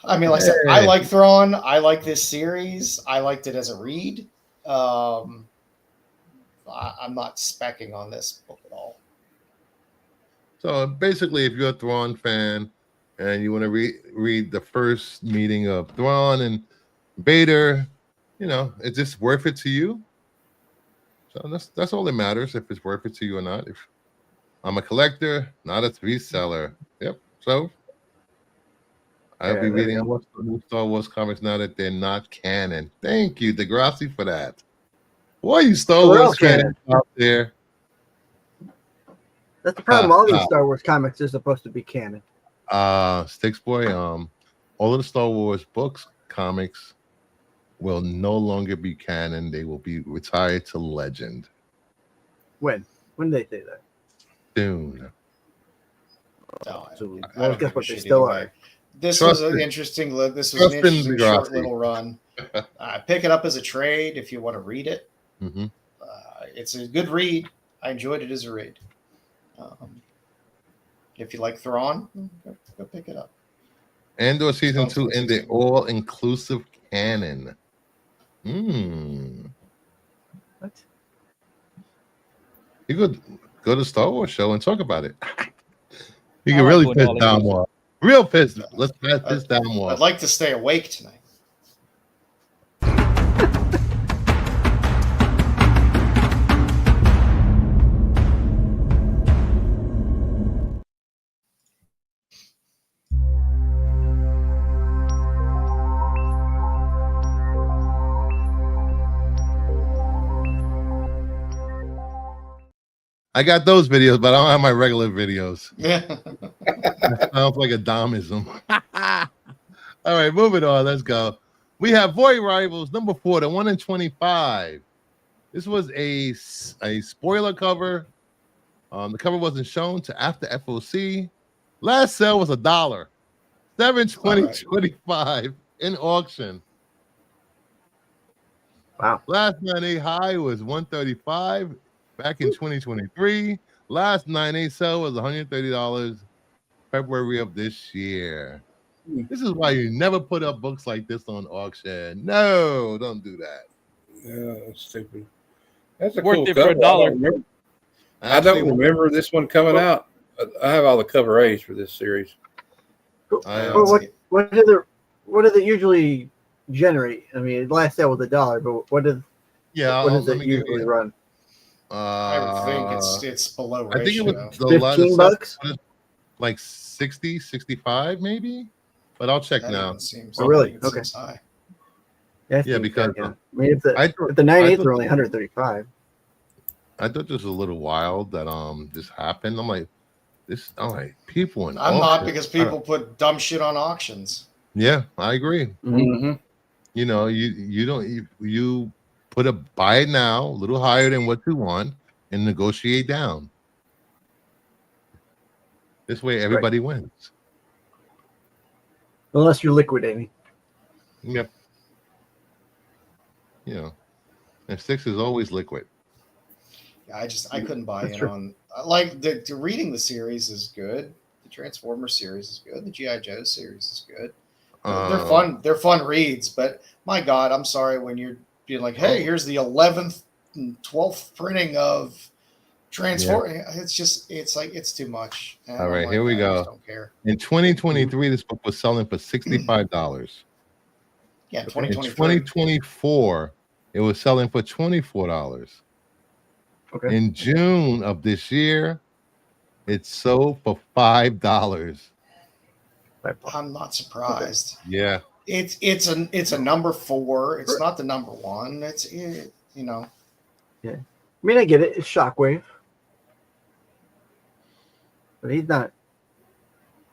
I mean, like I said, I like Thrawn. I like this series. I liked it as a read. I'm not specking on this book at all. So basically, if you're a Thrawn fan and you want to read the first meeting of Thrawn and Vader, is this worth it to you? So that's all that matters, if it's worth it to you or not. If I'm a collector, not a reseller. Yep. So I'll Yeah, be there we reading go. what's the new Star Wars comics now that they're not canon. Thank you, Degrassi, for that. Why you Star Well, they're all Wars fans canon. out there? That's the problem. All these ha. Star Wars comics are supposed to be canon. Sticks Boy, all of the Star Wars books, comics will no longer be canon. They will be retired to legend When? When did they say that? soon. No, So, I well, don't guess give a what? They shit still either way. are. This Trust was an in- interesting look. This was trust an in interesting short Degrassi. little run. Pick it up as a trade if you want to read it. Mm-hmm. It's a good read. I enjoyed it as a read. If you like Thrawn, go pick it up. Andor season Sounds 2 in the interesting. all-inclusive canon. What? You could go to Star Wars show and talk about it. You I can like really going piss all down inclusive. more. Real piss. Let's pass this down more. I'd like to stay awake tonight. I got those videos, but I don't have my regular videos. Yeah. That sounds like a Domism. All right, moving on. Let's go. We have Void Rivals number 4, the 1 in 25. This was a spoiler cover. The cover wasn't shown to after FOC. Last sale was $1. 7/20/25 in auction. Wow. Last 9/8 high was 135 back in 2023. Last 9/8 sale was $130 February of this year. This is why you never put up books like this on auction. No, don't do that. Yeah, that's stupid. That's a Worth cool it for cover. $1. I don't remember this one coming out. I have all the cover A's for this series. Well, what does it usually generate? I mean, last sale was $1, but what does let it me give usually you- run? I would think it's below ratio. I think it was the 15 bucks? like 60, 65 maybe. But I'll check That now. even seems- Oh, really? it Okay. seems high. Yeah, seems because fair, I mean, if the I thought- if the 9/8 thought- are only 135. I thought this was a little wild that this happened. I'm like, people in I'm not auction- because people put dumb shit on auctions. Yeah, I agree. Mm-hmm. You know, you put a buy it now a little higher than what you want and negotiate down. This way everybody wins. Unless you're liquidating. Yep. You know, and 6 is always liquid. Yeah, I couldn't buy That's in true. on like the reading the series is good. The Transformer series is good. The G.I. Joe series is good. They're fun. They're fun reads, but my God, I'm sorry when you're being like, "Hey, here's the 11th and 12th printing of Transformer." It's too much. And All I'm right, like, here we I go. just don't care. In 2023, this book was selling for $65. Yeah, In 2023. 2024, it was selling for $24. Okay. In June of this year, it sold for $5. I'm not surprised. Yeah. It's a number 4. It's not the number 1. You know. Yeah. I mean, I get it. It's Shockwave. But he's not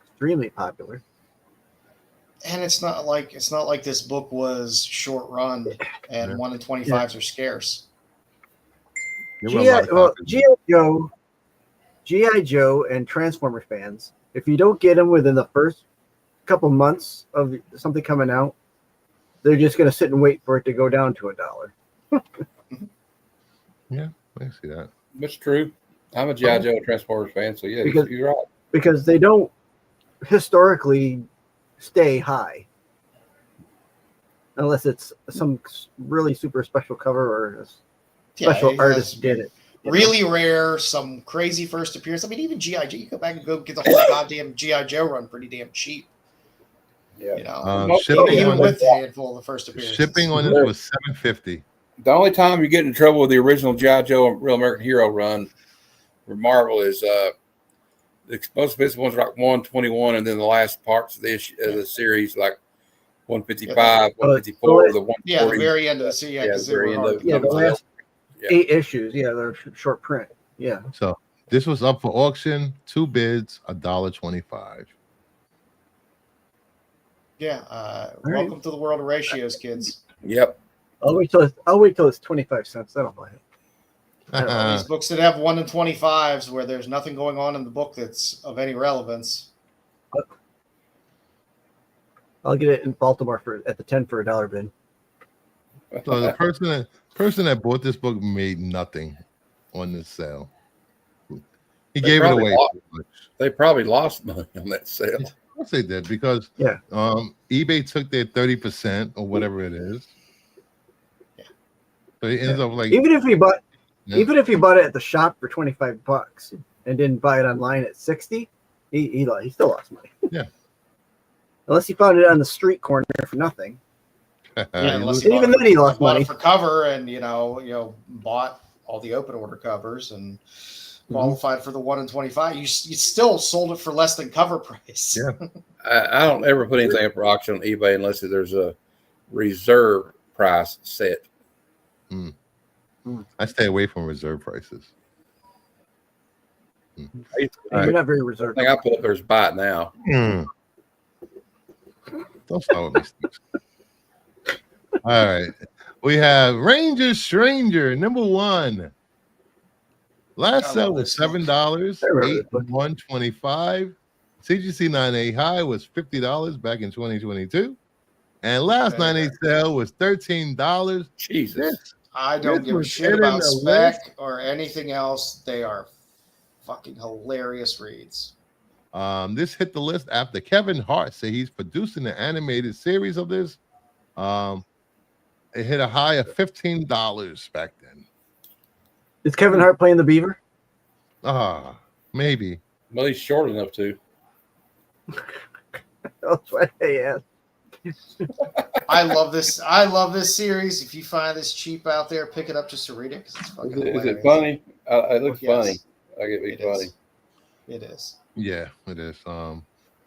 extremely popular. And it's not like this book was short run and 1 in 25s are scarce. There were a lot of copies. G.I. Joe and Transformer fans, if you don't get them within the first couple months of something coming out, they're just going to sit and wait for it to go down to $1. Yeah, I see that. That's true. I'm a G.I. Joe Transformers fan, so yeah, Because- you're right. Because they don't historically stay high. Unless it's some really super special cover or a special it artist has did it. you know? Really rare, some crazy first appearance. I mean, even G.I. Joe, you go back and go get the whole goddamn G.I. Joe run pretty damn cheap. Yeah. You know, Shipping even on with it, a handful of the first appearances. shipping on it was $7.50. The only time you get in trouble with the original G.I. Joe Real American Hero run for Marvel is The most expensive ones are like 121, and then the last parts of the series like 155, 154, the 140. Yeah, the very end of the series. Yeah, because they were hard. Yeah, the Comes last Yeah. 8 issues. Yeah, they're short print. Yeah. So this was up for auction. 2 bids, $1.25. Yeah. right. Welcome to the world of ratios, kids. Yep. I'll wait till it's 25 cents. Then I'll buy it. These books that have 1 in 25s where there's nothing going on in the book that's of any relevance. I'll get it in Baltimore at the 10 for $1 bin. So the person that bought this book made nothing on this sale. He They gave it probably away. lost- too much. They probably lost money on that sale. Of course they did, because Yeah. eBay took their 30% or whatever it is. Yeah. So it ends up like Even if you bought Yeah. even if you bought it at the shop for $25 and didn't buy it online at 60, he still lost money. Yeah. Unless he found it on the street corner for nothing. Yeah, you unless lose- you Even bought then he it- lost bought money. it for cover, and bought all the open order covers and qualified for the 1 in 25. You still sold it for less than cover price. Yeah. I don't ever put anything up for auction on eBay unless there's a reserve price set. I stay away from reserve prices. You're not very reserved. I think I put up there's buy it now. Don't start with me, Steve. All right. We have Ranger Stranger, number 1. Last I sale love was this book. $7, I remember this book. 8/125. CGC 9A high was $50 back in 2022. And last Okay. 9A sale was $13. Jesus. This, I don't This give a was shit hitting about the spec or anything else. They are fucking hilarious reads. this hit the list after Kevin Hart said he's producing an animated series of this. It hit a high of $15 back then. Is Kevin Hart playing the Beaver? Maybe. Well, he's short enough to. That's what I asked. I love this. I love this series. If you find this cheap out there, pick it up just to read it because it's fucking Is it hilarious. funny? It looks Yes. funny. I get it It funny. is. It is. Yeah, it is.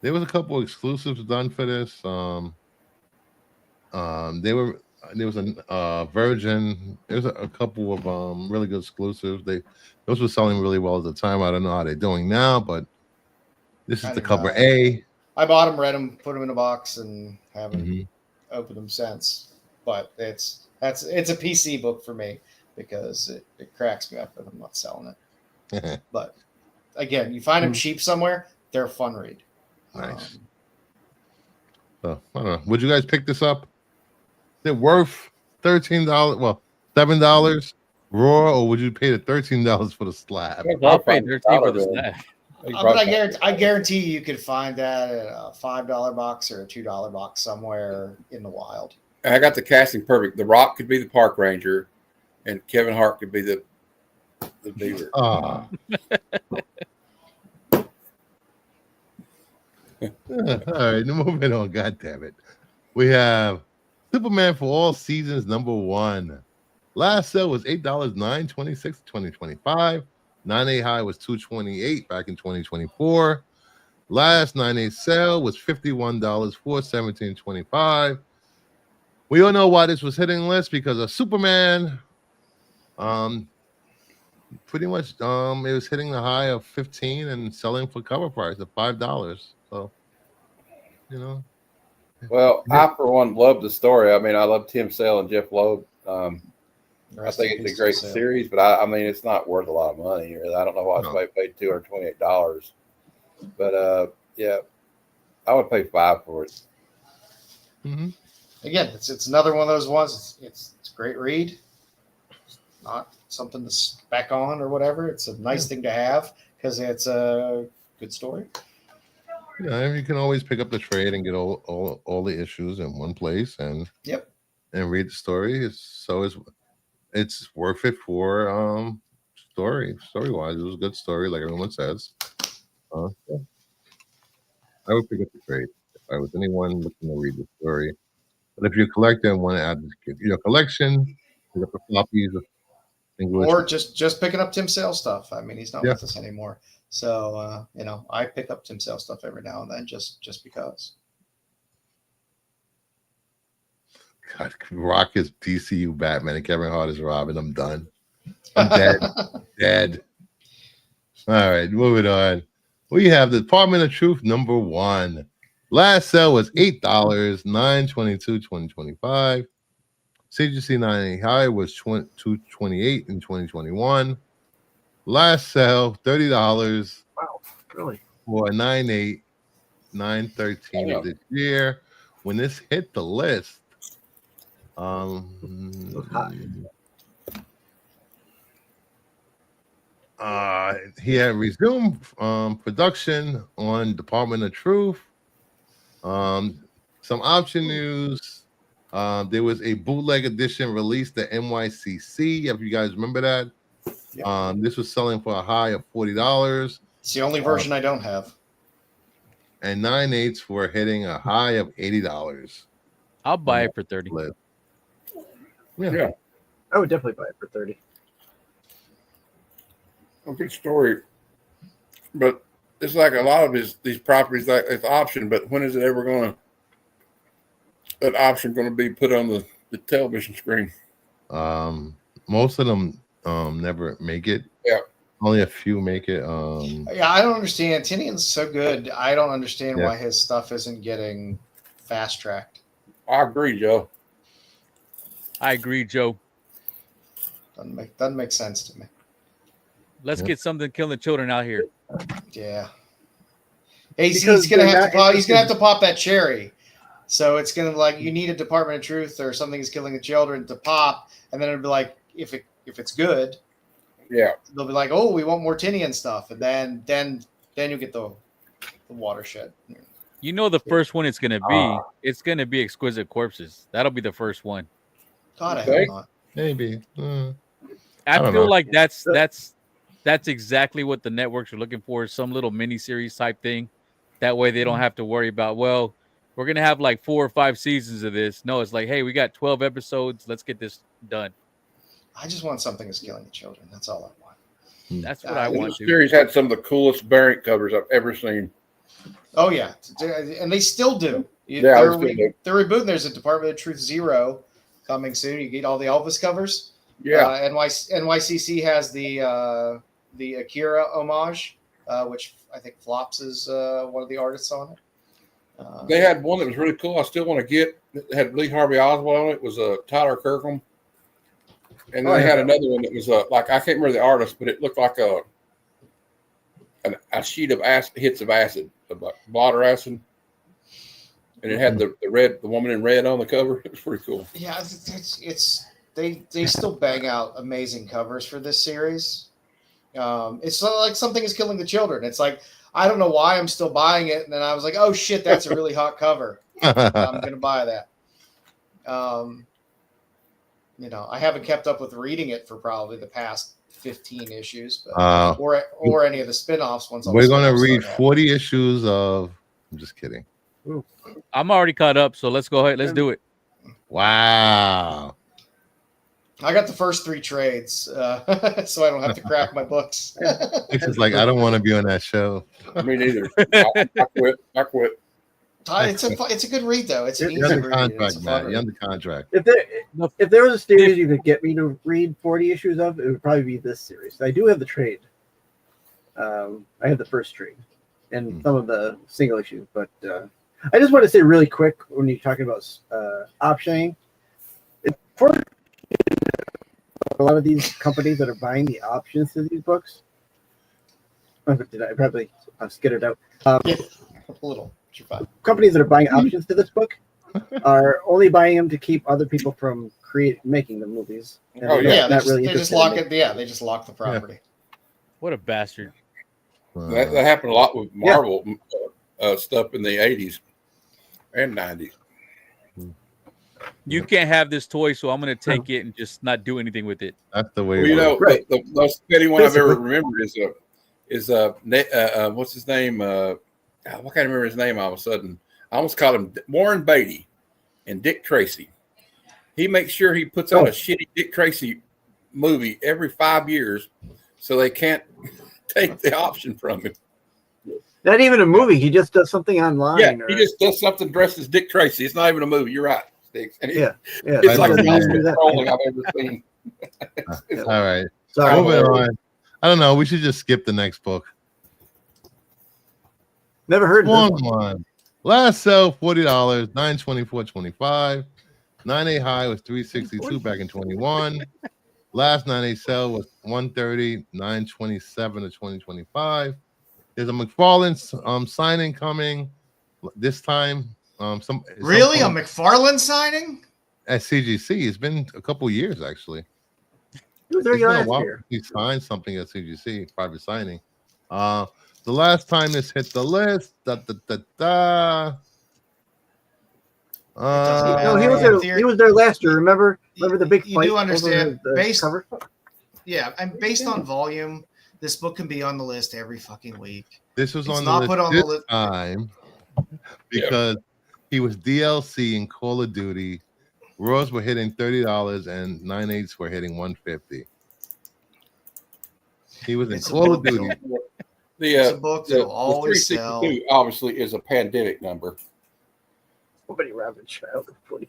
There was a couple exclusives done for this. There was a Virgin. There's a couple of really good exclusives. Those were selling really well at the time. I don't know how they're doing now, but this I is the do cover not. A. I bought them, read them, put them in a box, and haven't Mhm. opened them since. But it's a PC book for me because it cracks me up if I'm not selling it. But again, you find them cheap somewhere, they're a fun read. Nice. So I don't know. Would you guys pick this up? Is it worth $13? Well, $7 raw, or would you pay the $13 for the slab? I'll pay 13 for the snack. But I guarantee you could find that at a $5 box or a $2 box somewhere in the wild. I got the casting perfect. The Rock could be the park ranger, and Kevin Hart could be the beaver. Ah. All right, moving on. God damn it. We have Superman for All Seasons number 1. Last sale was $8, $9.26 2025. 9A high was $2.28 back in 2024. Last 9A sale was $51, $417.25. We all know why this was hitting list because of Superman. Pretty much it was hitting the high of 15 and selling for cover price of $5. So Well, I for one love the story. I mean, I love Tim Sale and Jeff Loeb. I think it's a great series, but I mean, it's not worth a lot of money. Really. I don't know why somebody paid $228. But yeah, I would pay $5 for it. Mm-hmm. Again, it's another one of those ones. It's a great read. It's not something to spec on or whatever. It's a nice thing to have because it's a good story. Yeah, you can always pick up the trade and get all the issues in one place and read the story. It's worth it for story wise. It was a good story, like everyone says. Yeah. I would pick up the trade if I was anyone looking to read the story. But if you're a collector and want to add to your collection, pick up the floppies. or just picking up Tim Sale stuff. I mean, he's not Yeah. with us anymore, so I pick up Tim Sale stuff every now and then just because. God, Rock is DCU Batman and Kevin Hart is Robin. I'm done. I'm dead. Dead. All right, moving on. We have the Department of Truth #1. Last sale was $8, $9.22, 2025. CGC 98 high was $2.28 in 2021. Last sale $30 Wow, really? for $9.8, $9.13 of this year. When this hit the list, he had resumed production on Department of Truth. Some option news. There was a bootleg edition released at NYCC. If you guys remember that, this was selling for a high of $40. It's the only version I don't have. And 9/8 were hitting a high of $80. I'll buy it for 30. Yeah. I would definitely buy it for 30. A good story, but it's like a lot of these properties, like it's option. But when is it ever that option going to be put on the television screen? Most of them never make it. Yeah, only a few make it. Yeah, I don't understand. Tinian's so good. I don't understand why his stuff isn't getting fast tracked. I agree, Joe. I agree, Joe. Doesn't make sense to me. Let's get something killing the children out here. Yeah. He's gonna have to pop that cherry. So it's gonna you need a Department of Truth or Something is Killing the Children to pop, and then it'll be like if it's good, they'll be like, oh, we want more Tinian stuff, and then you get the watershed. You know the first one it's gonna be Exquisite Corpses. That'll be the first one. God, I hope not. Maybe. I feel like that's exactly what the networks are looking for, some little mini-series type thing. That way they don't have to worry about, well, we're going to have like 4 or 5 seasons of this. No, it's like, hey, we got 12 episodes. Let's get this done. I just want Something is Killing the Children. That's all I want. That's what I want. The series had some of the coolest variant covers I've ever seen. Oh, yeah. And they still do. They're rebooting. There's a Department of Truth 0 coming soon. You get all the Elvis covers. Yeah. NYCC has the Akira homage, which I think Flops is one of the artists on it. They had one that was really cool. I still want to get. It had Lee Harvey Oswald on it. It was Tyler Kirkham. And then they had another one that was like, I can't remember the artist, but it looked like a sheet of hits of acid, like blotter acid. And it had the woman in red on the cover. It was pretty cool. Yeah, they still bang out amazing covers for this series. It's not like Something is Killing the Children. It's like, I don't know why I'm still buying it. And then I was like, oh shit, that's a really hot cover. I'm going to buy that. I haven't kept up with reading it for probably the past 15 issues, but, or any of the spinoffs ones. We're going to read 40 issues of, I'm just kidding. Ooh. I'm already caught up. So let's go ahead. Let's do it. Wow. I got the first 3 trades, so I don't have to crack my books. It's like, I don't want to be on that show. Me neither. I quit. It's a good read though. It's an easy You're under read. contract, Matt. You're under contract. If there was a series you could get me to read 40 issues of, it would probably be this series. I do have the trade. I have the first trade and some of the single issues, but I just want to say really quick when you're talking about optioning, for a lot of these companies that are buying the options to these books. I probably skittered out. Yeah, a little. You're fine. Companies that are buying options to this book are only buying them to keep other people from making the movies. And they just lock it. Yeah, they just lock the property. Yeah. What a bastard! That happened a lot with Marvel stuff in the 80s and 90s. You can't have this toy, so I'm going to take it and just not do anything with it. That's the way. The most petty one I've ever remembered is what's his name? I can't remember his name all of a sudden. I almost called him Warren Beatty and Dick Tracy. He makes sure he puts out a shitty Dick Tracy movie every 5 years, so they can't take the option from him. Not even a movie. He just does something online. Yeah, or, he just does something dressed as Dick Tracy. It's not even a movie. You're right, Sticks. And yeah. it's like the doesn't most do that. trolling I've ever seen. All right. Sorry. Moving on. I don't know. We should just skip the next book. Never heard of Long this. one. Last sell $40, $924.25. 9A high was $362 back in 21. Last 9A sell was $130, $927 to 2025. There's a McFarlane signing coming this time. Really, a McFarlane signing? At CGC. It's been a couple years actually. He was there It's been a last while year. since he signed something at CGC, private signing. The last time this hit the list, No, he was there. He was there last year. Remember the big You fight? do over understand, the based- cover? Yeah, and based on volume, this book can be on the list every fucking week. This was It's on not the list put on the this list. time because he was DLC in Call of Duty. Raws were hitting $30 and 9.8s were hitting $150. He was in It's a Call of book. Duty. It's a book that The will always sell. 362 obviously is a pandemic number. Nobody Robin Child for $40.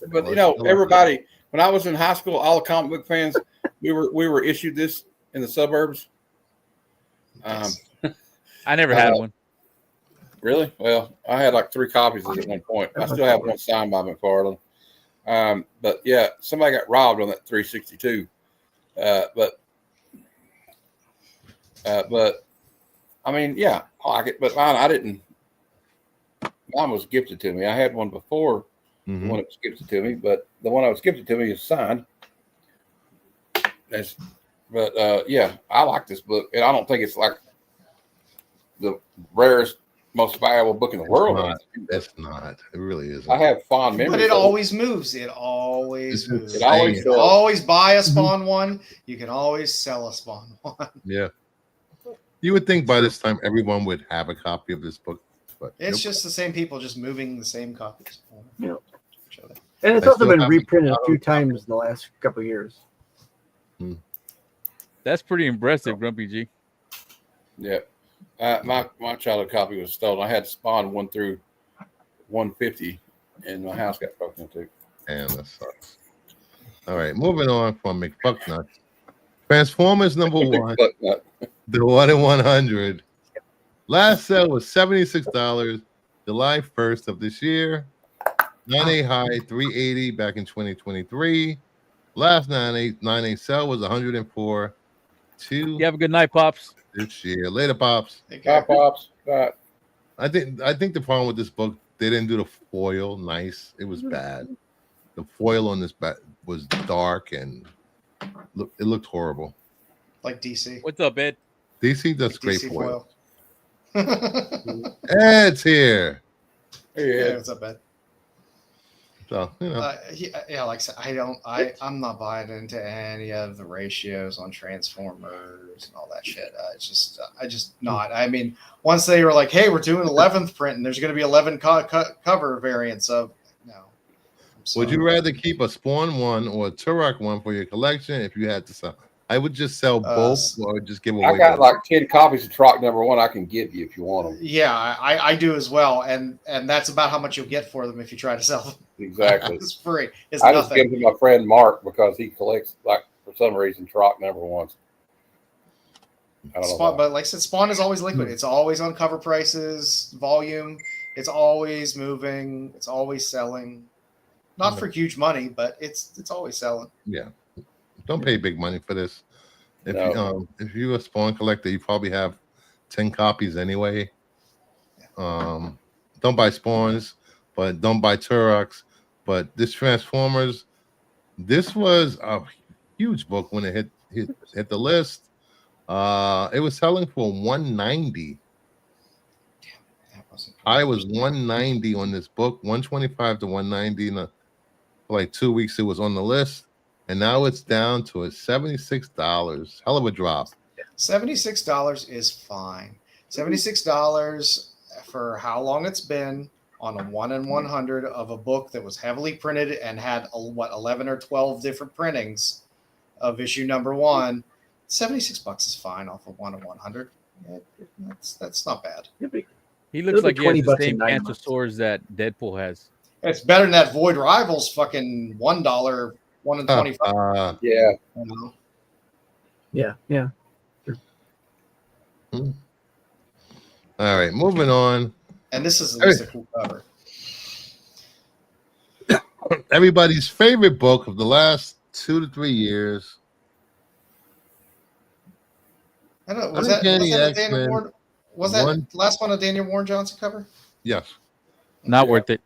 But you know, everybody, when I was in high school, all the comic book fans, we were issued this in the suburbs. I never had one. Really? Well, I had like 3 copies of it at one point. I still have one signed by McFarlane. But yeah, somebody got robbed on that 362. But I mean, yeah, I like it. But mine, mine was gifted to me. I had one before the one that was gifted to me, but the one that was gifted to me is signed. Yeah, I like this book, and I don't think it's like the rarest, most valuable book in the world. That's not. It really isn't. I have fond memories. But it of always moves. It always moves. It always You can always buy a Spawn one. You can always sell a Spawn one. Yeah. You would think by this time everyone would have a copy of this book, but It's just the same people just moving the same copies. Yeah. Each other. And it's I also still been have reprinted a it. few times in the last couple of years. That's pretty impressive, Grumpy G. Yeah. My childhood copy was stolen. I had Spawn 1 through 150, and my house got broken into. and that sucks. All right, moving on from McFucknuts. Transformers number 1, the 1 in 100. Last sale was $76, July 1st of this year. 9A high, 380 back in 2023. Last 9A sale was 104. You have a good night, Pops. This year. Later, Pops. Bye, Pops. Bye. I think the problem with this book, they didn't do the foil nice. It was bad. The foil on this was dark and it looked horrible. Like DC. What's up, Ed? DC does great DC foil. foil. Ed's here. Yeah, what's up, Ed? So, you know. Yeah, like I said, I'm not buying into any of the ratios on Transformers and all that shit. I just not. I mean, once they were like, "Hey, we're doing 11th print, and there's going to be 11 cover variants of," no. Would you rather keep a Spawn 1 or a Turok 1 for your collection if you had to sell? I would just sell both or just give away. I got like 10 copies of Troc number 1 I can give you if you want them. Yeah, I do as well, and that's about how much you'll get for them if you try to sell them. Exactly. It's free. It's I just nothing. give them to my friend Mark because he collects, like, for some reason, Troc number 1s. I don't know Spawn, why. but like I said, Spawn is always liquid. It's always on cover prices, volume. It's always moving. It's always selling. Not for huge money, but it's always selling. Yeah. Don't pay big money for this. No. If you're a Spawn collector, you probably have 10 copies anyway. Don't buy Spawns, but don't buy Turoks. But this Transformers, this was a huge book when it hit the list. It was selling for $190. I was $190 on this book, $125 to $190. For like 2 weeks, it was on the list. And now it's down to a $76. Hell of a drop. $76 is fine. $76 for how long it's been. on a 1 in 100 of a book that was heavily printed and had 11 or 12 different printings of issue number 1. $76 is fine off of 1 in 100. That's not bad. He looks It'll be like he has 20 the bucks in same 9 cancer months. sores that Deadpool has. It's better than that Void Rivals fucking $1, 1 in 25. Yeah. You know? Yeah. All right, moving on. And this is at least a cool cover. Everybody's favorite book of the last 2 to 3 years. I don't know. Was Uncanny that a Daniel X-Men Warren? Was that one- last one a Daniel Warren Johnson cover? Yes. Not worth it.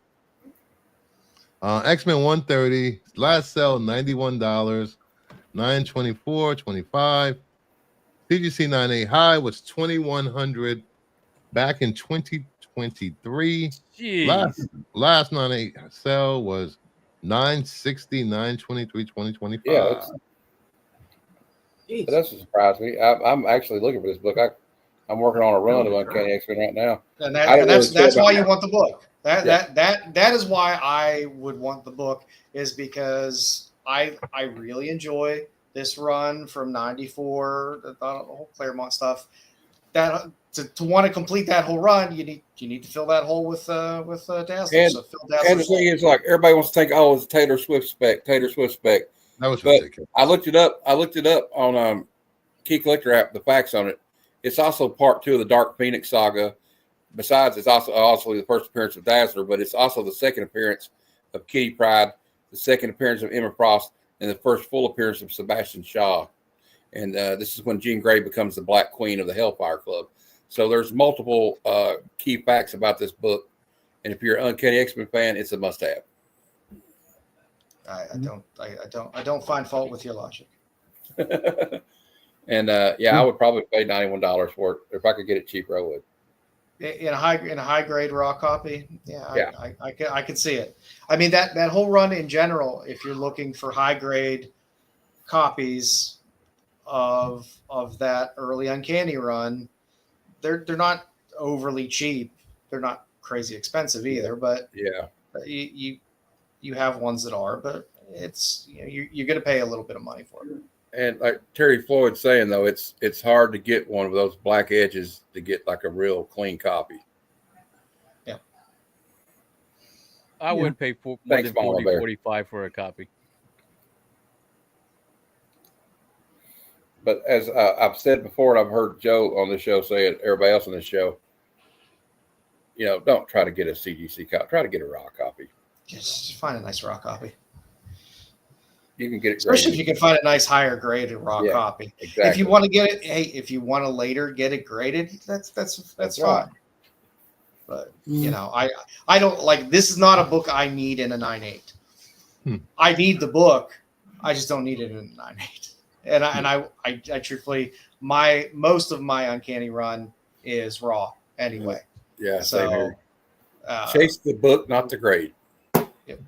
X-Men 130, last sale $91, 924.25. CGC 98 high was 2100 back in 2023. Jeez. Last 98 sale was 960, 923, 2025. Yeah, that doesn't surprise me. I'm actually looking for this book. I'm working on a run of Uncanny X-Men right now. And that's why you want the book. That is why I would want the book, is because I really enjoy this run from '94, the whole Claremont stuff. That to want to complete that whole run, you need to fill that hole with Dazzler. And, so Phil and Dazzler's the thing is, like, everybody wants to think, oh, it's a Taylor Swift spec. That was But ridiculous. I looked it up on Key Collector app. The facts on it. It's also part 2 of the Dark Phoenix saga. Besides, it's also the first appearance of Dazzler, but it's also the second appearance of Kitty Pryde, the second appearance of Emma Frost, and the first full appearance of Sebastian Shaw. And this is when Jean Grey becomes the Black Queen of the Hellfire Club. So there's multiple key facts about this book, and if you're an Uncanny X-Men fan, it's a must-have. I don't find fault with your logic. And I would probably pay $91 for it. If I could get it cheaper, I would. In a high grade raw copy, I could see it. I mean, that whole run in general, if you're looking for high grade copies of that early Uncanny run, they're not overly cheap. They're not crazy expensive either, but Yeah. you have ones that are, but it's you're going to pay a little bit of money for it. And like Terry Floyd's saying, though, it's hard to get one of those black edges to get like a real clean copy. Yeah. I wouldn't pay more Thanks, than Mama 40, Bear. 45 for a copy. But as I've said before, and I've heard Joe on this show say it, everybody else on this show, don't try to get a CGC copy. Try to get a raw copy. Just find a nice raw copy. You can get it, especially if you can find a nice higher graded raw copy. Exactly. If you want to get it, if you want to later get it graded, that's fine. right. But I don't like, this is not a book I need in a 9.8. I need the book. I just don't need it in a 9.8. And I truthfully, most of my Uncanny run is raw anyway. Yeah. So chase the book, not the grade. Yep.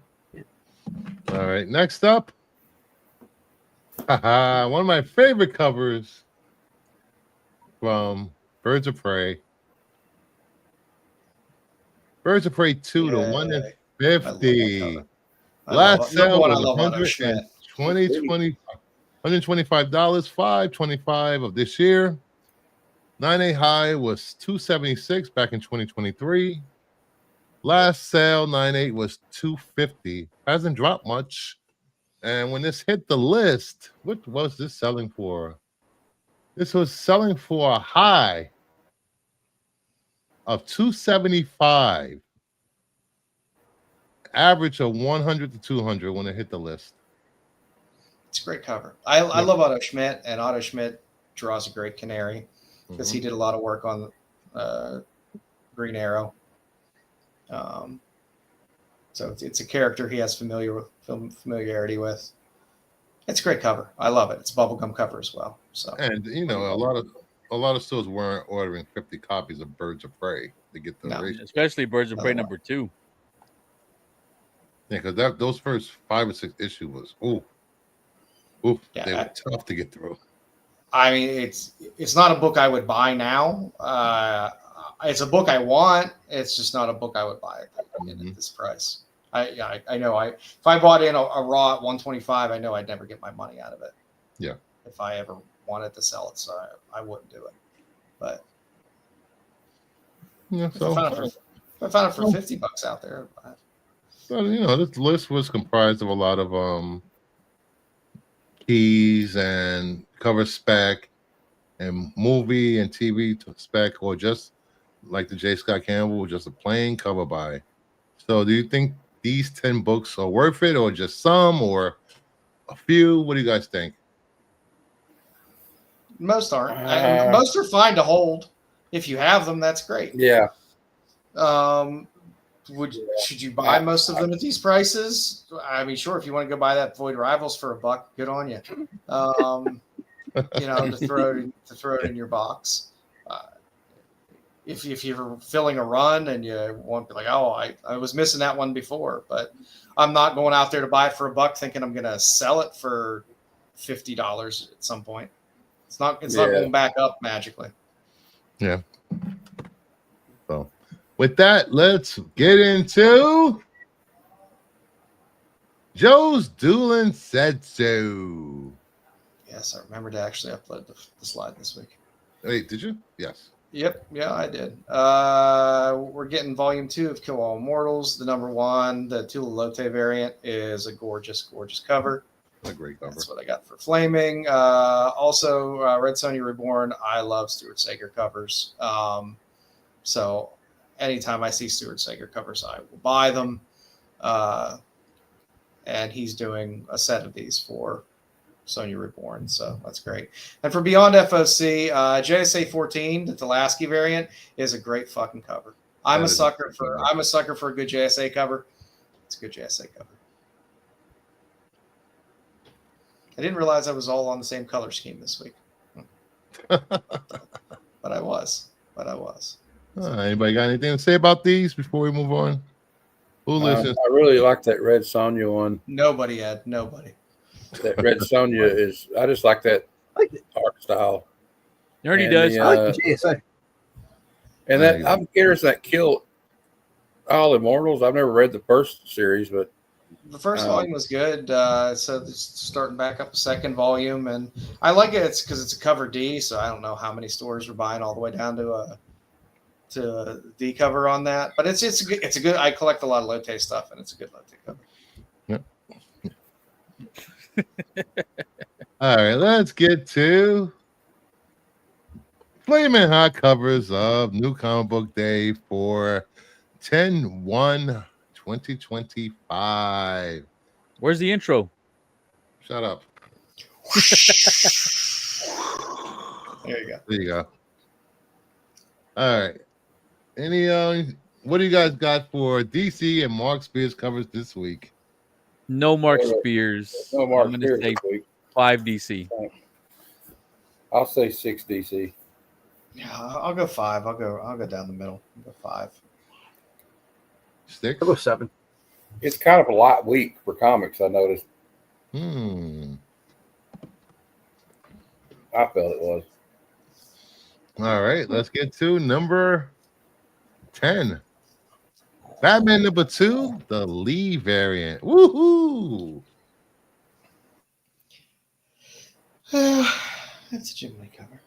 All right, next up. One of my favorite covers from Birds of Prey. Birds of Prey 2 to 1 in 50. Last sale was $125, $525 of this year. 9A high was $276 back in 2023. Last sale 9.8 was $250. Hasn't dropped much. And when this hit the list, what was this selling for? This was selling for a high of $275. Average of 100 to 200 when it hit the list. It's a great cover. I love Otto Schmidt, and Otto Schmidt draws a great Canary because he did a lot of work on Green Arrow. So it's a character he has familiarity with. It's a great cover. I love it. It's a bubblegum cover as well. So, and a lot of stores weren't ordering 50 copies of Birds of Prey to get the ratio. Especially Birds of Prey number 2. Yeah, because those first 5 or 6 issues was they were tough to get through. I mean, it's not a book I would buy now. I it's a book I want. It's just not a book I would buy at this price. I know. If I bought in a raw at 125, I know I'd never get my money out of it. Yeah. If I ever wanted to sell it, so I wouldn't do it. But Yeah, if I found it for $50 out there, so, this list was comprised of a lot of keys and cover spec and movie and TV spec, or just like the J. Scott Campbell, just a plain cover buy. So do you think these 10 books are worth it, or just some, or a few? What do you guys think? most aren't. Most are fine to hold. If you have them, that's great. Yeah. Should you buy most of them at these prices? I mean, sure. If you want to go buy that Void Rivals for $1, good on you. To throw it in your box. If you're filling a run and you want to be like, oh, I was missing that one before, but I'm not going out there to buy it for $1 thinking I'm going to sell it for $50 at some point. It's not going back up magically. Yeah. So with that, let's get into Joe's Dueling Said So. Yes, I remember to actually upload the slide this week. Wait, did you? Yes. Yep. Yeah, I did. We're getting volume 2 of Kill All Immortals. The number 1, the Tula Lote variant, is a gorgeous, gorgeous cover. A great cover. That's what I got for Flaming. Also, Red Sonja Reborn. I love Stuart Sager covers. So anytime I see Stuart Sager covers, I will buy them. And he's doing a set of these for Sonja Reborn, so that's great. And for Beyond FOC, JSA 14, the Tulaski variant, is a great fucking cover. I'm a sucker for a good JSA cover. It's a good JSA cover. I didn't realize I was all on the same color scheme this week. But I was. Anybody got anything to say about these before we move on? Who listens? I really like that Red Sonja one. Nobody, Ed. Nobody. That Red Sonja is. I just like that art style. Ernie does. I like the JSA. And that I'm curious that Kill All Immortals. I've never read the first series, but the first volume was good. So it's starting back up a second volume, and I like it. It's because it's a cover D, so I don't know how many stores are buying all the way down to a D cover on that. But it's a good. I collect a lot of Lotte stuff, and it's a good Lotte cover. All right, let's get to Flaming Hot covers of New Comic Book Day for 10/1/2025. Where's the intro? Shut up. There you go. There you go. All right. What do you guys got for DC and Mark Spears covers this week? No Mark Spears. no Mark I'm going Spears to say this week. 5 DC. I'll say 6 DC. Yeah, I'll go 5. I'll go down the middle. I'll go 5. 6? I'll go 7. It's kind of a light week for comics, I noticed. I felt it was. All right, let's get to number 10. Batman number 2, the Lee variant. Woohoo! That's a Jim Lee cover.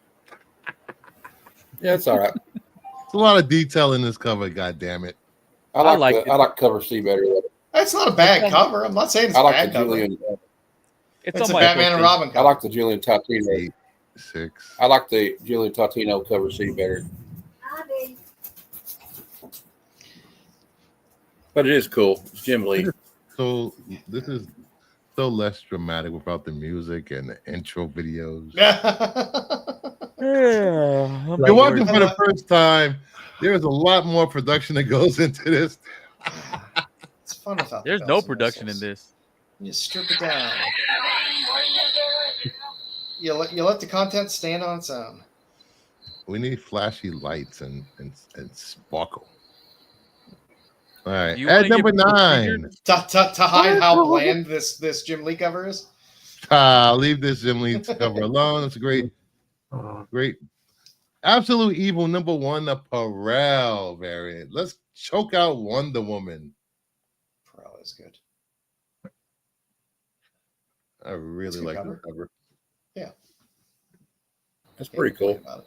Yeah, it's all right. It's a lot of detail in this cover, god damn it. I like cover C better. That's not a bad cover. I'm not saying it's a bad cover. It's a Batman and Robin cover. I like the Julian Totino. 6. I like the Julian Totino cover C better. But it is cool. It's Jim Lee. So this is so less dramatic without the music and the intro videos. If you're watching for the first time, there's a lot more production that goes into this. It's fun without. There's no production in this. You strip it down. You let the content stand on its own. We need flashy lights and sparkle. All right, at number 9. To hide how bland this Jim Lee cover is. Leave this Jim Lee cover alone. It's a great Absolute Evil #1, the Pharrell variant. Let's choke out Wonder Woman. Pharrell is good. I really good like cover. the cover. Yeah. That's pretty cool. Can't complain about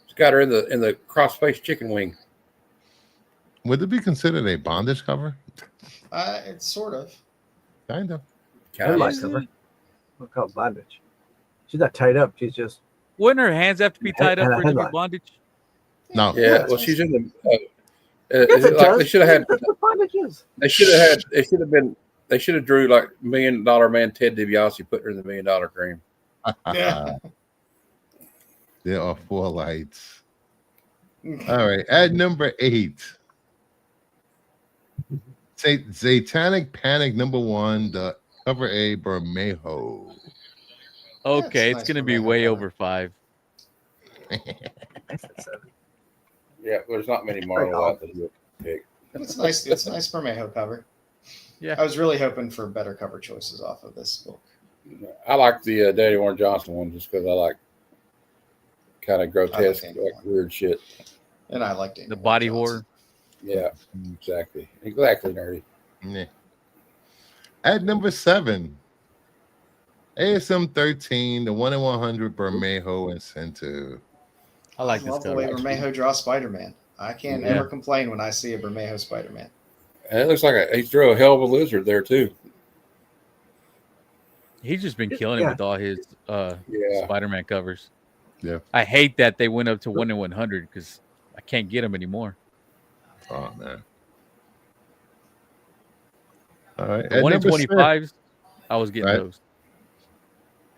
It's got her in the cross-faced chicken wing. Would it be considered a bondage cover? it. It's sort of. Kind of. Headline Is cover. it? Look how bondage. She's not tied up. She's just Wouldn't her hands have to be tied up And a for it to be headlock. bondage? No. Yeah, that's well, what she's in the. yes, is it it like does. they should have had. That's what bondage is. They should have been. They should have drew like $1 Million Man Ted DiBiase, put her in the $1 Million Dream. Yeah. There are 4 lights. All right. At number 8. Satanic Panic #1, the cover A Bermejo. Okay, nice it's gonna for be Mayhem way cover. over 5. I said 7. Yeah, there's not many Marvel out there. Big. It's nice. It's a nice Bermejo cover. Yeah. I was really hoping for better cover choices off of this book. I like the Daddy Warren Johnson one just because I like kind of grotesque, Danny like Warren. weird shit. And I liked it. The body horror. Yeah, exactly, nerdy. Yeah. At number 7, ASM 13, the 1 in 100 Bermejo incentive. I like I this love the way cover. Bermejo draws Spider-Man. I can't Yeah. ever complain when I see a Bermejo Spider-Man. And it looks like he drew a hell of a lizard there too. He's just been killing it Yeah. with all his Yeah, Spider-Man covers. Yeah. I hate that they went up to 1 in 100 because I can't get them anymore. Oh, man. All right. The At 1 in number 6, 25s, I was getting Right. those.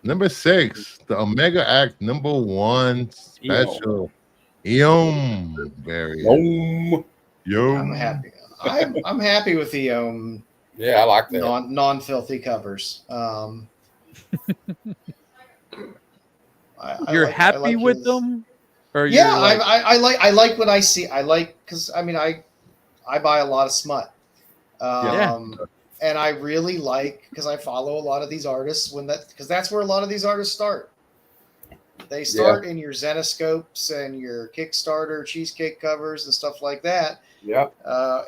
Number 6, the Omega Act #1 special. Eom variant. Boom. Yo. I'm happy. I'm happy with the Yeah, I like that. non-filthy covers. You're I happy like with his- them? Or Yeah, you're like, I like what I see. I like because I mean I buy a lot of smut. Yeah. And I really like because I follow a lot of these artists because that's where a lot of these artists start. They start in your Zenoscopes and your Kickstarter cheesecake covers and stuff like that, Yeah,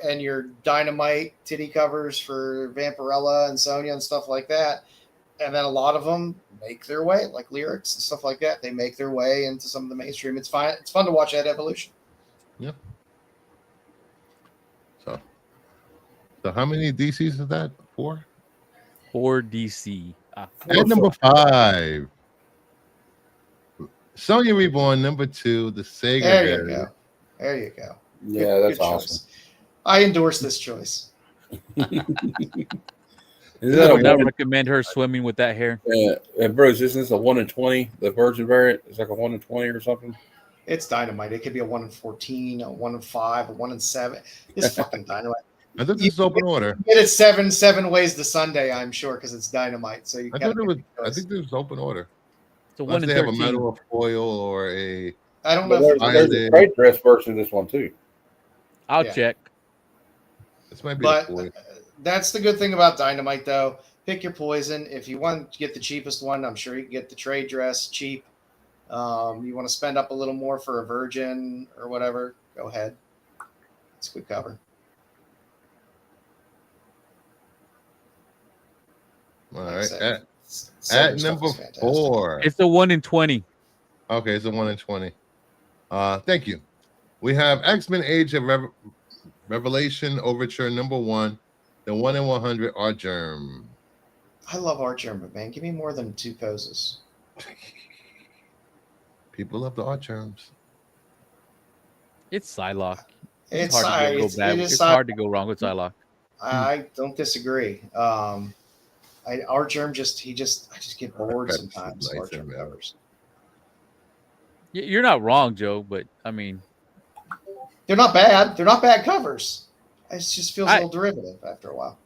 and your Dynamite titty covers for Vampirella and Sonya and stuff like that. And then a lot of them make their way, like lyrics and stuff like that. They make their way into some of the mainstream. It's fine. It's fun to watch that evolution. So how many DCs is that? 4? 4 DC. Ah, At number 5, Sonya Reborn #2, the Sega There you variant. go. There you go. yeah, that's Good awesome. choice. I endorse this choice. Is I that a would not 1 recommend her swimming with that hair. and Bruce, isn't this a 1 in 20? The Virgin variant is like a 1 in 20 or something. It's Dynamite. It could be a 1 in 14, a 1 in 5, a 1 in 7. It's fucking Dynamite. I thought this was open order. Get it seven ways to Sunday, I'm sure, because it's Dynamite. So you I got thought it was. I think this was open order. It's a 1 Unless in they have a 13. metal foil or a. I don't know But if there's a trade dress version of this one too. I'll Yeah. check. This might be But the foil. that's the good thing about Dynamite, though. Pick your poison. If you want to get the cheapest one, I'm sure you can get the trade dress cheap. You want to spend up a little more for a Virgin or whatever, go ahead. It's a good cover. All Like I right. said, At Silver stuff number is fantastic. 4. It's a 1 in 20. Okay, it's a 1 in 20. Thank you. We have X-Men Age of Revelation Overture #1, the 1 in 100 Art Germ. I love Art Germ, man. Give me more than 2 poses. People love the Art Germs. It's Psylocke. It's hard to go it's- bad. it is It's Psy- hard to go wrong with Psylocke. I don't disagree. Art Germ I just get bored Pepsi sometimes. Lights Art Germ and covers. You're not wrong, Joe, but I mean, They're not bad. They're not bad covers. It just feels a I- little derivative after a while.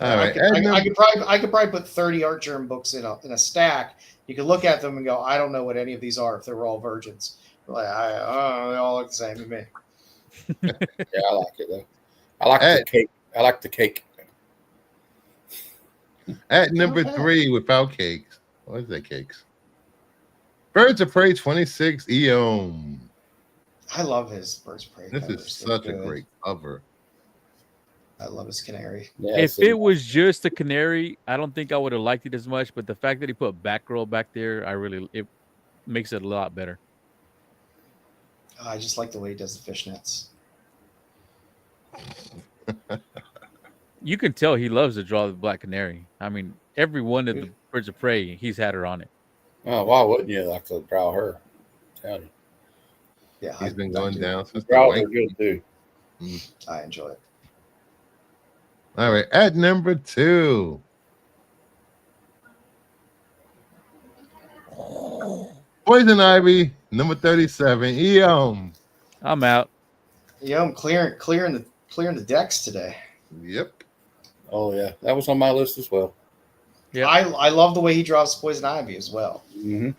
All right. I could probably put 30 Art Germ books in a stack. You could look at them and go, I don't know what any of these are if they were all virgins. Like, they all look the same to me. Yeah, I like it though. I like the Hey. cake. I like the cake. At number Okay. 3, without cakes. What is that, cakes? Birds of Prey 26, Eom. I love his Birds of Prey. This covers. is They're such a good. great cover. I love his canary. Yeah, If see, it was just a canary, I don't think I would have liked it as much. But the fact that he put Batgirl back there, it makes it a lot better. I just like the way he does the fishnets. You can tell he loves to draw the Black Canary. I mean, every one of the Birds of Prey, he's had her on it. oh, why wouldn't you like to draw her? I'm telling you. Yeah, He's been I going do. down since the Draws are white. good too. I enjoy it. All right, at number 2. Poison Ivy, number 37, Eom. I'm out. Yeah, I'm clearing the decks today. Yep. Oh yeah, that was on my list as well. Yep. I love the way he draws Poison Ivy as well. Mm-hmm.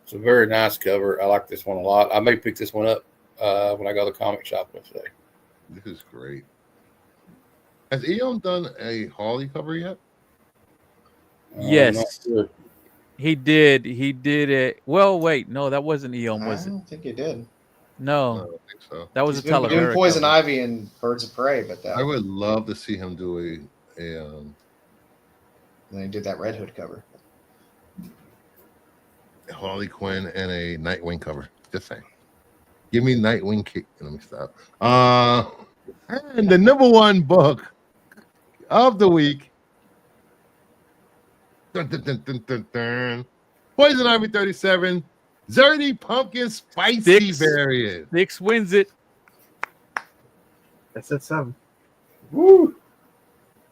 It's a very nice cover. I like this one a lot. I may pick this one up when I go to the comic shop today. This is great. Has Eom done a Harley cover yet? Yes. I'm not sure. He did it. Well, wait, no, that wasn't Eom, I was it? don't think he did. I No, don't think so. that was He's a been doing Talavera Poison cover. Ivy and Birds of Prey, but I would love to see him do a then he did that Red Hood cover. Harley Quinn and a Nightwing cover. Just saying. Give me Nightwing kick. Let me stop. And the number 1 book of the week. Dun, dun, dun, dun, dun, dun. Poison Ivy 37. Zerdy Pumpkin Spicy 6. variant. 6 wins it. That's at 7. Woo!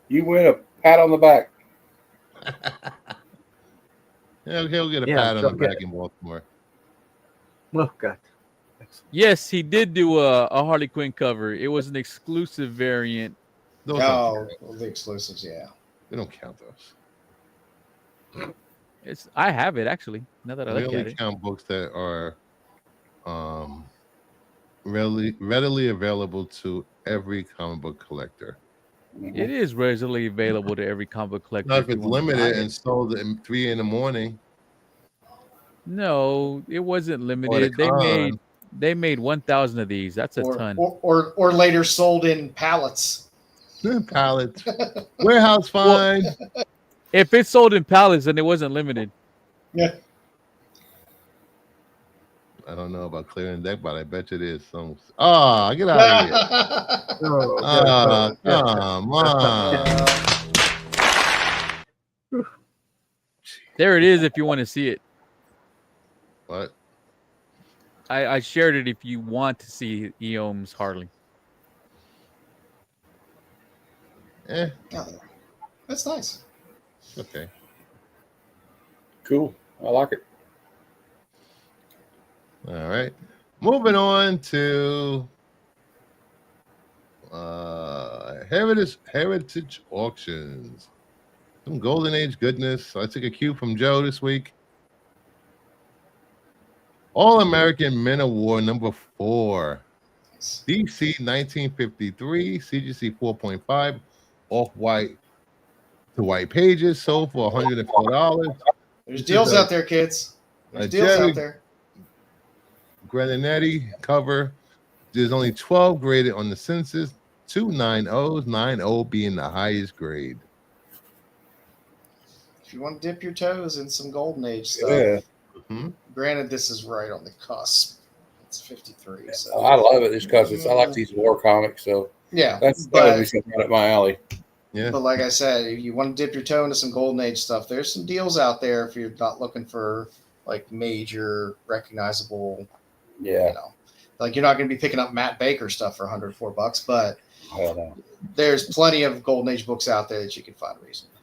You win a pat on the back. He'll get a Yeah, pat on the okay. back in Baltimore. Oh, God. Yes, he did do a Harley Quinn cover. It was an exclusive variant. Those don't Oh, count. well, the exclusives, yeah. They don't count those. I have it actually. Now that I We look at only it. count books that are readily available to every comic book collector. It is readily available to every comic book collector. Not if you it's want to buy limited it. and sold at 3 in the morning. No, it wasn't Or the limited. con. They made 1,000 of these. That's a ton. Or later sold in pallets. Pallets. Warehouse find. If it's sold in pallets, then it wasn't limited. Yeah. I don't know about clearing deck, but I bet you it is. Some. Oh, get out of here. Oh, Oh, yeah. come on. There it is if you want to see it. What? I shared it if you want to see Eom's Harley. Eh, That's nice. okay. Cool. I like it. All right. Moving on to Heritage Auctions. Some Golden Age goodness. I took a cue from Joe this week. All American Men of War number 4. DC 1953, CGC 4.5, off-white to white pages, sold for $104. There's deals out there, kids. There's deals Jerry out there. Graninetti cover. There's only 12 graded on the census, 2 9.0s, 9.0 being the highest grade. If you want to dip your toes in some Golden Age stuff, Yeah. Mhm. granted, this is right on the cusp. It's 53. So I love it just because I like these war comics, so yeah, that would but, be something right up my alley. Yeah. but like I said, if you want to dip your toe into some Golden Age stuff, there's some deals out there if you're not looking for like major recognizable, Yeah. like you're not going to be picking up Matt Baker stuff for $104, but Hell no. there's plenty of Golden Age books out there that you can find reasonable.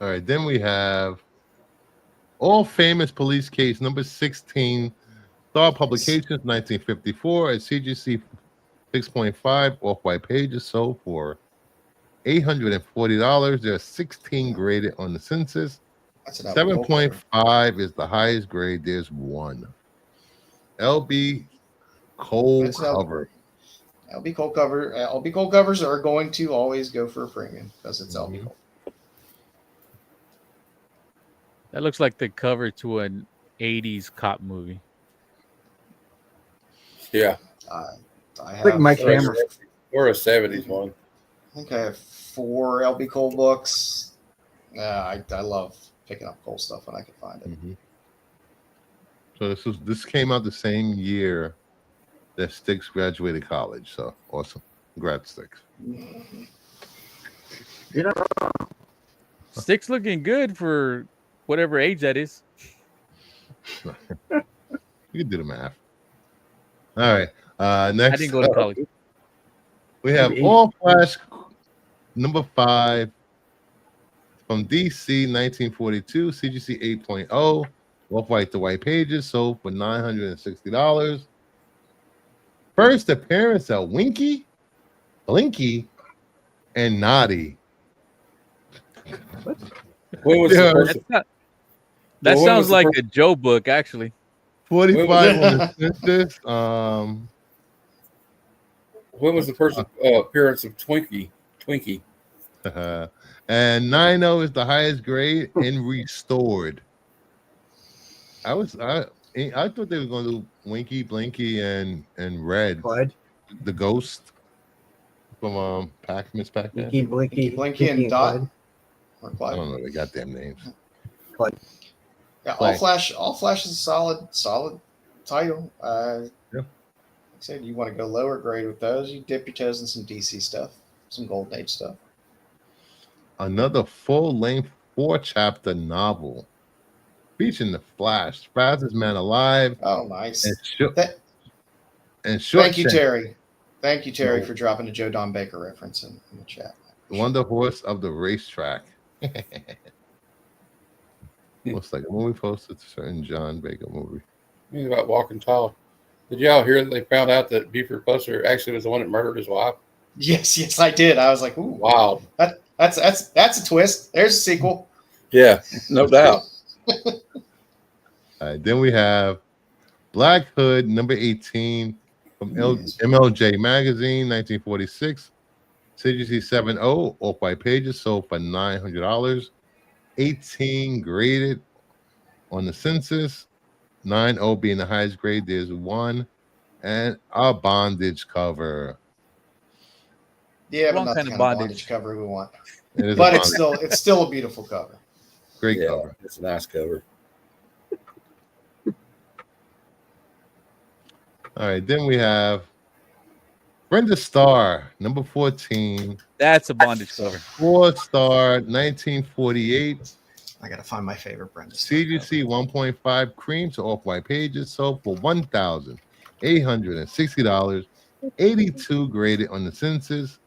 All right. Then we have All Famous Police Case number 16, Star Publications 1954 at CGC 6.5, off white pages, sold for $840. There are 16 graded on the census. That's an 7.5 is the highest grade. There's 1. LB Cold It's an cover. LB Cole cover. LB Cole covers are going to always go for a premium because it's LB Cole. That looks like the cover to an 80s cop movie. Yeah. I have Like Mike Or a- Hammer. Or a 70s one. I think I have 4 LB Cole books. I love picking up Cole stuff when I can find it. Mhm. So this came out the same year that Styx graduated college. So awesome. Congrats, Styx. You know, Stick's looking good for whatever age that is. You can do the math. All right. Next, I didn't go to college. we have Maybe All Flash number 5 from DC 1942, CGC 8.0, off-white to white pages, sold for $960. First appearance of Winky, Blinky, and Naughty. When was Yeah. the first? That Well, when sounds was the like first- a Joe book, actually. 45 on the census. When was the first appearance of Twinkie? And 9.0 is the highest grade in restored. I thought they were going to do Winky, Blinky, and Red, Clyde, the ghost from Miss Pac-Man. Blinky, Blinky, Blinky and Dot. Or I Clyde. don't know their goddamn names. Yeah, Clyde. All Flash is a solid title. Yeah. Like I said, you want to go lower grade with those, you dip your toes in some DC stuff, some Golden Age stuff. Another full-length 4-chapter novel featuring the Flash, fastest man alive, Oh, nice. and short. That- And short. Thank you, Terry. Thank you, Terry, No. for dropping a Joe Don Baker reference in the chat. Wonder Horse of the racetrack. Looks like a movie posted, certain John Baker movie. He's about walking tall. Did y'all hear that they found out that Buford Pusser actually was the one that murdered his wife? Yes, I did. I was like, ooh, Wow. that's a twist. There's a sequel. Yeah, no doubt. All right, then we have Black Hood number 18 from Yes. MLJ Magazine, 1946. CGC 7.0, off white pages, sold for $900. 18 graded on the census. 9.0 being the highest grade. There's 1. And a bondage cover. Yeah, but Wrong not kind the of kind of bondage. bondage cover we want. It is But a it's bondage. still a beautiful cover. Great Yeah, cover. it's a nice cover. All right, then we have Brenda Starr, number 14. That's a bondage cover. 4-star, 1948. I gotta find my favorite Brenda. CGC 1.5 cream to off-white pages, sold for $1,860. 82 graded on the census.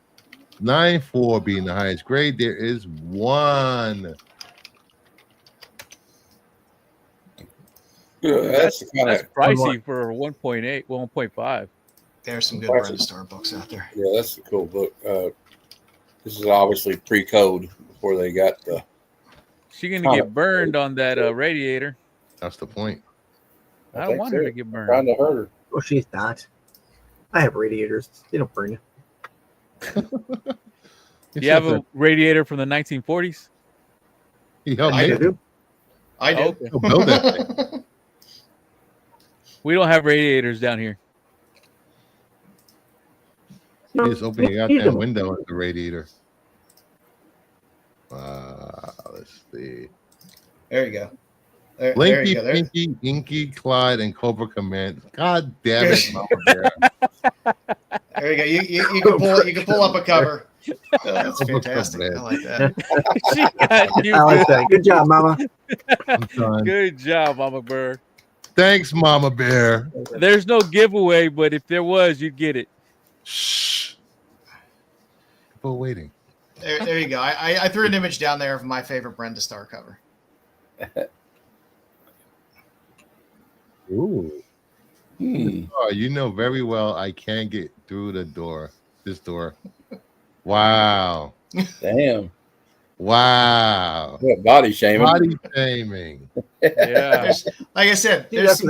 9.4 being the highest grade. There is 1. That's the kind That's of pricey for 1.8, 1.5. There's some good Classic. Brenda Starr books out there. yeah, that's a cool book. This is obviously pre-code before they got the. She's gonna get burned on that radiator. That's the point. I don't think want her so. to get burned. Trying to hurt her. oh, she's not. I have radiators. They don't burn you. Do you have a radiator from the 1940s? He helped I make do. I do. Okay. He'll build that thing. We don't have radiators down here. You just open your goddamn window at the radiator. Let's see. There you go. There you Blinky, go. There. Pinky, Inky, Clyde, and Cobra Command. God damn it, Mama Bear. There you go. You can pull up a cover. That's fantastic. I like that. She got you I like good. that. Good job, Mama. I'm done. Good job, Mama Bird. Thanks, Mama Bear. There's no giveaway, but if there was, you'd get it. Shh. People waiting. There you go. I threw an image down there of my favorite Brenda Starr cover. Ooh. Hmm. Oh, you know very well I can't get through the door. This door. Wow. Damn. Wow. What body shaming? Body shaming. Yeah. There's, like I said, Dude, that's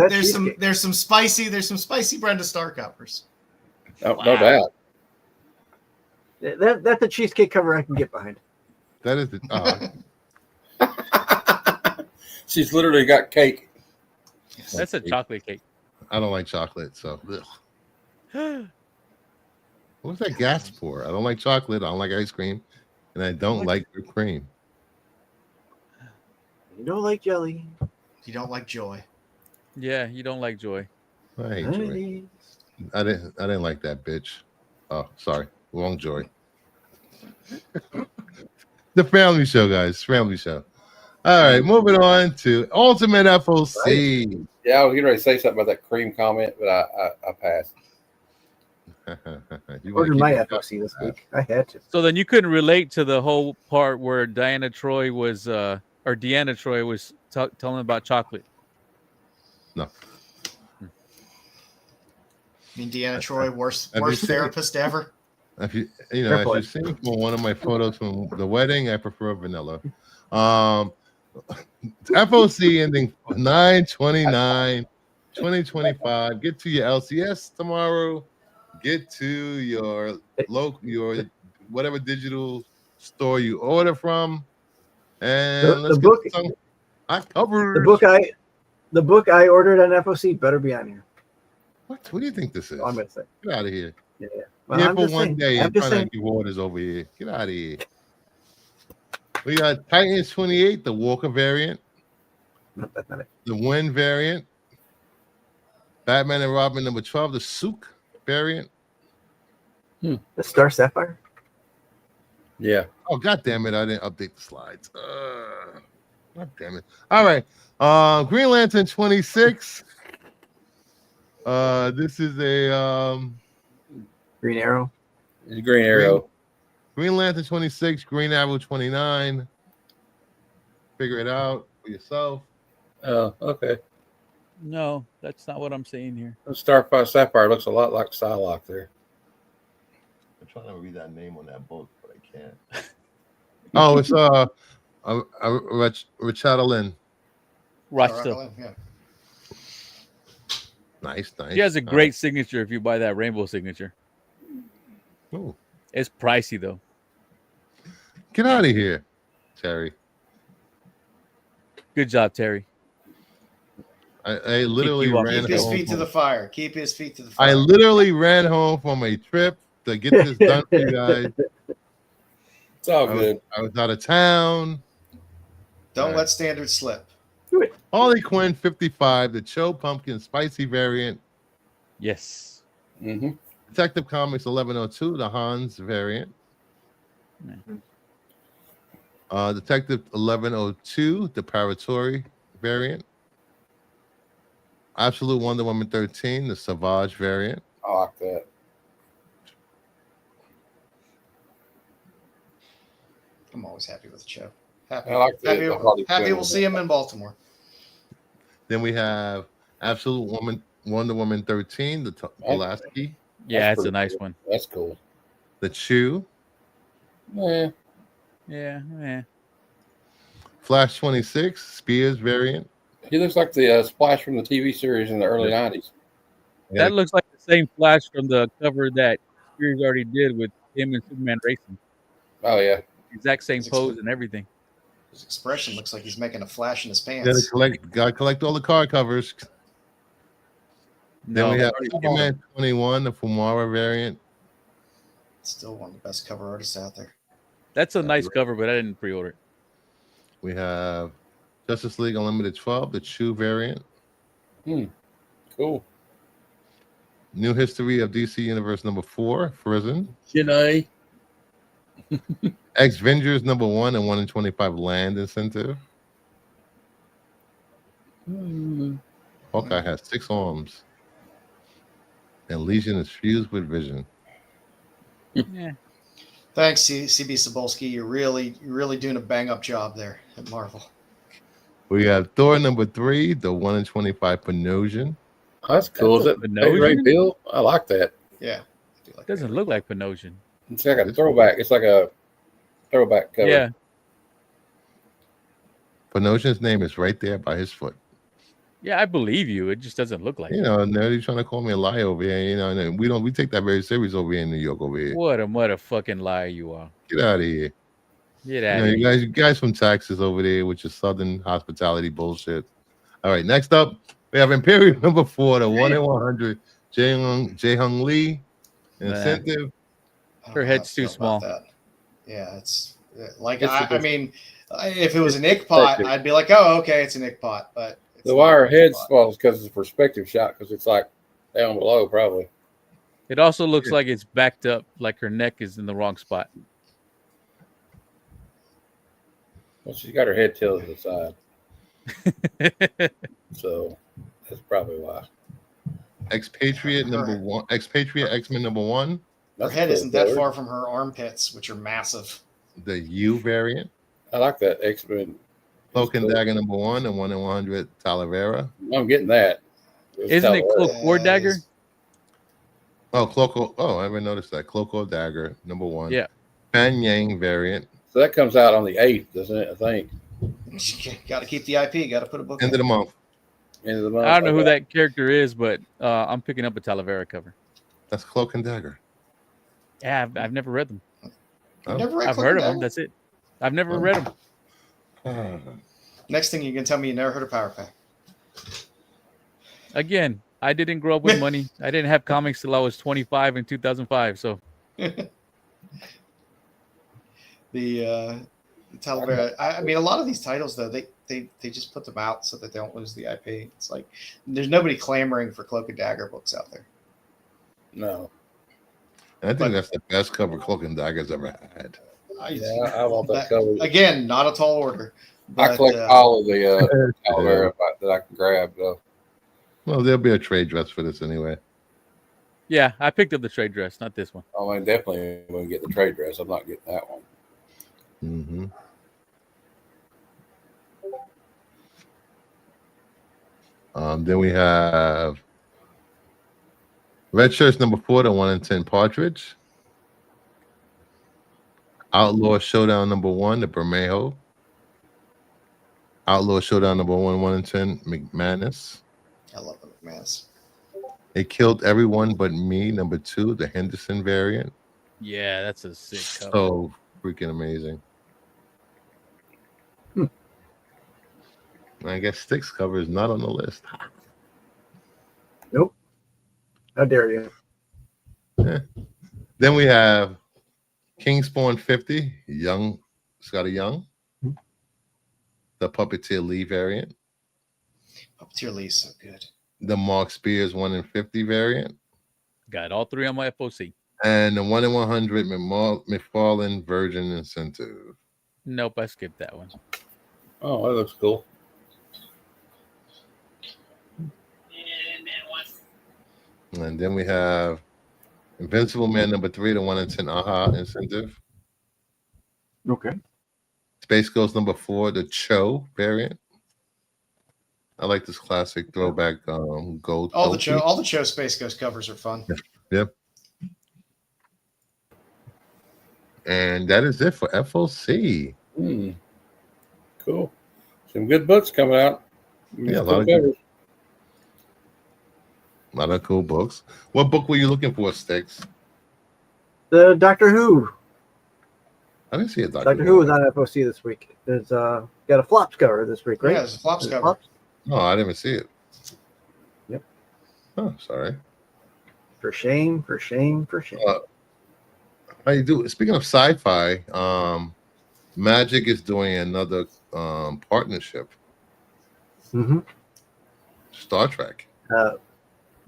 there's some spicy Brenda Starr covers. No doubt. That's a cheesecake cover I can get behind. That is the She's literally got cake. That's a chocolate cake. I don't like chocolate, so ugh. What's that gas for? I don't like chocolate, I don't like ice cream, and I don't like whipped cream. You don't like jelly. You don't like joy. Yeah, you don't like joy. I hate joy. I didn't like that bitch. Oh, sorry. Wrong joy. The family show, guys. Family show. All right, moving on to Ultimate FOC. Yeah, I was getting ready to say something about that cream comment, but I passed. You wanna Ordered my keep- FOC this week. I had to. So then you couldn't relate to the whole part where Deanna Troy was telling about chocolate. No. I mean, Deanna Troy, worst Have you seen- therapist ever. If you Fair as point. you've seen from one of my photos from the wedding, I prefer vanilla. FOC ending 9/29/2025. Get to your LCS tomorrow. Get to your your whatever digital store you order from, and The let's book- get some hot covers. The book I ordered on FOC better be on here. What do you think this is? All I'm gonna say. Get out of here. Yeah. Here I'm for just one saying. day I'm and just trying saying. to give orders over here. Get out of here. We got Titans 28, the Walker variant, No, that's not it. the Win variant, Batman and Robin number 12, the Sook variant. The Star Sapphire. Yeah. Oh, god damn it, I didn't update the slides. God damn it. All right. Green Lantern 26. This is a Green Arrow. It's a Green Arrow. Green Lantern 26, Green Arrow 29. Figure it out for yourself. Oh, okay. No, that's not what I'm saying here. Starfire Sapphire looks a lot like Psylocke there. I'm trying to read that name on that book, but I can't. Oh, it's Richard Lynn. Rachel. Yeah. Nice. She has a great signature if you buy that rainbow signature. Ooh. It's pricey though. Get out of here, Terry. Good job, Terry. I literally you up. ran Keep his home. feet to the fire. Keep his feet to the I fire. literally ran home from a trip to get this done for you guys. It's all good. I was out of town. Don't let standards slip. Harley Quinn 55, the Cho Pumpkin Spicy variant. Yes. Mm-hmm. Detective Comics 1102, the Hans variant. Detective 1102, the Paratori variant. Absolute Wonder Woman 13, the Savage variant. I like that. I'm always happy with the show. Happy, I like the Harley happy Quinn we'll see him in Baltimore. Then we have Absolute Wonder Woman 13, the Pulaski, Yeah, it's a pretty nice cool. one. That's cool. the Chew, Yeah. Yeah. Flash 26, Spears variant. He looks like the Splash from the TV series in the early 90s. Yeah. That looks like the same Flash from the cover that Spears already did with him and Superman racing. Oh, yeah. Exact same It's pose and everything. His expression looks like he's making a flash in his Gotta pants. collect all the card covers. Then No, we have Superman 21, the Fumara variant. Still one of the best cover artists out there. that's a nice cover, but I didn't pre-order it. We have Justice League Unlimited 12, the Chew variant. Cool. New History of DC Universe number 4, Frozen. Janae. X Vengers number 1 and 1 in 25 Land Incentive. Hawkeye has 6 arms. And Legion is fused with Vision. Yeah. Thanks, CB Cebulski. You're really doing a bang up job there at Marvel. We have Thor number 3, the 1 in 25 Panosian. Oh, that's cool. Is that Panosian? Ray Bill? I like that. Yeah. I do like Doesn't look like Panosian. It's like a throwback. It's like a throwback cover. Yeah. Panosian's name is right there by his foot. Yeah, I believe you. It just doesn't look like You it. know, and they're trying to call me a liar over here. You know, and we take that very serious over here in New York over here. What a motherfucking liar you are. Get out of here. Get You out know, of here. you guys from Texas over there with your Southern hospitality bullshit. All right, next up, we have Imperial number 4, the 1 in 100, Jae-Hung Lee. Incentive. I don't Her know how head's to too feel about small. that. Yeah, it's like It's I a- mean, if it was an ick pot, perspective. I'd be like, oh, okay, it's an ick pot. But it's The not wire an ick head pot. falls because it's a perspective shot because it's like down below probably. It also looks like it's backed up, like her neck is in the wrong spot. Well, she's got her head tilted to the side, so that's probably why. Expatriate number 1. Expatriate X-Men number 1. Her That's head cool isn't that color. far from her armpits, which are massive. The U variant. I like that X-Men. Cloak and Dagger number 1 and 1 in 100 Talavera. I'm getting that. Isn't it Cloak or Dagger? Oh, Cloak. Oh, I haven't noticed that. Cloak or Dagger number 1. Yeah. Pan Yang variant. So that comes out on the 8th, doesn't it? I think. Got to keep the IP. Got to put a book. End of the month. End of the month. I don't know who Okay. that character is, but I'm picking up a Talavera cover. That's Cloak and Dagger. Yeah, I've never read them. Oh. Never read I've Cloak heard and of them. Dagger? That's it. I've never read them. Next thing you can tell me you never heard of Power Pack. Again, I didn't grow up with money. I didn't have comics till I was 25 in 2005. So The Talavera. I mean, a lot of these titles though, they just put them out so that they don't lose the IP. It's like there's nobody clamoring for Cloak and Dagger books out there. No. And I think that's the best cover Cloak and Dagger's ever had. Yeah, I want that cover. Again, not a tall order. I But, collect all of the Talavera that I can grab though. Well, there'll be a trade dress for this anyway. yeah, I picked up the trade dress, not this one. I mean, definitely when we get the trade dress, I'm not getting that one. Mm-hmm. Then we have Red Shirts number 4, the 1 in 10 Partridge. Outlaw Showdown number 1, the Bermejo. Outlaw Showdown number 1, 1 in 10 McManus. I love the McManus. It Killed Everyone But Me number 2, the Henderson variant. Yeah, that's a sick cover. So freaking amazing. I guess Sticks cover is not on the list. Nope. How dare you? Then we have Kingspawn 50, Scotty Young. The Puppeteer Lee variant. Puppeteer Lee's so good. The Mark Spears 1 in 50 variant. Got all three on my FOC. And the 1 in 100 McFarlane Virgin Incentive. Nope, I skipped that one. Oh, that looks cool. And then we have Invincible Man number 3, the 1 in 10 AHA Incentive. Okay. Space Ghost number 4, the Cho variant. I like this classic throwback gold. All the Toki. Cho Space Ghost covers are fun. Yep. And that is it for FOC. Cool. Some good books coming out. Yeah, a lot of good. A lot of cool books. What book were you looking for, Sticks? The Doctor Who. I didn't see a Doctor Who was on FOC this week. There's got a flops cover this week, right? Yeah, there's a flops Is it cover. flops? No, I didn't even see it. Yep. Oh, sorry. For shame, for shame, for shame. How you do? Speaking of sci-fi, Magic is doing another partnership. Mm-hmm. Star Trek.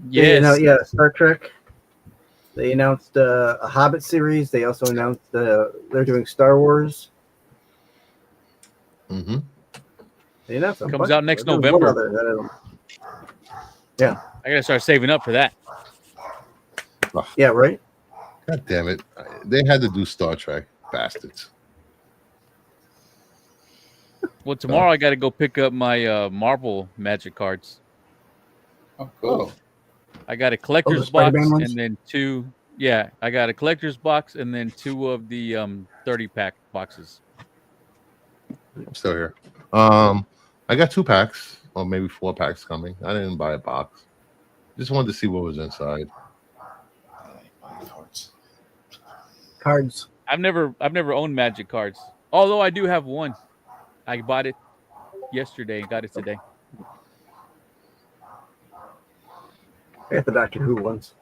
Yes. Star Trek. They announced a Hobbit series. They also announced they're doing Star Wars. Mm-hmm. They announced a Comes bunch- out next there was November. one other that I don't- Yeah. I gotta start saving up for that. Yeah, right? God damn it. They had to do Star Trek. Bastards. Well, tomorrow I gotta go pick up my Marvel Magic cards. Oh, cool. I got a collector's box Spider-Man ones? and then two. Yeah, I got a collector's box and then two of the 30-pack boxes. I'm still here. I got 2 packs or maybe 4 packs coming. I didn't buy a box. Just wanted to see what was inside. Cards. I've never owned Magic cards. Although I do have one. I bought it yesterday and got it today. I got the Doctor Who ones.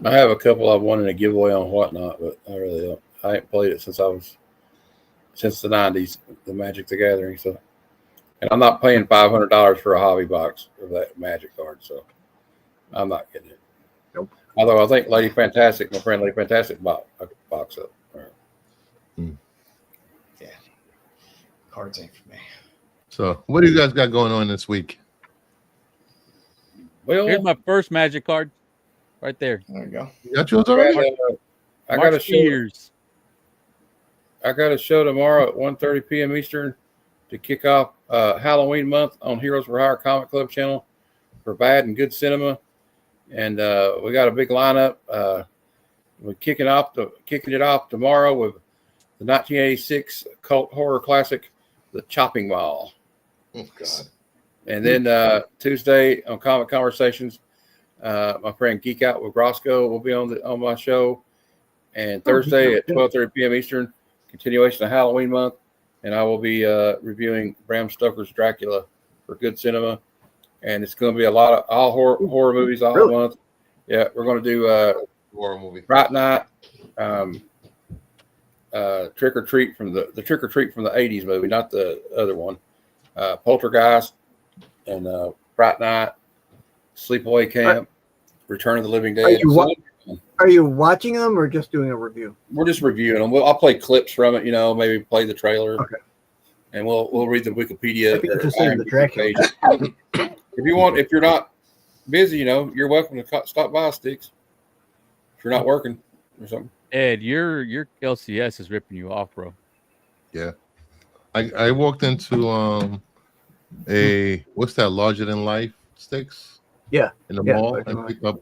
I have a couple I've won in a giveaway on Whatnot, but I really don't. I ain't played it since the 90s, the Magic the Gathering. So, and I'm not paying $500 for a hobby box of that Magic card, so I'm not getting it. Nope. Although I think Lady Fantastic, my friend Lady Fantastic, bought a box up. Yeah. Cards ain't for me. So, what do you guys got going on this week? Well, Here's my first Magic card, right there. There you go. You got yours already? I got a March show. Spears. I got a show tomorrow at 1:30 p.m. Eastern to kick off Halloween month on Heroes for Hire Comic Club channel for bad and good cinema, and we got a big lineup. We're kicking it off tomorrow with the 1986 cult horror classic, The Chopping Mall. Oh God! And then Tuesday on Comic Conversations, my friend Geek Out with Roscoe will be on my show. And Thursday at 12:30 p.m. Eastern, continuation of Halloween month, and I will be reviewing Bram Stoker's Dracula for good cinema. And it's going to be a lot of all horror movies all month. Yeah, we're going to do Horror movie. Fright Night, Trick or Treat from the Trick or Treat from the 80s movie, not the other one. Poltergeist and Fright Night, Sleepaway Camp, Return of the Living Dead. Are you watching them or just doing a review? We're just reviewing them. I'll play clips from it, maybe play the trailer. Okay. And we'll read the Wikipedia. I'd be interested in the Dracula. page. If you're not busy, you're welcome to stop by, Sticks. If you're not working or something. Ed, your LCS is ripping you off, bro. Yeah. I walked into what's that, larger than life sticks? Yeah. In the Yeah, mall larger than and picked up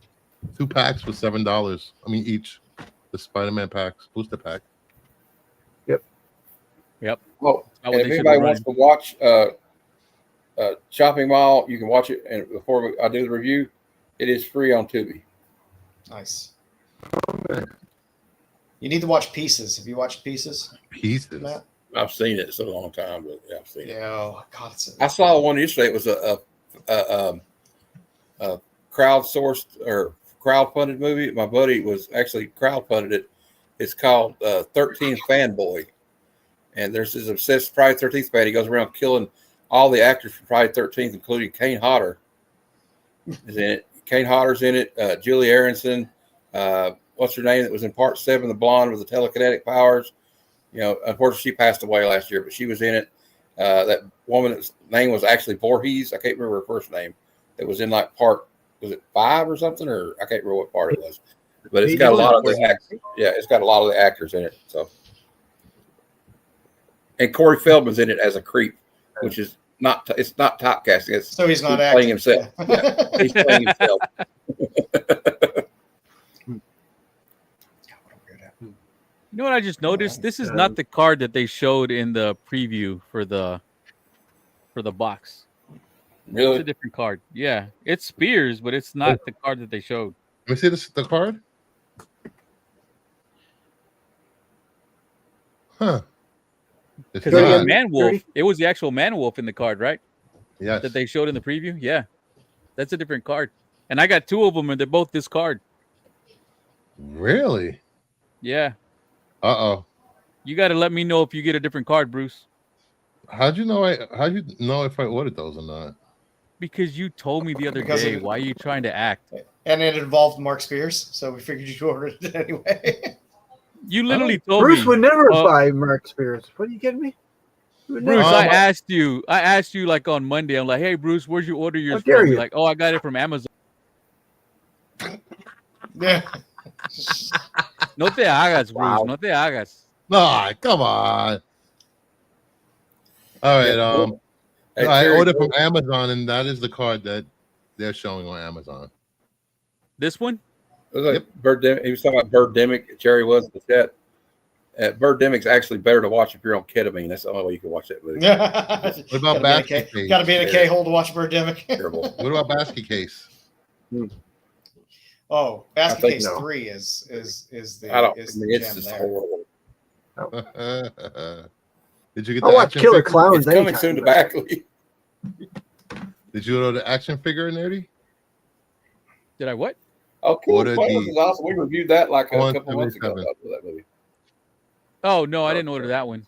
2 packs for $7. I mean each. The Spider-Man packs, booster pack. Yep. Well, How and would if they anybody should wants to watch Shopping Mall, you can watch it. And before I do the review, it is free on Tubi. Nice. You need to watch Pieces. Have you watched Pieces, Pieces. Matt? I've seen it. It's a long time, but yeah, I've seen it. Yeah. Oh, God. I saw one yesterday. It was a crowdsourced or crowdfunded movie. My buddy was actually crowdfunded it. It's called 13th Fanboy. And there's this obsessed Friday 13th fan. He goes around killing all the actors from Friday 13th, including Kane Hodder is in it. Kane Hodder's in it. Julie Aronson. What's her name that was in part 7, the blonde with the telekinetic powers? Unfortunately, she passed away last year, but she was in it. That woman's name was actually Voorhees. I can't remember her first name. That was in like part, was it 5 or something? Or I can't remember what part it was. But it's got a lot of the actors. Yeah, it's got a lot of the actors in it. So, and Corey Feldman's in it as a creep, which is not. It's not typecasting. So he's not playing acting. himself. Yeah, he's playing himself. You know what I just noticed? This is not the card that they showed in the preview for the box. It's Really? a different card. Yeah, it's Spears, but it's not the card that they showed. Let me see the card. Huh. It's Because it was not. Man-Wolf. It was the actual Man-Wolf in the card, right? Yes. That they showed in the preview. Yeah, that's a different card. And I got 2 of them, and they're both this card. Really? Yeah. Uh-oh. You got to let me know if you get a different card, Bruce. How'd you know if I ordered those or not? Because you told me the other Because day. of- Why are you trying to act? And it involved Mark Spears, so we figured you ordered it anyway. You literally told Bruce me. would never buy Mark Spears. What are you kidding me? He would Bruce, never. I asked you like on Monday. I'm like, hey, Bruce, where'd you order yours How dare from? You're you. like, oh, I got it from Amazon. Yeah. No te hagas, Bruce. Wow. No te hagas. Nah, come on. All right. Yeah, Hey, I Terry, ordered from Amazon, and that is the card that they're showing on Amazon. This one? it was like Birdemic. He was talking about Birdemic. Jerry was in the chat. Birdemic's actually better to watch if you're on ketamine. That's the only way you can watch that movie. What about Basket Case? Got to be in a K hole to watch Birdemic. Terrible. What about Basket Case? Oh, Basket think Case no. 3 is the I don't. I is mean, the it's gem just there. horrible. Did you get I'll the watch action Killer figure? Clowns It's coming anytime, soon to but- Backley. Did you know the action figure, Nerdy? Did I what? Oh, Killer Order Clowns the- is awesome. We reviewed that like a couple months ago. 177. That movie. Oh no, I didn't order that one.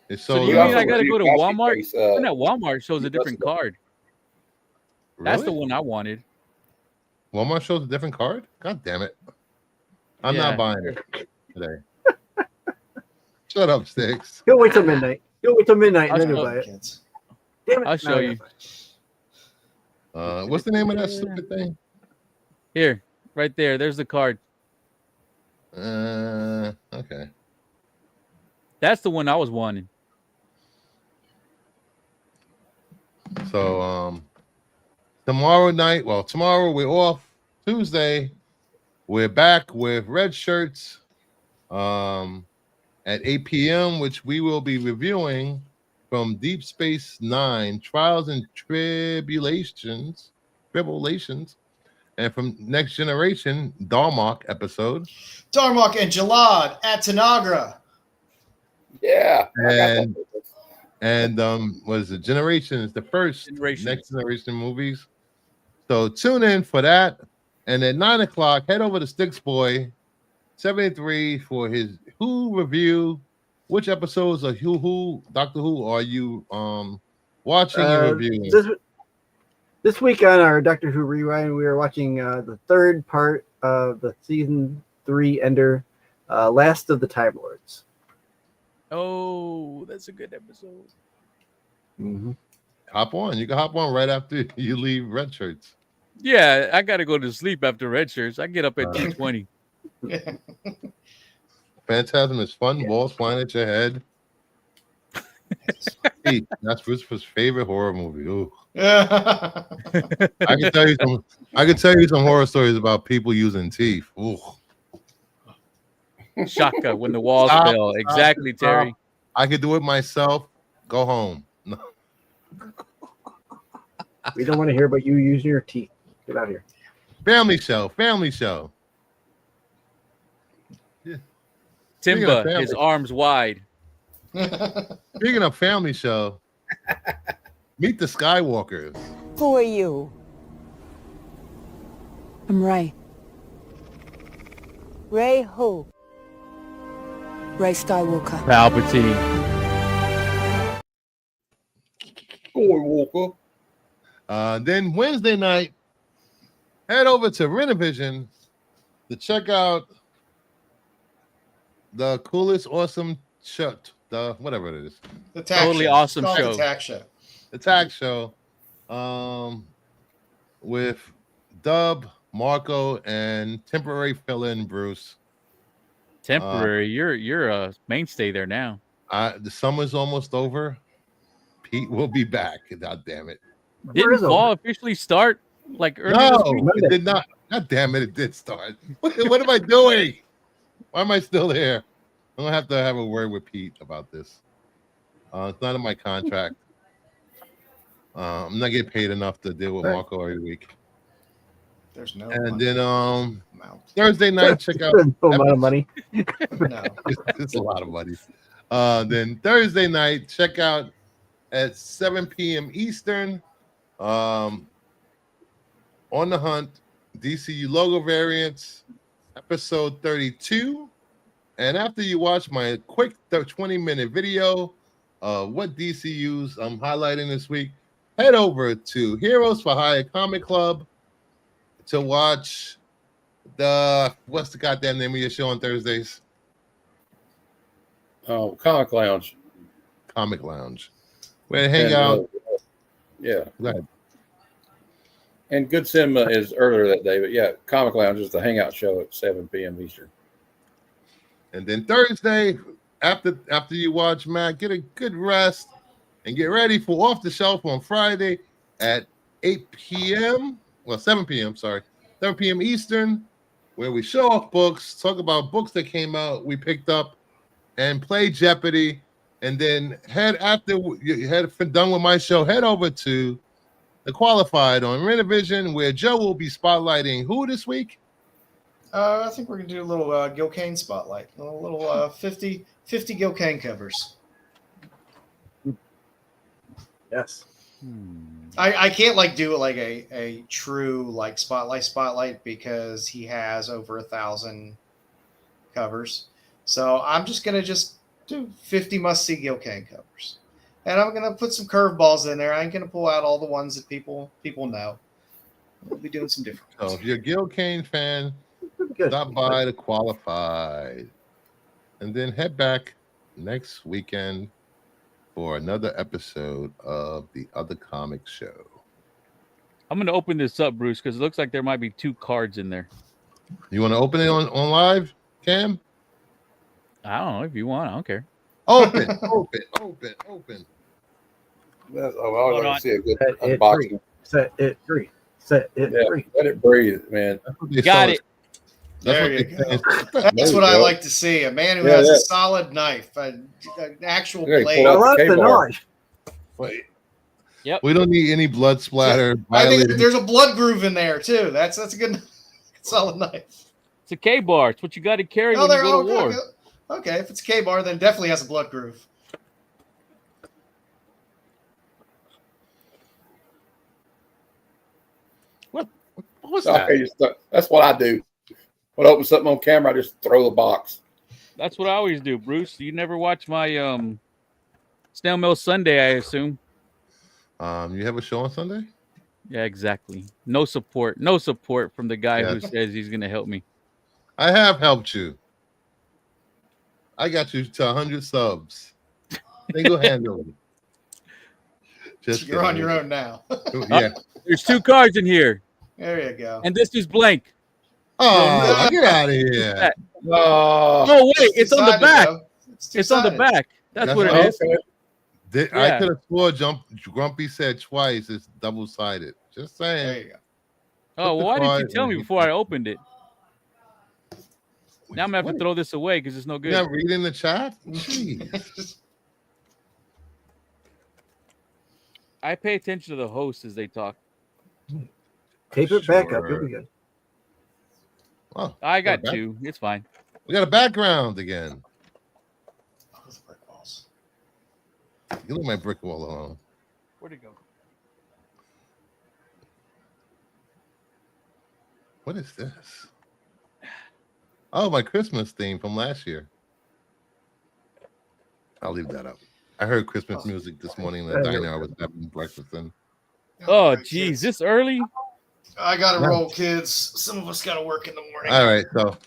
It's So so do We you mean also I gotta go to reviewed Basket Walmart? Case, Even at Walmart shows a you different must- card. That's the Really? one I wanted. Walmart shows a different card? God damn it. I'm Yeah. not buying it today. Shut up, Sticks. He'll wait till midnight. He'll wait till midnight and then he'll I'll buy it. Kids. Damn it. I'll show No, you. What's the name of that stupid thing? Here, right there. There's the card. Okay. That's the one I was wanting. So tomorrow night, well, tomorrow we're off. Tuesday, we're back with red shirts at 8 p.m., which we will be reviewing from Deep Space Nine, Trials and Tribulations, and from Next Generation, Darmok episode. Darmok and Jalad at Tanagra. Yeah. And what is it? Generations, the first Generations. Next Generation movies. So tune in for that. And at 9 o'clock, head over to Sticks Boy 73 for his Who review. Which episodes of Doctor Who are you watching and reviewing? This week on our Doctor Who Rewind, we are watching the third part of the season 3 ender, Last of the Time Lords. Oh, that's a good episode. Mm-hmm. Hop on. You can hop on right after you leave Red Shirts. Yeah, I gotta go to sleep after red shirts. I get up at 2:20. Phantasm is fun. Balls flying at your head. Hey, that's Christopher's favorite horror movie. Ooh. I can tell you some horror stories about people using teeth. Ooh. Shaka when the walls Stop, fell. stop, Exactly, stop. Terry. I could do it myself. Go home. No. We don't want to hear about you using your teeth. Get out of here. Family show. Timba, family. his arms wide. Speaking of family show, meet the Skywalkers. Who are you? I'm Ray. Ray who? Ray Skywalker. Palpatine. Skywalker. Then Wednesday night, head over to Renovision to check out the coolest, awesome show, the whatever it is, The tax Totally show. awesome It's called show. The tax show. the tag show, with Dub, Marco, and temporary fill-in Bruce. Temporary. You're a mainstay there now. The summer's almost over. Pete will be back. God damn it! Didn't is fall over? officially start like early No, this week? it did not. God damn it! It did start. What am I doing? Why am I still here? I'm gonna have to have a word with Pete about this. It's not in my contract. I'm not getting paid enough to deal with Right. Marco every week. There's no And then amount. Thursday night, check out. No amount of money. No. It's a lot of money. Then Thursday night, check out at 7 p.m. Eastern. On the Hunt, DCU logo variants, episode 32. And after you watch my quick 20-minute video of what DCUs I'm highlighting this week, head over to Heroes for Hire Comic Club to watch what's the goddamn name of your show on Thursdays? Oh, Comic Lounge. Comic Lounge. Where they hang And, out. Yeah. Go ahead. And Good Cinema is earlier that day, but yeah, Comic Lounge is the hangout show at 7 p.m. Eastern. And then Thursday, after you watch Matt, get a good rest and get ready for Off the Shelf on Friday at 8 p.m. Well, 7 p.m. Sorry, 7 p.m. Eastern, where we show off books, talk about books that came out, we picked up, and play Jeopardy, and then head after you had done with my show, head over to The Qualified on Renovision, where Joe will be spotlighting who this week? I think we're gonna do a little Gil Kane spotlight, a little 50 Gil Kane covers. Yes. I can't like do it like a true like spotlight because he has over 1,000 covers. So I'm just gonna do 50 must-see Gil Kane covers, and I'm gonna put some curveballs in there. I ain't gonna pull out all the ones that people know. We'll be doing some different So ones. if you're a Gil Kane fan, Good. stop by The Qualified, and then head back next weekend for another episode of The Other Comic Show. I'm going to open this up, Bruce, because it looks like there might be 2 cards in there. You want to open it on live, Cam? I don't know if you want. I don't care. Open. That's, I always like to see a good Set it unboxing. free. Set it free. Set it Yeah, free. let it breathe, man. Got it. There you That's go. what That's There what you I go. like to see. A man who Yeah, has yeah. a solid knife, an actual Yeah, he blade. pulled I out love the K-bar. knife. Wait. Yep. We don't need any blood splatter. I think violating- there's a blood groove in there too. That's a good solid knife. It's a K-bar. It's what you got to carry Oh, when you there. go to war. Okay, if it's K-bar, then definitely has a blood groove. What was So, that? that's what I do. When I open something on camera, I just throw the box. That's what I always do, Bruce. You never watch my Snail Mail Sunday, I assume. You have a show on Sunday? Yeah, exactly. No support. No support from the guy who Yeah. says he's going to help me. I have helped you. I got you to 100 subs. Single-handedly. Just You're on kidding. your own now. Yeah. There's 2 cards in here, There you go. and this is blank. Oh, get out of here. Oh, Oh, wait, it's on the two-sided, back. though. It's on the two-sided. back. That's what it right. is. I Yeah. could have swore Grumpy said twice it's double-sided. Just There saying. you go. Oh, Put the why didn't you card tell me in. before I opened it? Now I'm going to have to What? throw this away because it's no good. You're not reading the chat? Jeez. I pay attention to the hosts as they talk. Tape it back up. Sure. You'll be good. Oh, I got back- 2. It's fine. We got a background again. Oh, those brick walls. You leave my brick wall alone. Where'd it go? What is this? Oh, my Christmas theme from last year. I'll leave that up. I heard Christmas music this morning in the diner I was having breakfast in. Oh, right, geez. kids. This early? I gotta No. roll, kids. Some of us gotta work in the morning. All right, so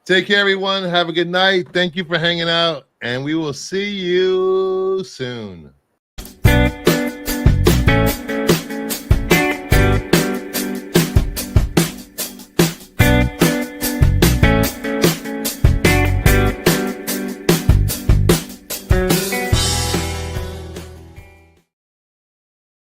take care, everyone. Have a good night. Thank you for hanging out, and we will see you soon.